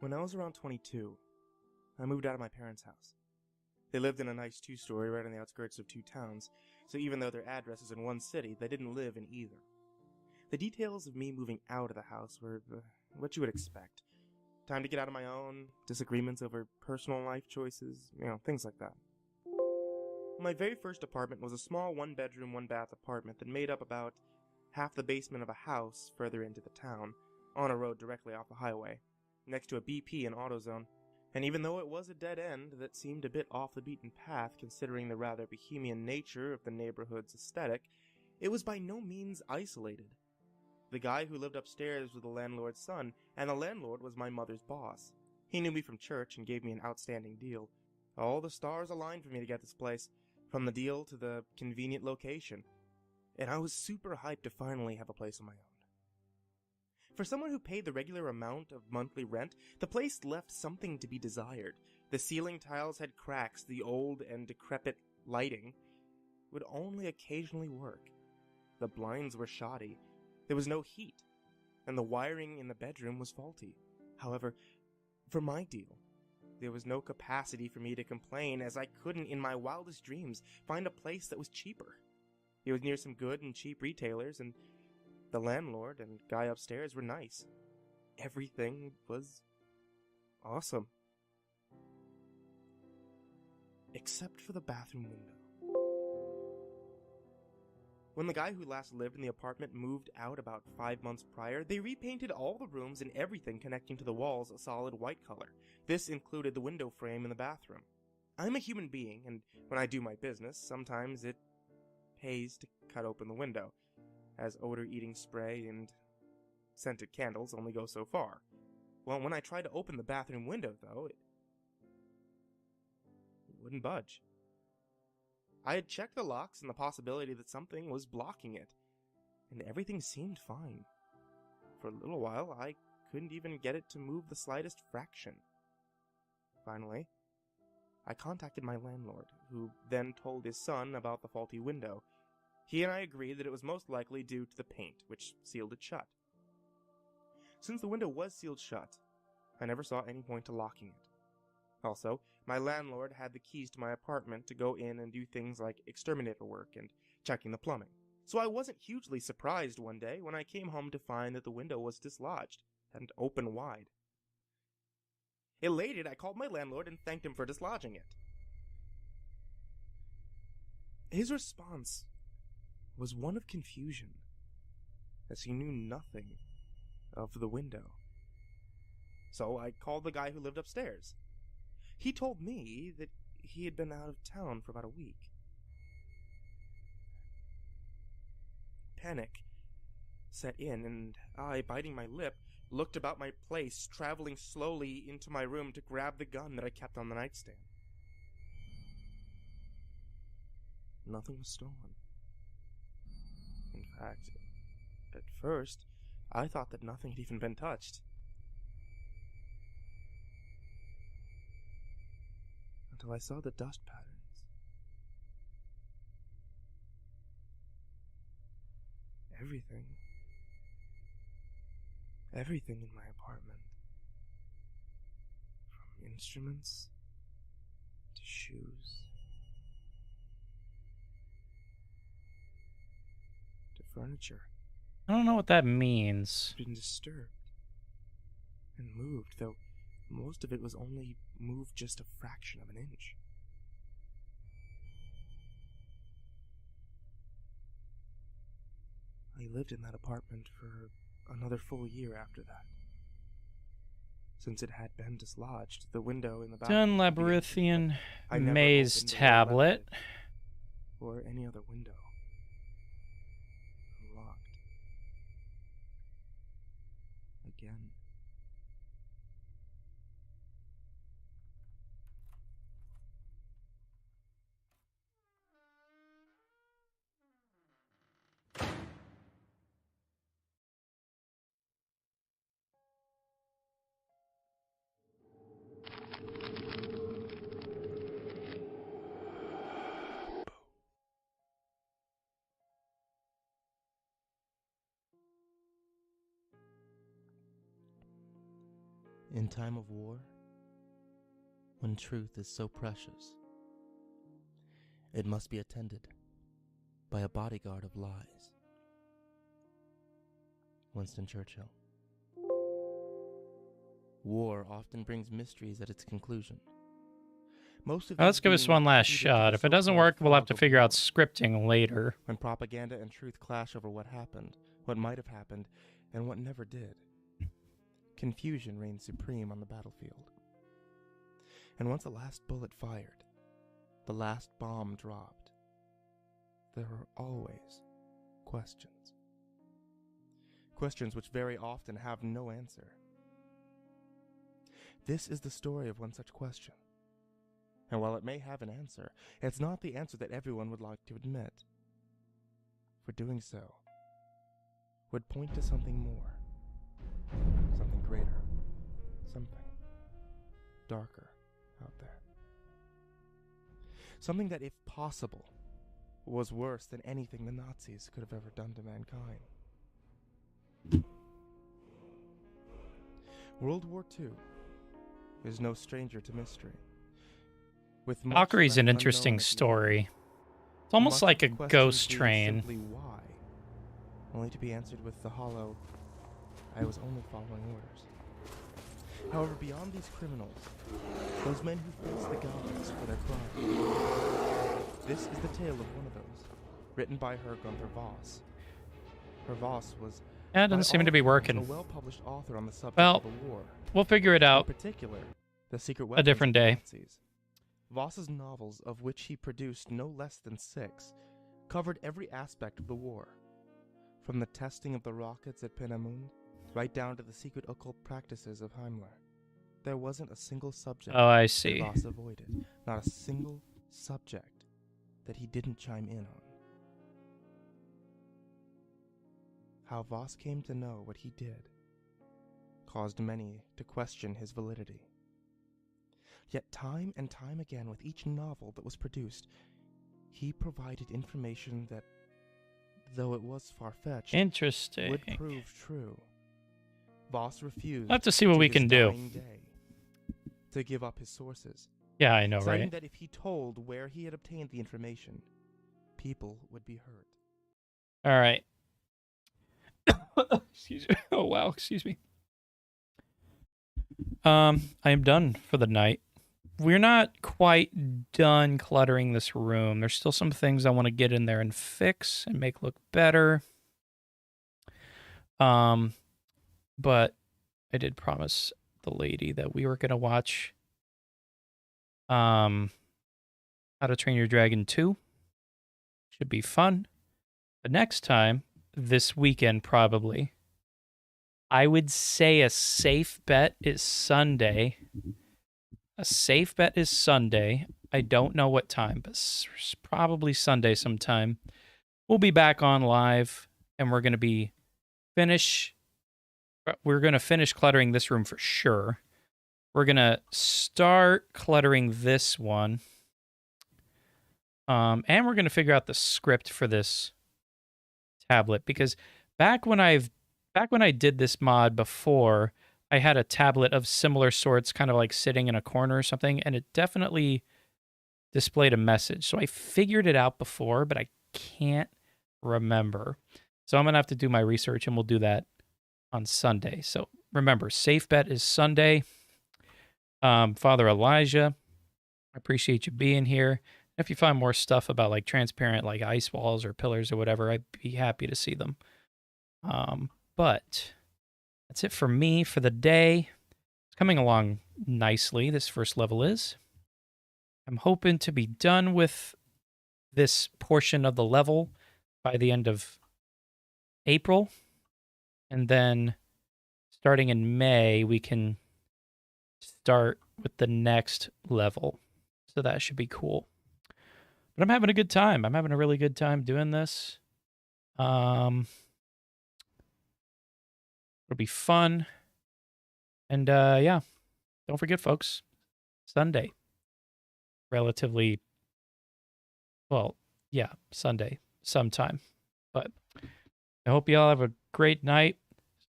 When I was around 22, I moved out of my parents' house. They lived in a nice two-story right on the outskirts of two towns, so even though their address is in one city, they didn't live in either. The details of me moving out of the house were what you would expect. Time to get out on my own, disagreements over personal life choices, things like that. My very first apartment was a small one-bedroom, one-bath apartment that made up about half the basement of a house further into the town, on a road directly off the highway, next to a BP and AutoZone. And even though it was a dead end that seemed a bit off the beaten path considering the rather bohemian nature of the neighborhood's aesthetic, it was by no means isolated. The guy who lived upstairs was the landlord's son, and the landlord was my mother's boss. He knew me from church and gave me an outstanding deal. All the stars aligned for me to get this place, from the deal to the convenient location. And I was super hyped to finally have a place of my own. For someone who paid the regular amount of monthly rent, the place left something to be desired. The ceiling tiles had cracks, the old and decrepit lighting would only occasionally work. The blinds were shoddy, there was no heat, and the wiring in the bedroom was faulty. However, for my deal, there was no capacity for me to complain, as I couldn't in my wildest dreams find a place that was cheaper. It was near some good and cheap retailers, and the landlord and guy upstairs were nice. Everything was awesome. Except for the bathroom window. When the guy who last lived in the apartment moved out about 5 months prior, they repainted all the rooms and everything connecting to the walls a solid white color. This included the window frame in the bathroom. I'm a human being, and when I do my business, sometimes it pays to cut open the window, as odor-eating spray and scented candles only go so far. Well, when I tried to open the bathroom window, though, it wouldn't budge. I had checked the locks and the possibility that something was blocking it, and everything seemed fine. For a little while, I couldn't even get it to move the slightest fraction. Finally, I contacted my landlord, who then told his son about the faulty window. He and I agreed that it was most likely due to the paint, which sealed it shut. Since the window was sealed shut, I never saw any point to locking it. Also, my landlord had the keys to my apartment to go in and do things like exterminator work and checking the plumbing. So I wasn't hugely surprised one day when I came home to find that the window was dislodged and open wide. Elated, I called my landlord and thanked him for dislodging it. His response was one of confusion, as he knew nothing of the window. So I called the guy who lived upstairs. He told me that he had been out of town for about a week. Panic set in, and I, biting my lip, looked about my place, traveling slowly into my room to grab the gun that I kept on the nightstand. Nothing was stolen. In fact, at first, I thought that nothing had even been touched. Until I saw the dust patterns. Everything in my apartment. From instruments to shoes to furniture. I don't know what that means. Been disturbed. and moved, though most of it was only moved just a fraction of an inch. I lived in that apartment for another full year after that. Since it had been dislodged, the window in the Done bathroom could be labyrinthian opened, but I never maze opened or tablet. left it, or any other window. Unlocked. Again. In time of war, when truth is so precious, it must be attended by a bodyguard of lies. Winston Churchill. War often brings mysteries at its conclusion. Most of Let's these give us being one last attributed to shot. the If it doesn't so-called work, we'll have fog to of figure out war, scripting later. when propaganda and truth clash over what happened, what might have happened, and what never did. Confusion reigns supreme on the battlefield. And once the last bullet fired, the last bomb dropped, there are always questions. Questions which very often have no answer. This is the story of one such question. And while it may have an answer, it's not the answer that everyone would like to admit. For doing so would point to something more, something greater, something darker out there. Something that, if possible, was worse than anything the Nazis could have ever done to mankind. World War II is no stranger to mystery. With much Valkyrie's an left interesting unknown at the end. story. It's almost Much of like the a questions ghost being train. simply why, only to be answered with the hollow, I was only following orders. However, beyond these criminals, those men who face the gods for their crimes, this is the tale of one of those, written by her Gunther Voss. Her Voss was, Yeah, it by doesn't seem all to be accounts, working. a well-published author on the subject Well, of the war. We'll figure it In out particular, the secret a weapons different of the day. Nazis. Voss's novels, of which he produced no less than 6, covered every aspect of the war, from the testing of the rockets at Peenemünde, right down to the secret occult practices of Himmler. There wasn't a single subject Oh, I that see. Voss avoided, not a single subject that he didn't chime in on. How Voss came to know what he did caused many to question his validity. Yet time and time again, with each novel that was produced, he provided information that, though it was far-fetched, Interesting. would prove true. Voss refused We'll have to see what we his can do. dying day to give up his sources, Yeah, I know, citing right? that if he told where he had obtained the information, people would be hurt. All right. Excuse me. Oh, wow. Excuse me. I am done for the night. We're not quite done cluttering this room. There's still some things I want to get in there and fix and make look better. But I did promise the lady that we were going to watch How to Train Your Dragon 2. Should be fun. But next time, this weekend probably, I would say a safe bet is Sunday. A safe bet is Sunday. I don't know what time, but probably Sunday sometime. We'll be back on live, and we're going to finish cluttering this room for sure. We're going to start cluttering this one. And we're going to figure out the script for this tablet, because back when I did this mod before, I had a tablet of similar sorts kind of like sitting in a corner or something, and it definitely displayed a message. So I figured it out before, but I can't remember. So I'm going to have to do my research, and we'll do that on Sunday. So remember, safe bet is Sunday. Father Elijah, I appreciate you being here. If you find more stuff about like transparent like ice walls or pillars or whatever, I'd be happy to see them. But that's it for me for the day. It's coming along nicely, this first level is. I'm hoping to be done with this portion of the level by the end of April. And then starting in May, we can start with the next level. So that should be cool. But I'm having a good time. I'm having a really good time doing this. It'll be fun. And yeah, don't forget, folks, Sunday. Relatively, well, yeah, Sunday sometime. But I hope you all have a great night.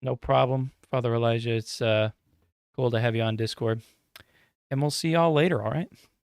No problem, Father Elijah. It's cool to have you on Discord. And we'll see y'all later, all right?